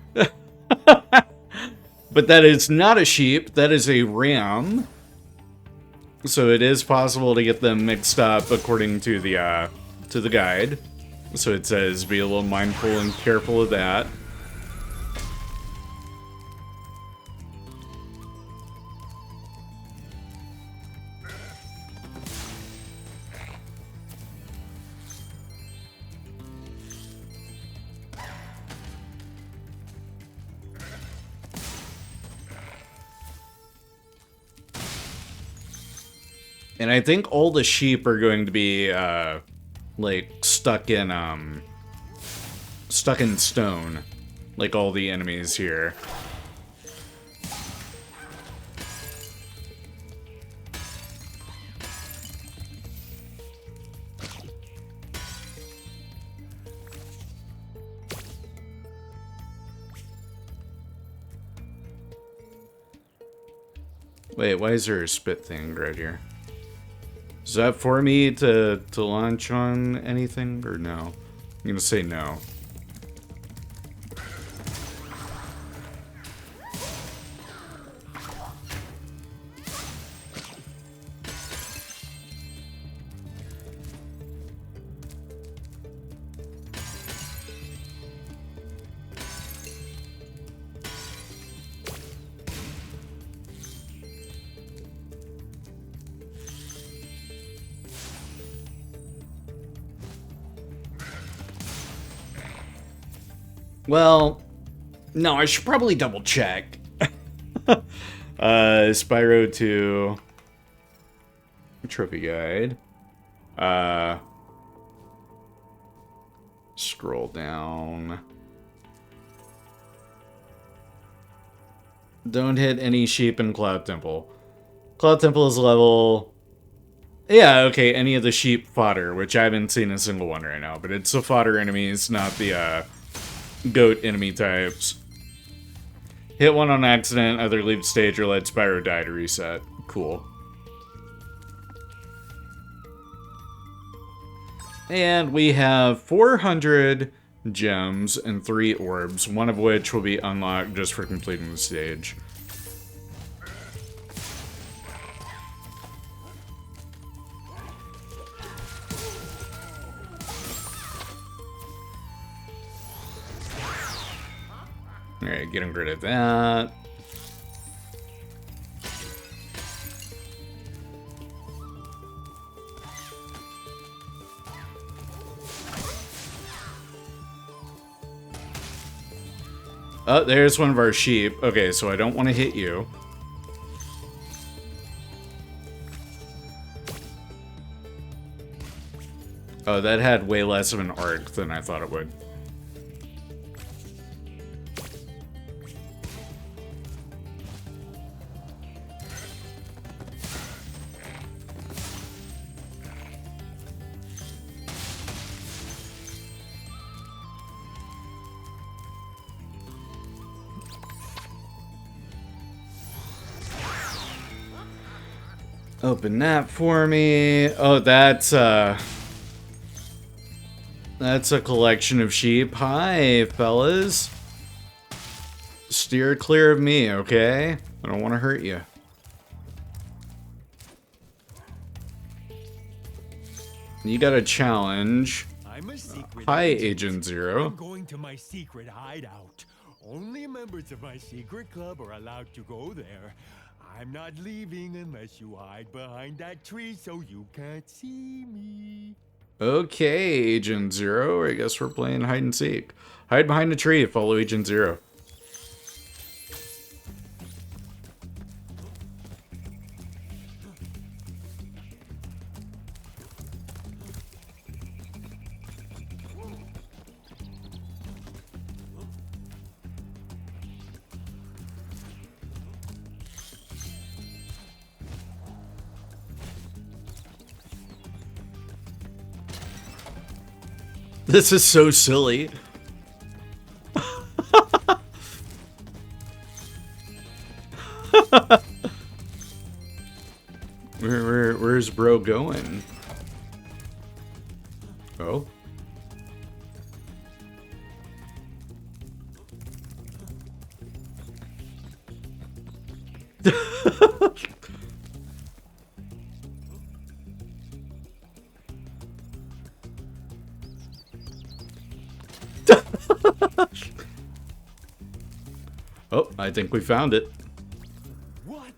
[SPEAKER 1] But that is not a sheep, that is a ram. So it is possible to get them mixed up according to the guide. So it says be a little mindful and careful of that. And I think all the sheep are going to be, like, stuck in stuck in stone, like all the enemies here. Wait, why is there a spit thing right here? Is that for me to launch on anything, or no? I'm gonna say no. Well, no, I should probably double check. Spyro 2 trophy guide. Scroll down. Don't hit any sheep in Cloud Temple. Cloud Temple is level... Yeah, okay, any of the sheep fodder, which I haven't seen a single one right now, but it's the fodder enemies, not the, goat enemy types. Hit one on accident, either leave stage or let Spyro die to reset. Cool. And we have 400 gems and 3 orbs, one of which will be unlocked just for completing the stage. Alright, getting rid of that. Oh, there's one of our sheep. Okay, so I don't want to hit you. Oh, that had way less of an arc than I thought it would. Open that for me. Oh, that's a collection of sheep. Hi, fellas. Steer clear of me, okay? I don't want to hurt you. You got a challenge.
[SPEAKER 12] I'm a secret
[SPEAKER 1] Hi,
[SPEAKER 12] agent.
[SPEAKER 1] Agent Zero.
[SPEAKER 12] I'm going to my secret hideout. Only members of my secret club are allowed to go there. I'm not leaving unless you hide behind that tree so you can't see me.
[SPEAKER 1] Okay, Agent Zero. I guess we're playing hide and seek. Hide behind a tree. Follow Agent Zero. This is so silly. Where's bro going? Oh. Oh, I think we found it.
[SPEAKER 12] What?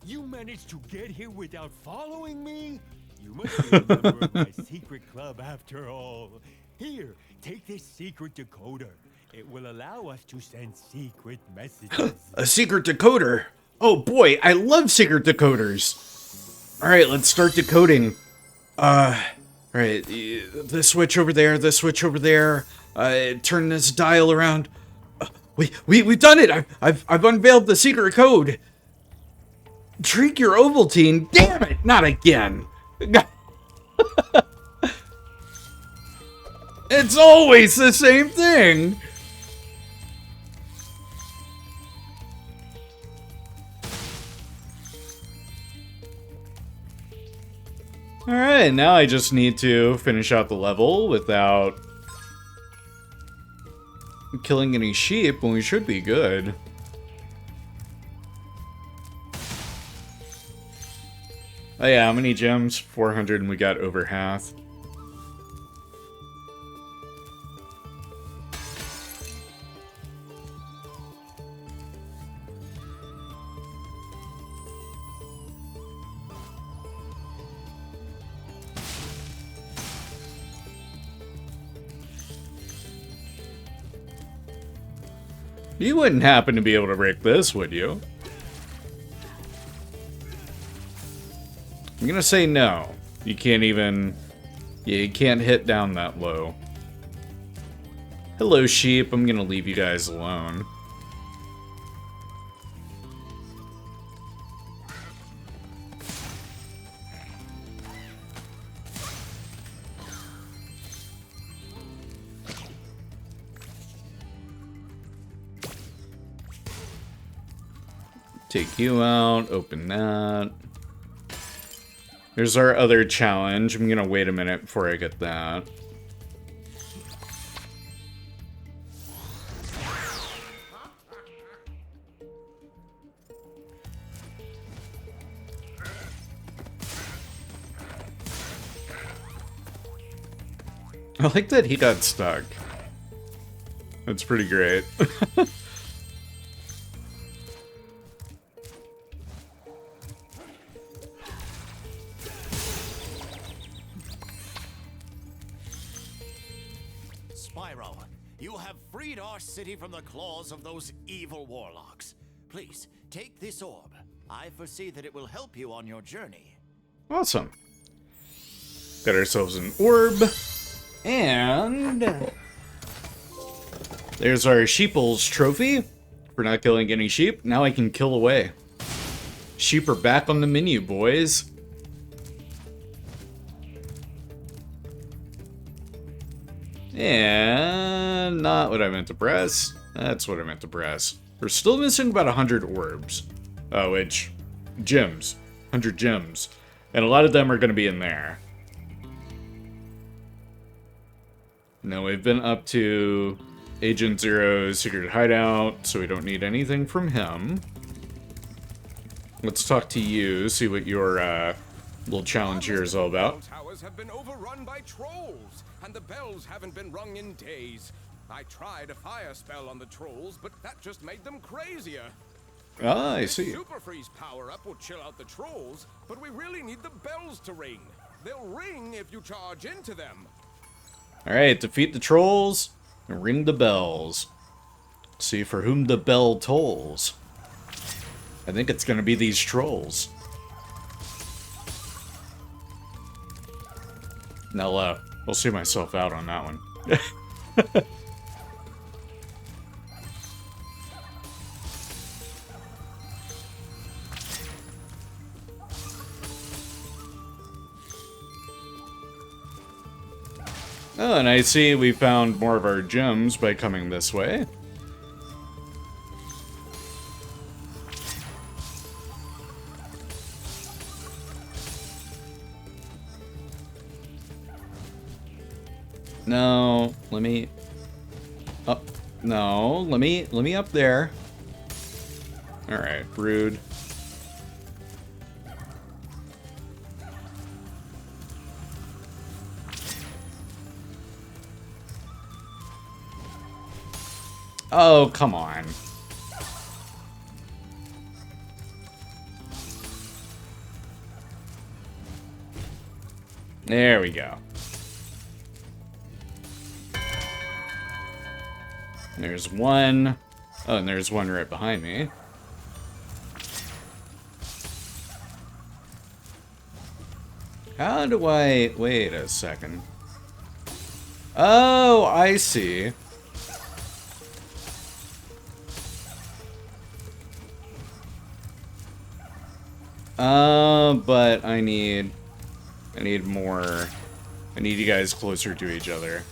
[SPEAKER 12] You managed to get here without following me? You must be a member of my secret club after all. Here, take this secret decoder. It will allow us to send secret messages.
[SPEAKER 1] A secret decoder. Oh boy, I love secret decoders. All right, let's start decoding. All right, this switch over there, this switch over there. turn this dial around. We've done it! I've unveiled the secret code! Drink your Ovaltine! Damn it! Not again! It's always the same thing! Alright, now I just need to finish out the level without killing any sheep, and we should be good. Oh yeah, how many gems? 400, and we got over half. You wouldn't happen to be able to break this, would you? I'm gonna say no. You can't even... Yeah, you can't hit down that low. Hello, sheep. I'm gonna leave you guys alone. Take you out, open that. There's our other challenge. I'm gonna wait a minute before I get that. I like that he got stuck. That's pretty great.
[SPEAKER 7] Spyro, you have freed our city from the claws of those evil warlocks. Please, take this orb. I foresee that it will help you on your journey.
[SPEAKER 1] Awesome. Got ourselves an orb. And there's our Sheeples trophy for not killing any sheep. Now I can kill away. Sheep are back on the menu, boys. And not what I meant to press. That's what I meant to press. We're still missing about 100 orbs. Oh, which... gems. 100 gems. And a lot of them are going to be in there. Now we've been up to Agent Zero's secret hideout, so we don't need anything from him. Let's talk to you, see what your little challenge here is all about.
[SPEAKER 6] Towers have been overrun by trolls, and the bells haven't been rung in days. I tried a fire spell on the trolls, but that just made them crazier.
[SPEAKER 1] Ah, I see.
[SPEAKER 6] Super Freeze power-up will chill out the trolls, but we really need the bells to ring. They'll ring if you charge into them.
[SPEAKER 1] Alright, defeat the trolls and ring the bells. See for whom the bell tolls. I think it's gonna be these trolls. Now, I'll see myself out on that one. Oh, and I see we found more of our gems by coming this way. No, let me... Oh, no, let me up there. Alright, rude. Oh, come on. There we go. There's one. Oh, and there's one right behind me. How do I... Wait a second. Oh, I see. But I need more. I need you guys closer to each other.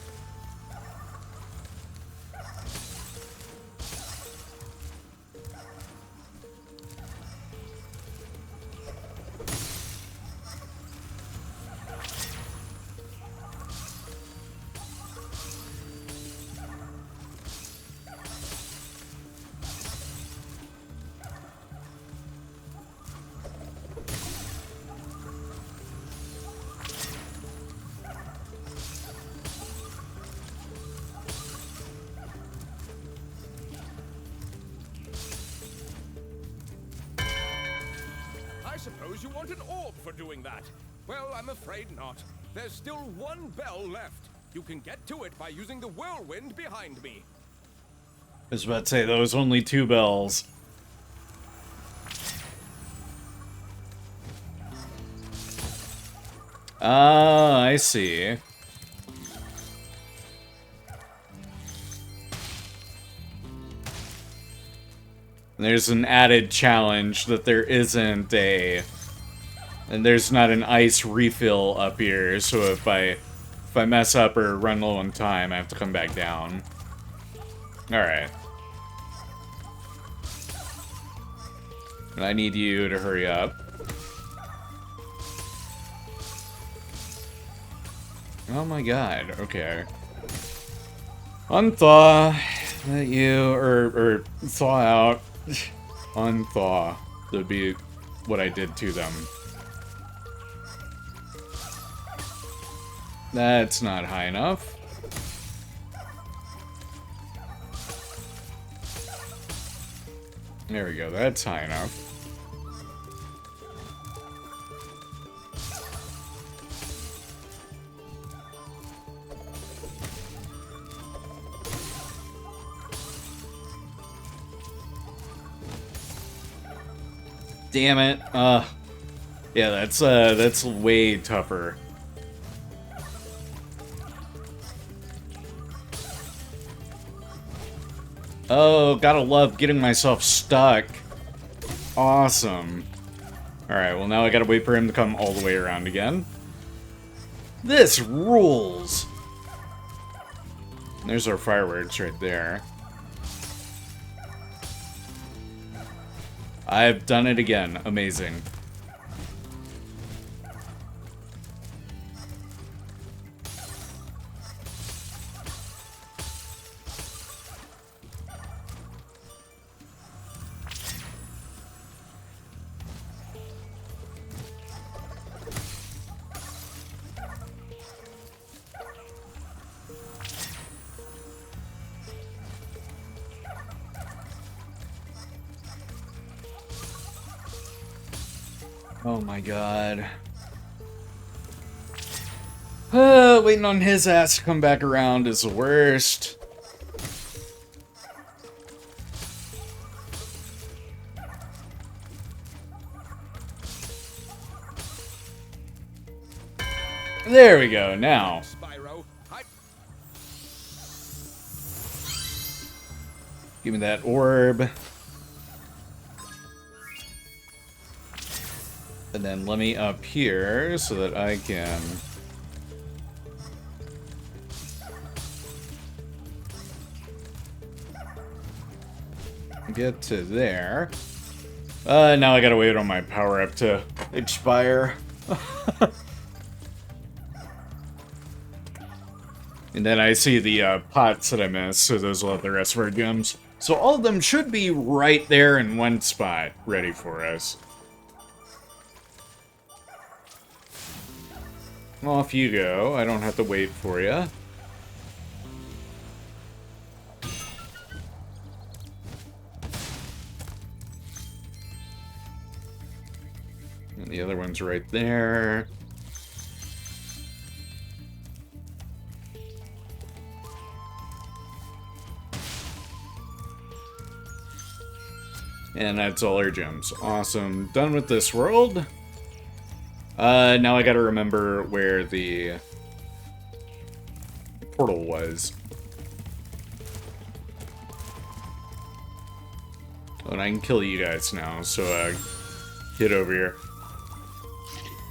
[SPEAKER 6] I suppose you want an orb for doing that. Well, I'm afraid not. There's still one bell left. You can get to it by using the whirlwind behind me.
[SPEAKER 1] I was about to say, those only 2 bells. Ah, I see. There's an added challenge that there isn't a... And there's not an ice refill up here, so if I mess up or run low on time, I have to come back down. Alright. I need you to hurry up. Oh my god, okay. Unthaw. Let you, or thaw out. Unthaw. That'd be what I did to them. That's not high enough. There we go, that's high enough. Damn it. Yeah, that's way tougher. Oh, gotta love getting myself stuck. Awesome. Alright, well now I gotta wait for him to come all the way around again. This rules! There's our fireworks right there. I've done it again. Amazing. Oh my god. Waiting on his ass to come back around is the worst. There we go, now.
[SPEAKER 6] Spyro,
[SPEAKER 1] Give me that orb. And then let me up here so that I can get to there. Now I gotta wait on my power up to expire. And then I see the pots that I missed, so those will have the rest of our gems. So all of them should be right there in one spot, ready for us. Off you go. I don't have to wait for you. And the other one's right there. And that's all our gems. Awesome. Done with this world. Now I gotta remember where the portal was. Oh, and I can kill you guys now, so get over here.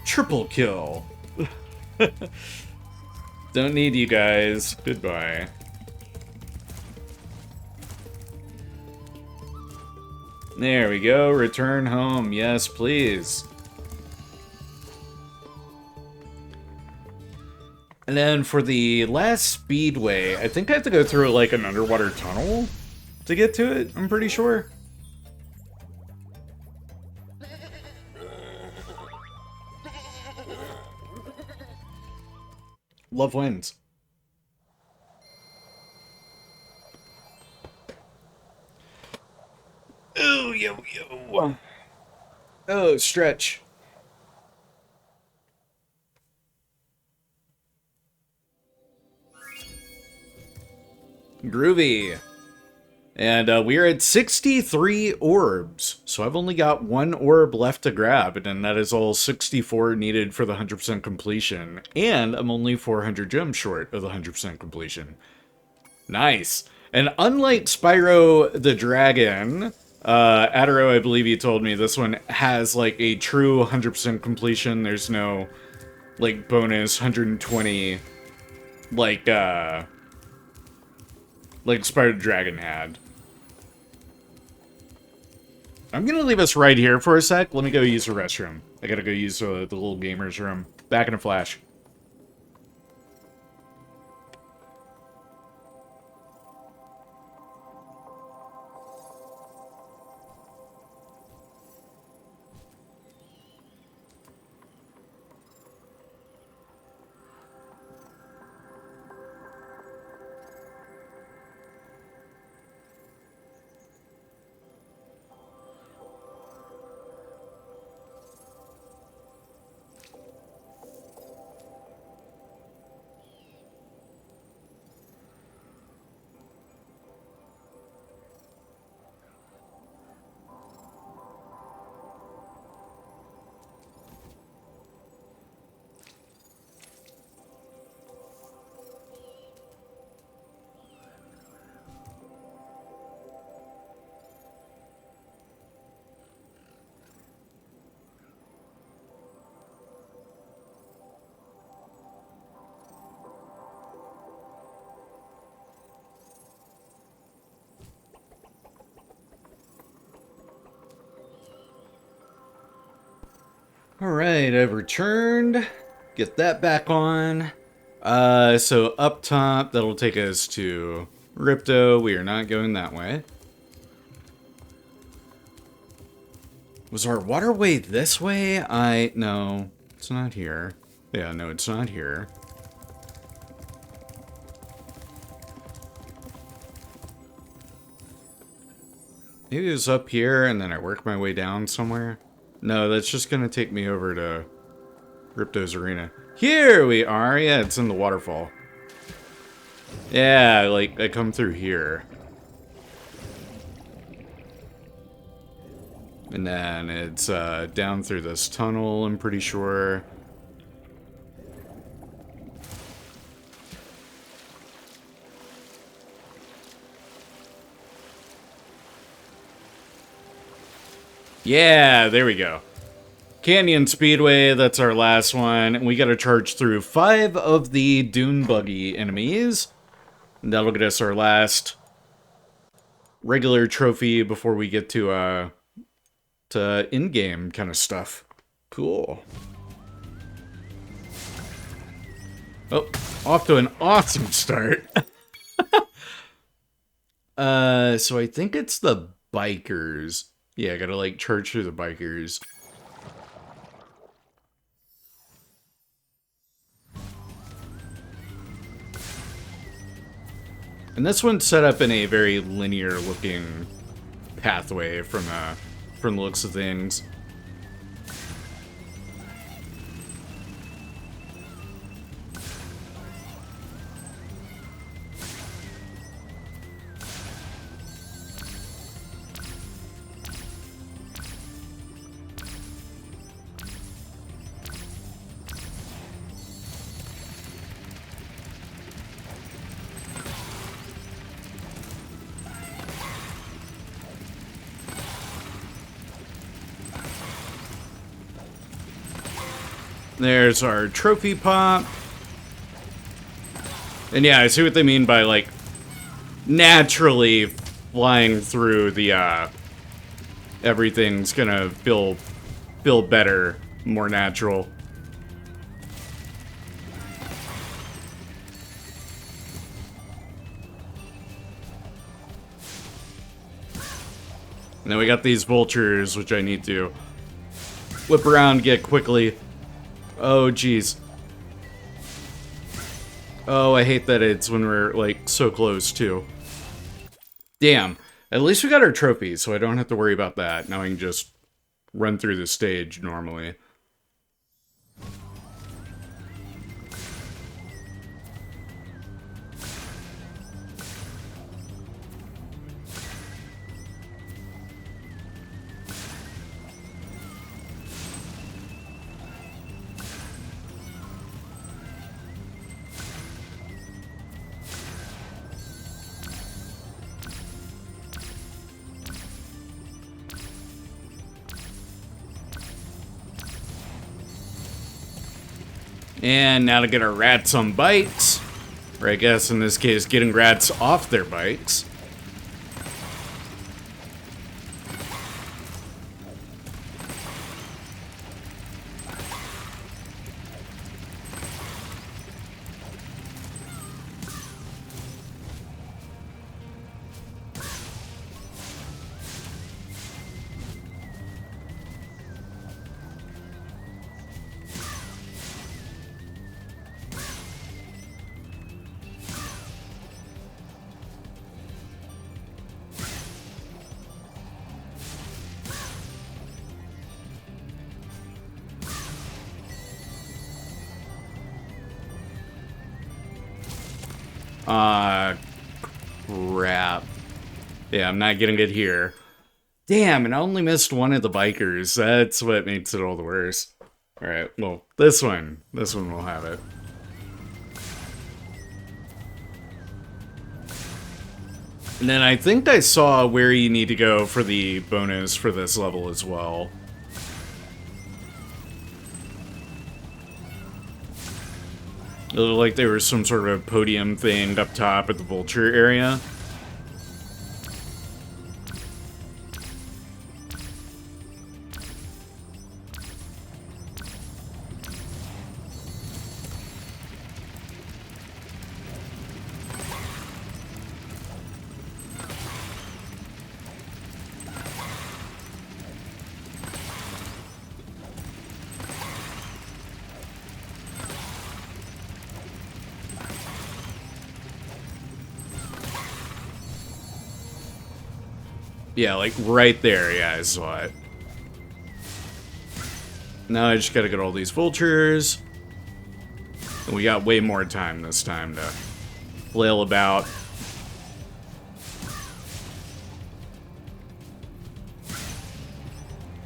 [SPEAKER 1] Triple kill. Don't need you guys. Goodbye. There we go. Return home. Yes, please. And then for the last speedway, I think I have to go through like an underwater tunnel to get to it, I'm pretty sure. Love wins. Oh, yo, yo. Oh, stretch. Groovy. And we are at 63 orbs. So I've only got one orb left to grab, and that is all 64 needed for the 100% completion. And I'm only 400 gems short of the 100% completion. Nice. And unlike Spyro the Dragon, Adaro, I believe you told me, this one has like a true 100% completion. There's no like bonus 120 like Spyro the Dragon had. I'm gonna leave us right here for a sec. Let me go use the restroom. I gotta go use the little gamer's room. Back in a flash. Alright, I've returned. Get that back on. So up top, that'll take us to Ripto. We are not going that way. Was our waterway this way? No, it's not here. Yeah, no, it's not here. Maybe it was up here and then I worked my way down somewhere. No, that's just gonna take me over to Ripto's arena. Here we are! Yeah, it's in the waterfall. Yeah, like, I come through here. And then it's down through this tunnel, I'm pretty sure. Yeah, there we go. Canyon Speedway, that's our last one. And we gotta charge through 5 of the Dune Buggy enemies. And that'll get us our last regular trophy before we get to in-game kind of stuff. Cool. Oh, off to an awesome start. So I think it's the bikers. Yeah, I gotta, like, charge through the bikers. And this one's set up in a very linear-looking pathway from the looks of things. There's our trophy pop. And yeah, I see what they mean by, like, naturally flying through the, everything's gonna feel better, more natural. And then we got these vultures, which I need to whip around, get quickly. Oh, jeez. Oh, I hate that it's when we're, like, so close, too. Damn. At least we got our trophies, so I don't have to worry about that. Now I can just run through the stage normally. And now to get our rats on bikes. Or I guess in this case, getting rats off their bikes. Crap. Yeah, I'm not getting it here. Damn, and I only missed one of the bikers. That's what makes it all the worse. Alright, well, this one will have it. And then I think I saw where you need to go for the bonus for this level as well. It looked like there was some sort of podium thing up top at the vulture area. Yeah, like right there, yeah, I saw it. Now I just gotta get all these vultures. And we got way more time this time to flail about.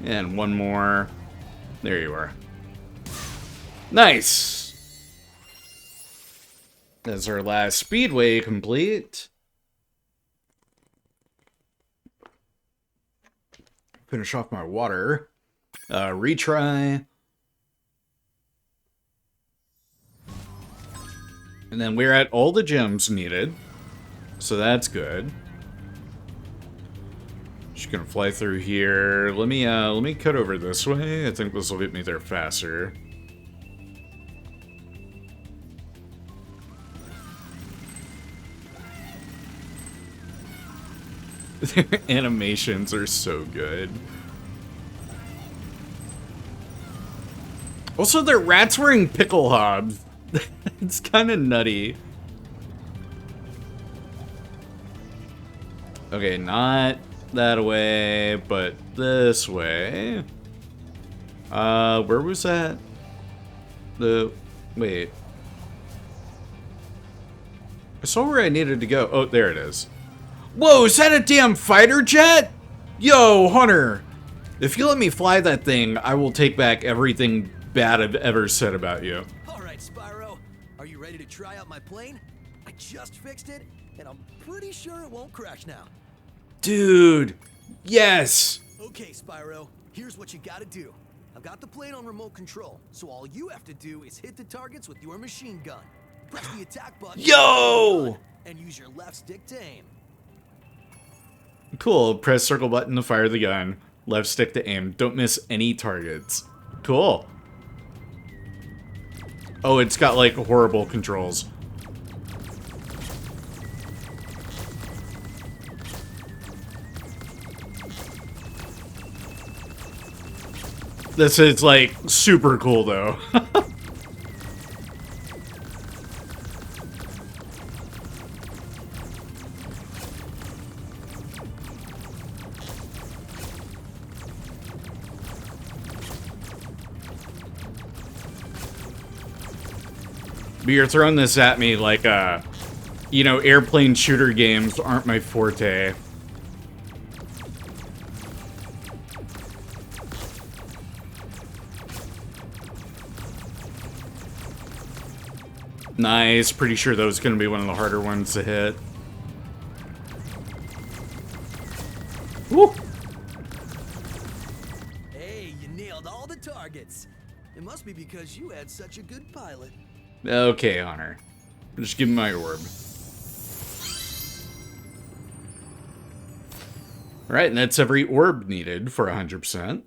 [SPEAKER 1] And one more. There you are. Nice! That's our last speedway complete. Finish off my water. Retry. And then we're at all the gems needed. So that's good. Just gonna fly through here. Let me cut over this way. I think this will get me there faster. Their animations are so good. Also, their rats wearing pickle hobs. It's kind of nutty. Okay, not that way, but this way. Where was that? Wait. I saw where I needed to go. Oh, there it is. Whoa, is that a damn fighter jet? Yo, Hunter. If you let me fly that thing, I will take back everything bad I've ever said about you.
[SPEAKER 2] Alright, Spyro. Are you ready to try out my plane? I just fixed it, and I'm pretty sure it won't crash now.
[SPEAKER 1] Dude. Yes.
[SPEAKER 2] Okay, Spyro. Here's what you gotta do. I've got the plane on remote control, so all you have to do is hit the targets with your machine gun. Press the attack button.
[SPEAKER 1] Yo!
[SPEAKER 2] And use your left stick to aim.
[SPEAKER 1] Cool. Press circle button to fire the gun. Left stick to aim. Don't miss any targets. Cool. Oh, it's got like horrible controls. This is like super cool though. But you're throwing this at me like, you know, airplane shooter games aren't my forte. Nice. Pretty sure that was going to be one of the harder ones to hit. Woo!
[SPEAKER 2] Hey, you nailed all the targets. It must be because you had such a good pilot.
[SPEAKER 1] Okay, Hunter. Just give me my orb. Alright, and that's every orb needed for 100%.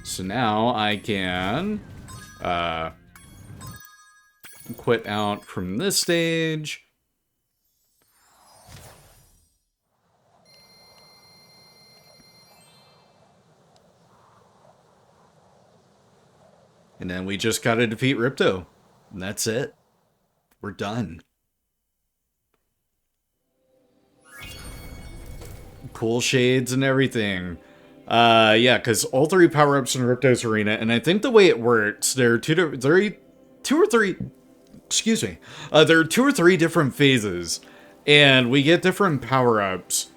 [SPEAKER 1] So now I can quit out from this stage. And then we just gotta defeat Ripto. And that's it. We're done. Cool shades and everything. Yeah, because all three power-ups in Ripto's arena, and I think the way it works, there are two or three different phases, and we get different power-ups,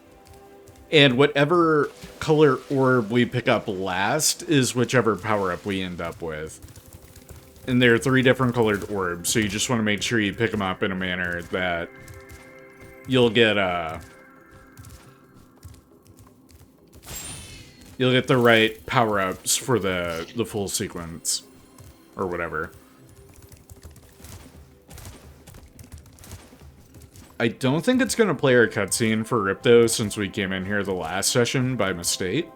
[SPEAKER 1] and whatever color orb we pick up last is whichever power-up we end up with. And there are 3 different colored orbs, so you just want to make sure you pick them up in a manner that you'll get the right power-ups for the full sequence. Or whatever. I don't think it's going to play our cutscene for Ripto since we came in here the last session by mistake.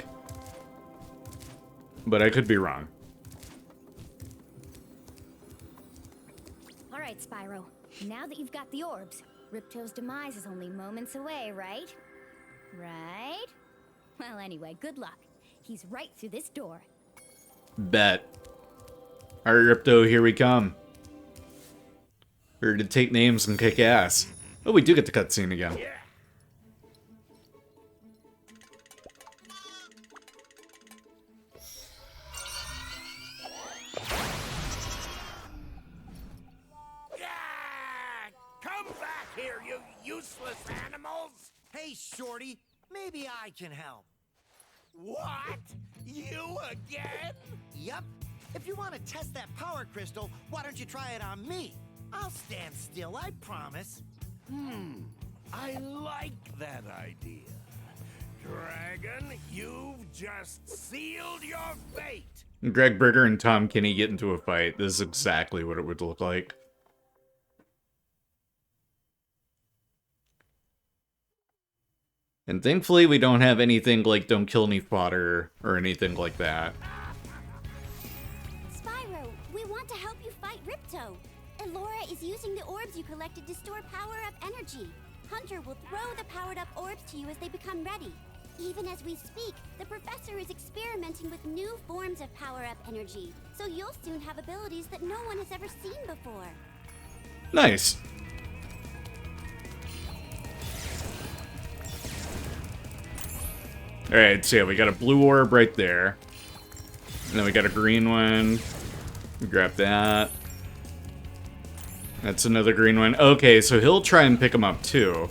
[SPEAKER 1] But I could be wrong.
[SPEAKER 3] Alright, Spyro. Now that you've got the orbs, Ripto's demise is only moments away, right? Right? Well, anyway, good luck. He's right through this door.
[SPEAKER 1] Bet. Alright, Ripto, here we come. We're to take names and kick ass. Oh, we do get the cutscene again.
[SPEAKER 4] Yeah. Come back here, you useless animals!
[SPEAKER 5] Hey, Shorty, maybe I can help.
[SPEAKER 4] What? You again?
[SPEAKER 5] Yup. If you want to test that power crystal, why don't you try it on me? I'll stand still, I promise.
[SPEAKER 4] I like that idea. Dragon, you've just sealed your fate.
[SPEAKER 1] Greg Berger and Tom Kenny get into a fight. This is exactly what it would look like. And thankfully we don't have anything like don't kill any fodder or anything like that.
[SPEAKER 3] Spyro, we want to help you fight Ripto. Elora is using the orbs you collected to store power-up energy. Hunter will throw the powered-up orbs to you as they become ready. Even as we speak, the professor is experimenting with new forms of power-up energy, so you'll soon have abilities that no one has ever seen before.
[SPEAKER 1] Nice. Alright, so yeah, we got a blue orb right there. And then we got a green one. Grab that. That's another green one. Okay, so he'll try and pick them up too.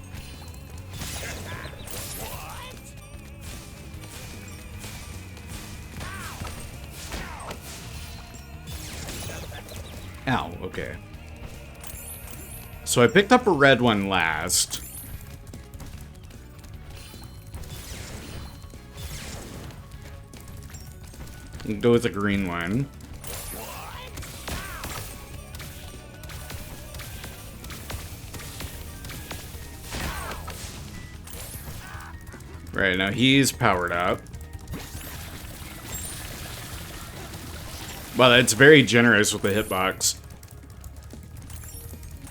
[SPEAKER 1] Ow, okay. So I picked up a red one last. Go with the green one. Right, now he's powered up. Wow, that's very generous with the hitbox.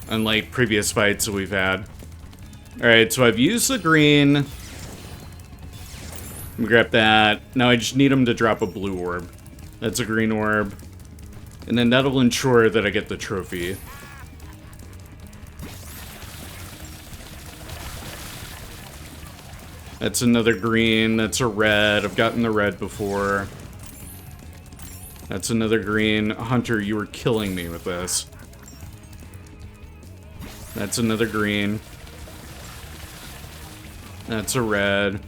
[SPEAKER 1] Unlike previous fights that we've had. Alright, so I've used the green. Let me grab that. Now I just need him to drop a blue orb. That's a green orb. And then that'll ensure that I get the trophy. That's another green. That's a red. I've gotten the red before. That's another green. Hunter, you were killing me with this. That's another green. That's a red.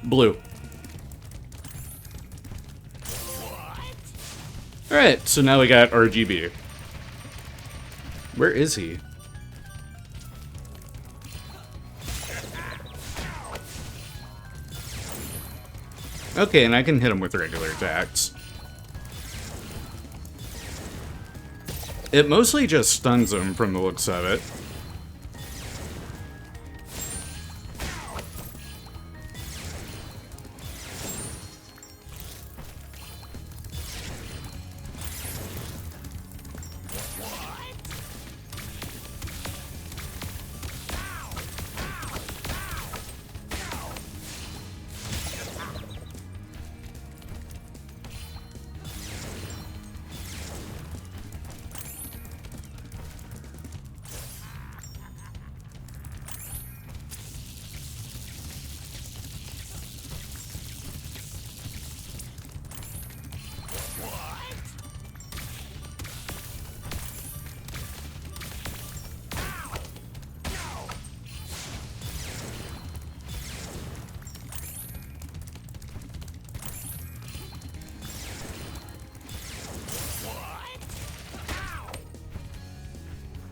[SPEAKER 1] Blue. Alright, so now we got RGB. Where is he? Okay, and I can hit him with regular attacks. It mostly just stuns him from the looks of it.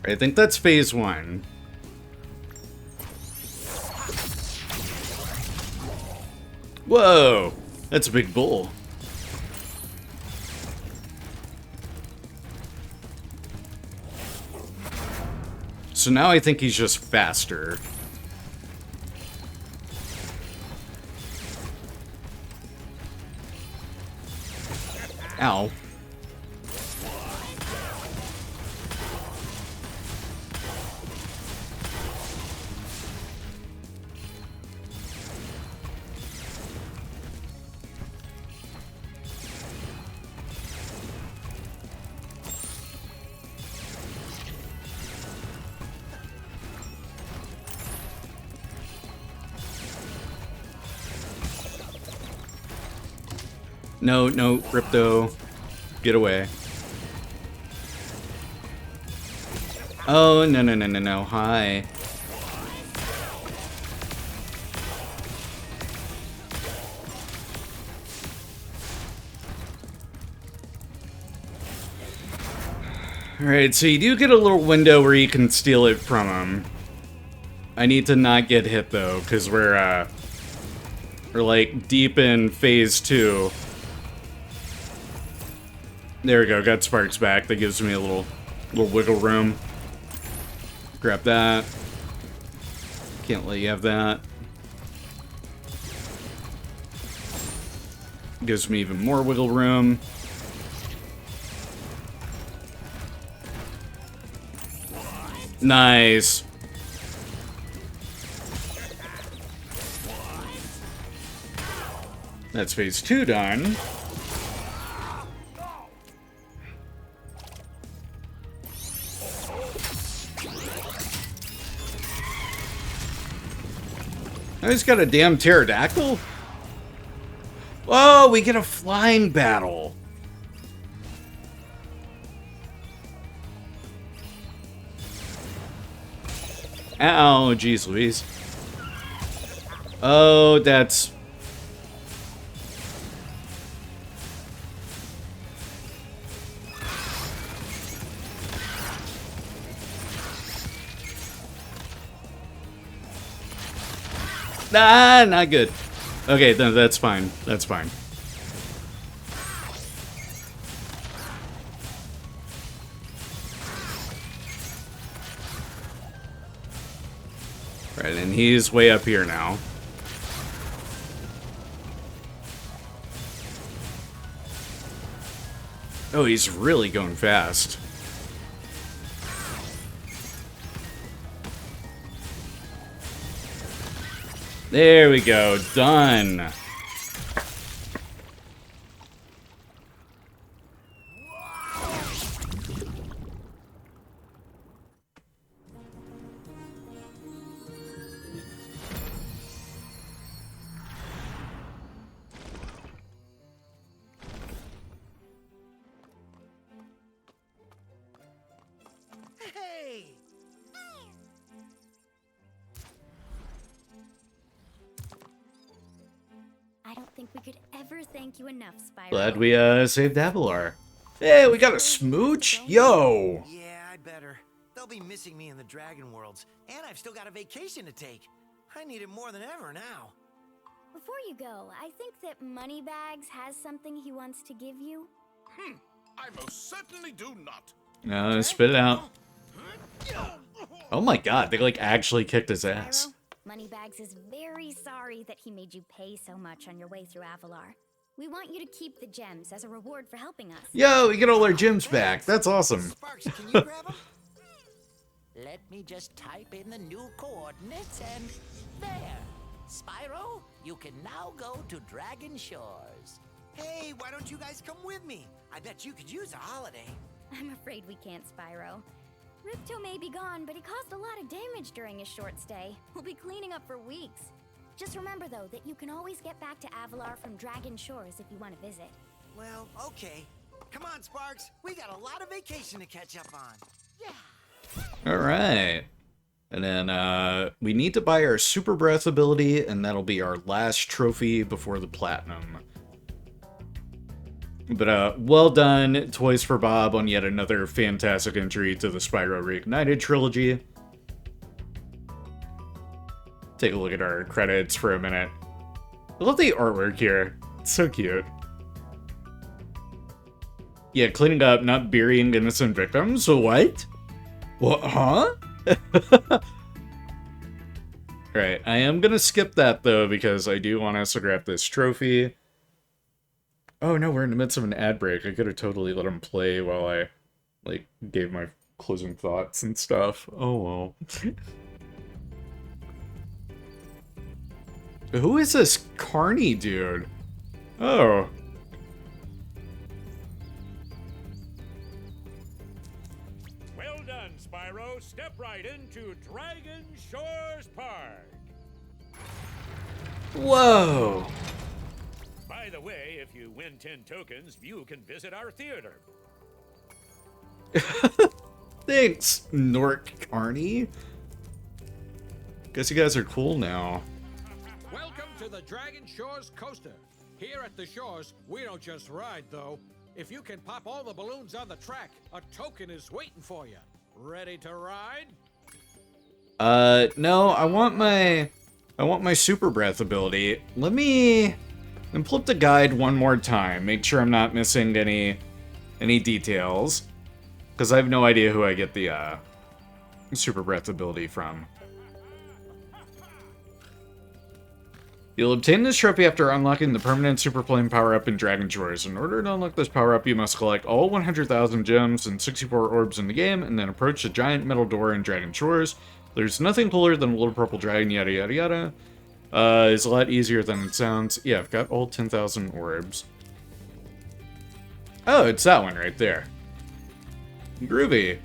[SPEAKER 1] I think that's phase 1. Whoa! That's a big bull. So now I think he's just faster. Ow. No, no, Ripto. Get away. Oh, no, no, no, no, no. Hi. Alright, so you do get a little window where you can steal it from him. I need to not get hit, though, because we're like, deep in phase 2. There we go, got sparks back. That gives me a little wiggle room. Grab that. Can't let you have that. Gives me even more wiggle room. Nice. That's phase 2 done. Now he's got a damn pterodactyl? Whoa, we get a flying battle. Ow, jeez Louise. Oh, that's... Ah, not good. Okay, no, that's fine. That's fine. Right, and he's way up here now. Oh, he's really going fast. There we go, done.
[SPEAKER 5] Hey!
[SPEAKER 3] I don't think we could ever thank you enough, Spyro.
[SPEAKER 1] Glad we saved Avalar. Hey, we got a smooch? Yo!
[SPEAKER 5] Yeah, I better. They'll be missing me in the Dragon Worlds, and I've still got a vacation to take. I need it more than ever now.
[SPEAKER 3] Before you go, I think that Moneybags has something he wants to give you.
[SPEAKER 6] I most certainly do not.
[SPEAKER 1] No, spit it out. Oh my god, they like actually kicked his ass.
[SPEAKER 3] Spyro, Moneybags is very sorry that he made you pay so much on your way through Avalar. We want you to keep the gems as a reward for helping us.
[SPEAKER 1] Yo, we get all our gems back. That's awesome.
[SPEAKER 5] Sparks, can you grab them? Let me just type in the new coordinates and there. Spyro, you can now go to Dragon Shores. Hey, why don't you guys come with me? I bet you could use a holiday.
[SPEAKER 3] I'm afraid we can't, Spyro. Ripto may be gone, but he caused a lot of damage during his short stay. We'll be cleaning up for weeks. Just remember, though, that you can always get back to Avalar from Dragon Shores if you want to visit.
[SPEAKER 5] Well, okay. Come on, Sparks. We got a lot of vacation to catch up on. Yeah.
[SPEAKER 1] Alright. And then we need to buy our Super Breath ability, and that'll be our last trophy before the Platinum. But well done, Toys for Bob, on yet another fantastic entry to the Spyro Reignited trilogy. Take a look at our credits for a minute. I love the artwork here. It's so cute. Yeah, cleaning up, not burying innocent victims. What? What? Huh? Right, I am gonna skip that though because I do want us to grab this trophy. Oh no, we're in the midst of an ad break. I could have totally let him play while I, like, gave my closing thoughts and stuff. Oh well. Who is this Carney dude? Oh.
[SPEAKER 11] Well done, Spyro. Step right into Dragon Shores Park.
[SPEAKER 1] Whoa.
[SPEAKER 11] By the way, if you win 10 tokens, you can visit our theater.
[SPEAKER 1] Thanks, Nork Carney. Guess you guys are cool now.
[SPEAKER 11] Welcome to the Dragon Shores Coaster. Here at the shores, we don't just ride, though. If you can pop all the balloons on the track, a token is waiting for you. Ready to ride?
[SPEAKER 1] No, I want my Super Breath ability. Let me flip the guide one more time. Make sure I'm not missing any details. Because I have no idea who I get the Super Breath ability from. You'll obtain this trophy after unlocking the permanent Super Flame power-up in Dragon Shores. In order to unlock this power-up, you must collect all 100,000 gems and 64 orbs in the game, and then approach the giant metal door in Dragon Shores. There's nothing cooler than a little purple dragon, yada yada yada. It's a lot easier than it sounds. Yeah, I've got all 10,000 orbs. Oh, it's that one right there. Groovy.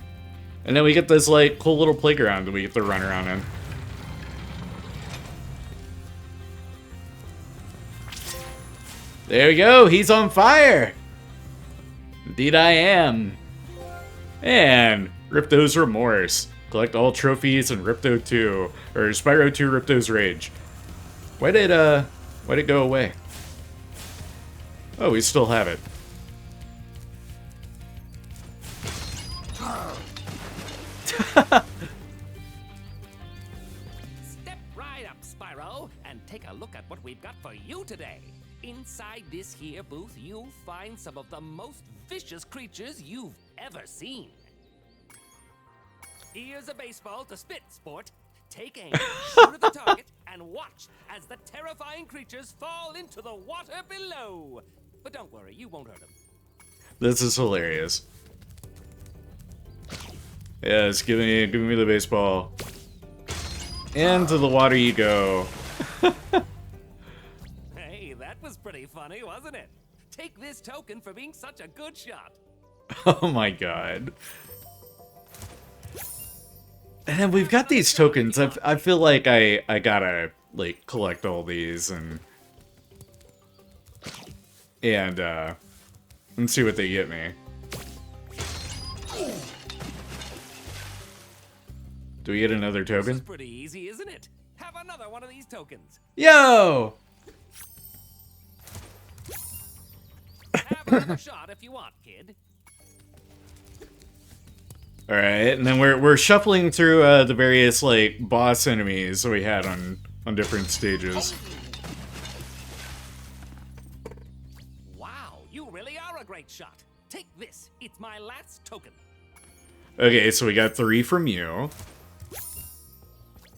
[SPEAKER 1] And then we get this, like, cool little playground that we get to run around in. There we go, he's on fire! Indeed I am. And Ripto's Remorse. Collect all trophies in Ripto 2, or Spyro 2 Ripto's Rage. Why did it go away? Oh, we still have it.
[SPEAKER 13] Step right up, Spyro, and take a look at what we've got for you today. Inside this here booth, you'll find some of the most vicious creatures you've ever seen. Here's a baseball to spit, sport. Take aim, shoot at the target, and watch as the terrifying creatures fall into the water below. But don't worry, you won't hurt them.
[SPEAKER 1] This is hilarious. Yes, give me the baseball. And to the water you go.
[SPEAKER 13] Hey, that was pretty funny, wasn't it? Take this token for being such a good shot.
[SPEAKER 1] Oh my god. And then we've got these tokens. I feel like I gotta like collect all these and see what they get me. Do we get another token?
[SPEAKER 13] This is pretty easy, isn't it? Have another one of these tokens.
[SPEAKER 1] Yo!
[SPEAKER 13] Have another shot if you want, kid.
[SPEAKER 1] All right, and then we're shuffling through the various like boss enemies that we had on different stages.
[SPEAKER 13] Wow, you really are a great shot. Take this. It's my last token.
[SPEAKER 1] Okay, so we got 3 from you.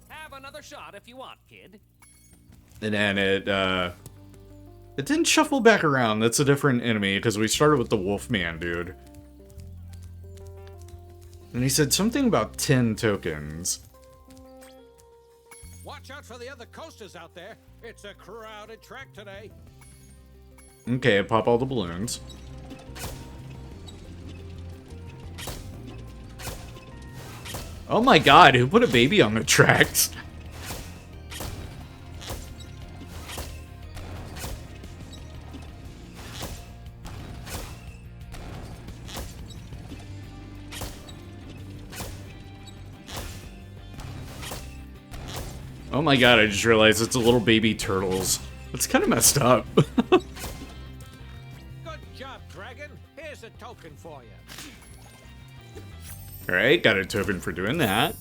[SPEAKER 13] Have another shot if you want, kid.
[SPEAKER 1] And then it didn't shuffle back around. That's a different enemy because we started with the Wolfman dude. And he said something about 10 tokens.
[SPEAKER 11] Watch out for the other coasters out there. It's a crowded track today.
[SPEAKER 1] Okay, pop all the balloons. Oh my god, who put a baby on the tracks? Oh my god, I just realized it's a little baby turtles. It's kind of messed up.
[SPEAKER 11] Good job, Dragon. Here's a token for you.
[SPEAKER 1] Alright, got a token for doing that.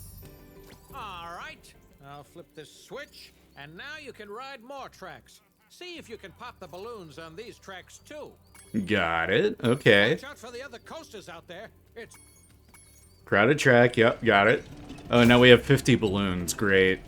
[SPEAKER 11] All right. I'll flip this switch, and now you can ride more tracks. See if you can pop the balloons on these tracks, too.
[SPEAKER 1] Got it. Okay.
[SPEAKER 11] Watch out for the other coasters out there. It's...
[SPEAKER 1] Crowded track. Yep, got it. Oh, now we have 50 balloons. Great.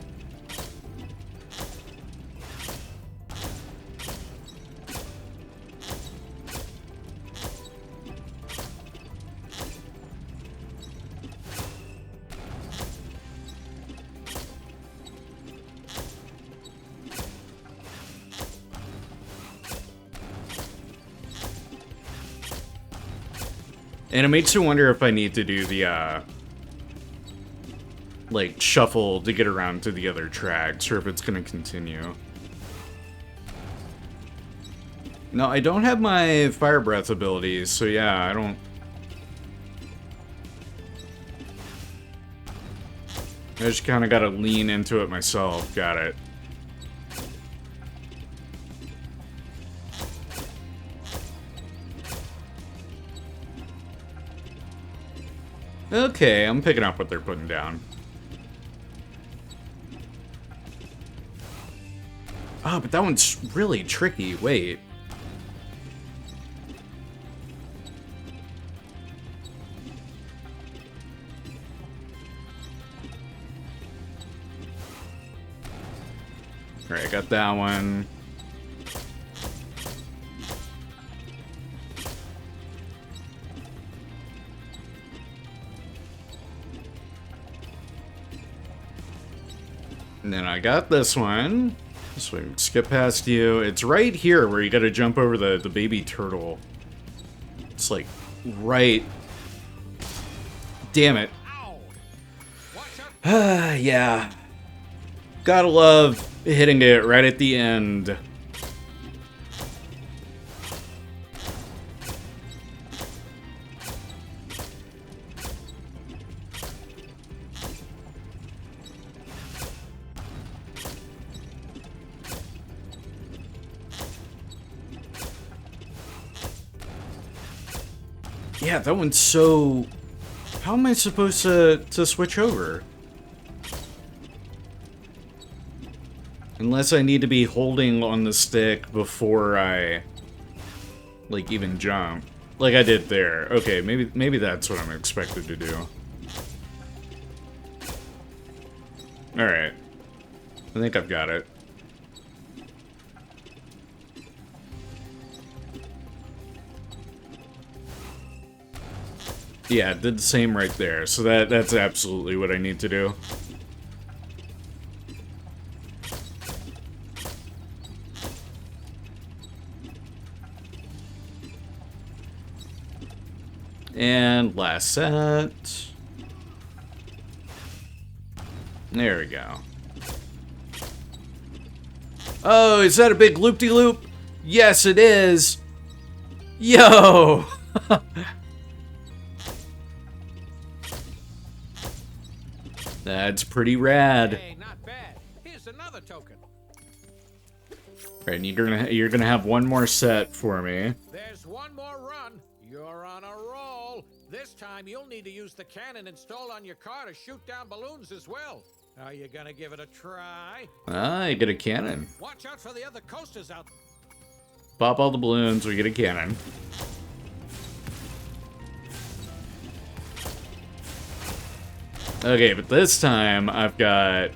[SPEAKER 1] And it makes you wonder if I need to do the, like, shuffle to get around to the other tracks, or if it's gonna continue. No, I don't have my Fire Breath abilities, so yeah, I don't... I just kinda gotta lean into it myself. Got it. Okay, I'm picking up what they're putting down. Oh, but that one's really tricky. Wait. Alright, I got that one. And then I got this one. So we skip past you. It's right here where you gotta jump over the baby turtle. It's like right... Damn it. Yeah. Gotta love hitting it right at the end. Yeah, that one's so... How am I supposed to switch over? Unless I need to be holding on the stick before I... like, even jump. Like I did there. Okay, maybe that's what I'm expected to do. Alright. I think I've got it. Yeah, it did the same right there. So that's absolutely what I need to do. And last set. There we go. Oh, is that a big loop-de-loop? Yes, it is. Yo! That's pretty rad.
[SPEAKER 11] Hey, not bad. Here's another token.
[SPEAKER 1] Right, and you're gonna have one more set for me.
[SPEAKER 11] There's one more run. You're on a roll. This time you'll need to use the cannon installed on your car to shoot down balloons as well. Are you gonna give it a try?
[SPEAKER 1] Ah, you get a cannon.
[SPEAKER 11] Watch out for the other coasters out.
[SPEAKER 1] Pop all the balloons, we get a cannon. Okay, but this time I've got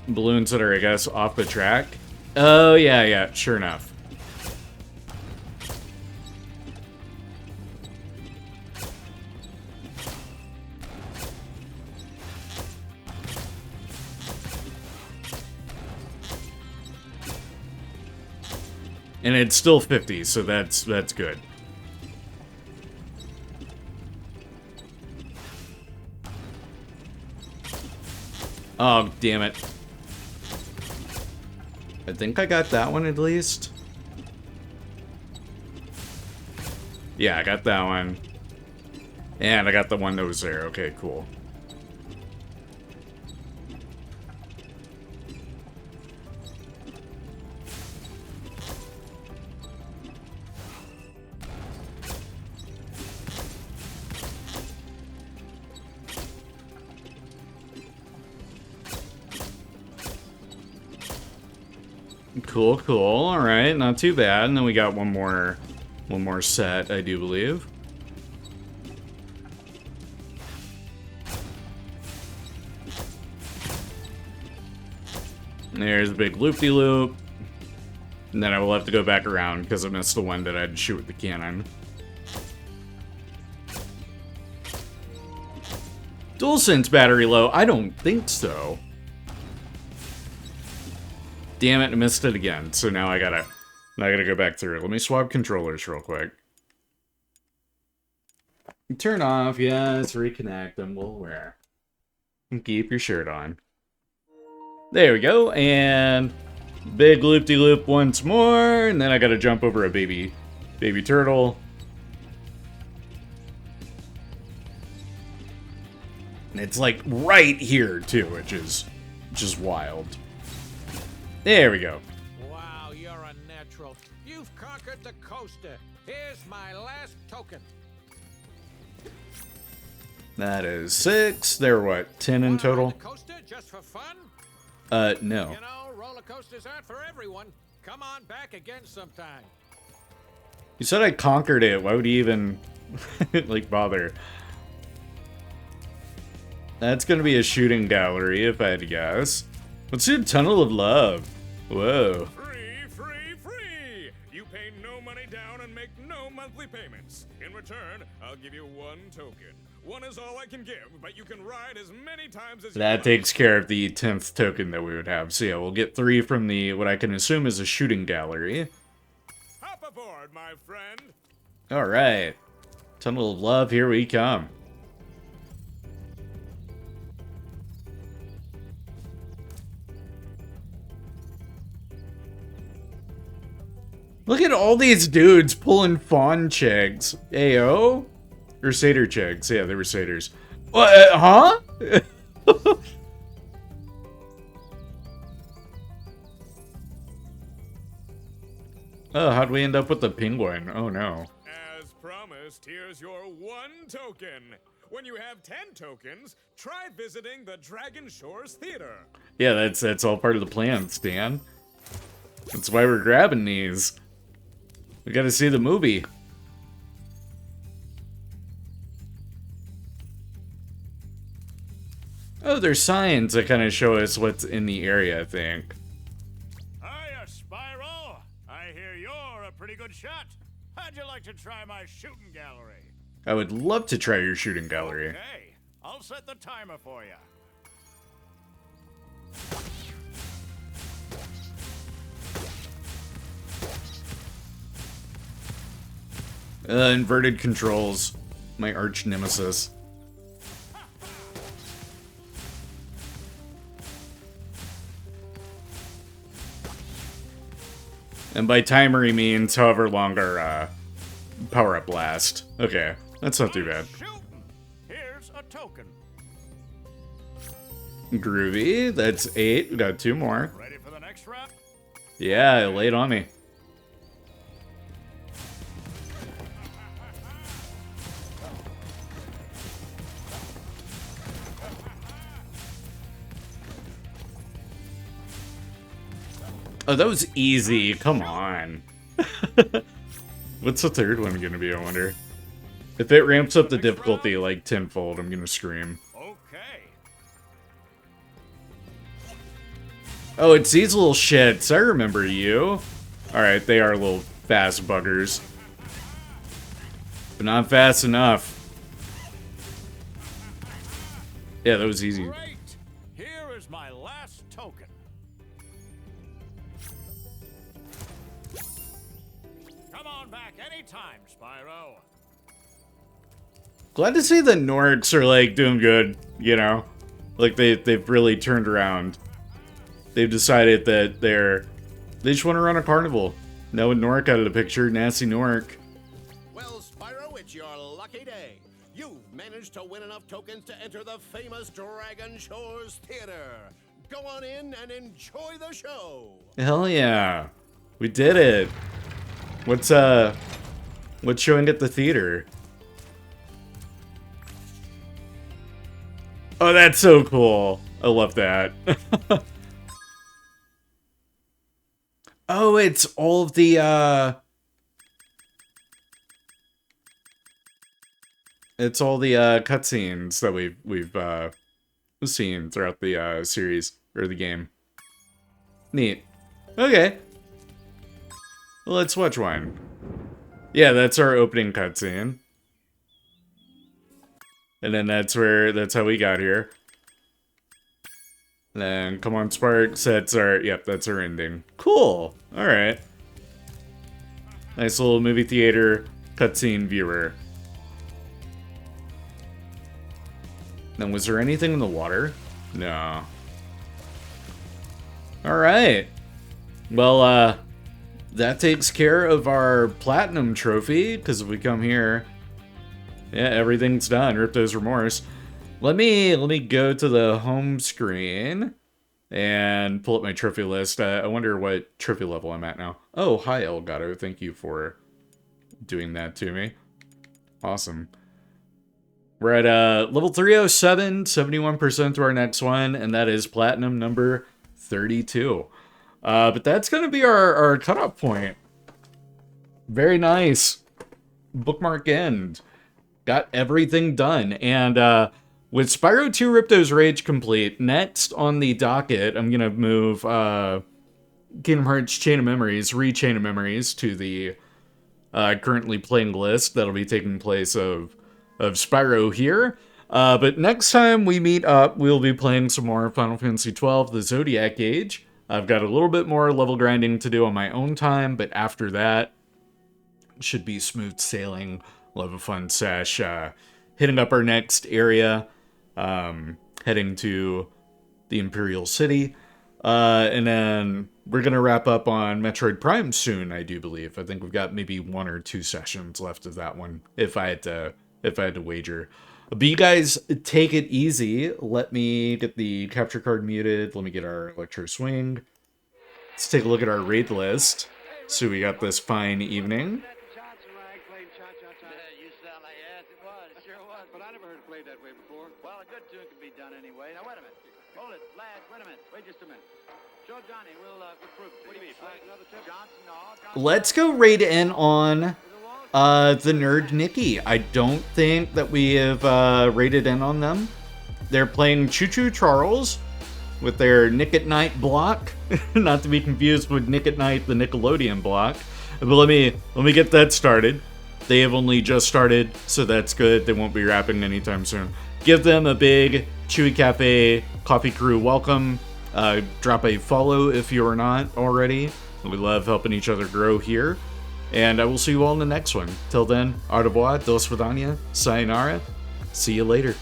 [SPEAKER 1] balloons that are, I guess, off the track. Oh, yeah, sure enough. And it's still 50, so that's good. Oh, damn it. I think I got that one at least. Yeah, I got that one. And I got the one that was there. Okay, cool. Cool, cool. All right, not too bad. And then we got one more set, I do believe. There's a big loop-de-loop. And then I will have to go back around because I missed the one that I had to shoot with the cannon. DualSense battery low? I don't think so. Damn it, I missed it again. So now I gotta go back through. Let me swap controllers real quick. Turn off, yes, reconnect them, we'll wear. And keep your shirt on. There we go, and big loop-de-loop once more, and then I gotta jump over a baby turtle. And it's like right here too, which is just wild. There we go.
[SPEAKER 11] Wow, you're a natural. You've conquered the coaster. Here's my last token.
[SPEAKER 1] That is 6. There were what, 10 in total?
[SPEAKER 11] The coaster just for fun?
[SPEAKER 1] No.
[SPEAKER 11] You know, roller coasters aren't for everyone. Come on back again sometime.
[SPEAKER 1] You said I conquered it. Why would you even like bother? That's gonna be a shooting gallery if I had to guess. Let's do Tunnel of Love. Whoa.
[SPEAKER 6] Free! You pay no money down and make no monthly payments. In return, I'll give you one token. One is all I can give, but you can ride as many times as you
[SPEAKER 1] That
[SPEAKER 6] want.
[SPEAKER 1] takes care of the 10th token that we would have. So yeah, we'll get 3 from the, what I can assume is a shooting gallery.
[SPEAKER 6] Hop aboard, my friend.
[SPEAKER 1] Alright. Tunnel of Love, here we come. Look at all these dudes pulling fawn checks. Ayo? Or satyr checks. Yeah, they were satyrs. What? Huh? Oh, how'd we end up with the penguin? Oh no.
[SPEAKER 6] As promised, here's your one token. When you have 10 tokens, try visiting the Dragon Shores Theater.
[SPEAKER 1] Yeah, that's all part of the plan, Stan. That's why we're grabbing these. We gotta see the movie. Oh, there's signs that kind of show us what's in the area, I think.
[SPEAKER 7] Hiya, Spyro. I hear you're a pretty good shot. How'd you like to try my shooting gallery?
[SPEAKER 1] I would love to try your shooting gallery.
[SPEAKER 7] Okay, I'll set the timer for you.
[SPEAKER 1] Inverted controls. My arch nemesis. And by timer, he means however long our power-up lasts. Okay, that's not too bad.
[SPEAKER 7] Here's a token.
[SPEAKER 1] Groovy. That's 8. We got 2 more.
[SPEAKER 7] Ready for the next round?
[SPEAKER 1] Yeah, lay it on me. Oh, that was easy. Come on. What's the third one gonna be, I wonder? If it ramps up the difficulty like tenfold, I'm gonna scream.
[SPEAKER 7] Okay.
[SPEAKER 1] Oh, it's these little shits. I remember you. Alright, they are little fast buggers. But not fast enough. Yeah, that was easy.
[SPEAKER 7] Great. Here is my last token. Come on back anytime, Spyro.
[SPEAKER 1] Glad to see the Norks are, like, doing good, you know? Like, they've really turned around. They've decided that they just want to run a carnival. No Nork out of the picture. Nasty Nork.
[SPEAKER 4] Well, Spyro, it's your lucky day. You've managed to win enough tokens to enter the famous Dragon Shores Theater. Go on in and enjoy the show.
[SPEAKER 1] Hell yeah. We did it. What's showing at the theater? Oh, that's so cool. I love that. Oh, it's all of the, it's all the, cutscenes that we've seen throughout the, series, or the game. Neat. Okay. Well, let's watch one. Yeah, that's our opening cutscene. And then that's how we got here. And then, come on, Sparks, that's our ending. Cool. Alright. Nice little movie theater cutscene viewer. Then, was there anything in the water? No. Alright. Well, that takes care of our platinum trophy, because if we come here, yeah, everything's done. Ripto's Remorse. Let me go to the home screen and pull up my trophy list. I wonder what trophy level I'm at now. Oh, hi, Elgato. Thank you for doing that to me. Awesome. We're at level 307, 71% to our next one, and that is platinum number 32. But that's going to be our cutoff point. Very nice. Bookmark end. Got everything done. And with Spyro 2 Ripto's Rage complete, next on the docket, I'm going to move Kingdom Hearts Chain of Memories, Re-Chain of Memories, to the currently playing list. That'll be taking place of Spyro here. But next time we meet up, we'll be playing some more Final Fantasy XII, the Zodiac Age. I've got a little bit more level grinding to do on my own time, but after that, should be smooth sailing. We'll have a fun sesh. Hitting up our next area, heading to the Imperial City, and then we're going to wrap up on Metroid Prime soon, I do believe. I think we've got maybe 1 or 2 sessions left of that one, if I had to wager. But you guys take it easy. Let me get the capture card muted. Let me get our Electro Swing. Let's take a look at our raid list. So we got this fine evening. Let's go raid in on the Nerd Nikki. I don't think that we have raided in on them. They're playing Choo Choo Charles with their Nick at Night block, not to be confused with Nick at Night, the Nickelodeon block. But let me get that started. They have only just started, so that's good. They won't be wrapping anytime soon. Give them a big Chewie Cafe Coffee Crew welcome. Drop a follow if you are not already. We love helping each other grow here. And I will see you all in the next one. Till then, au revoir, dos vidania, sayonara. See you later.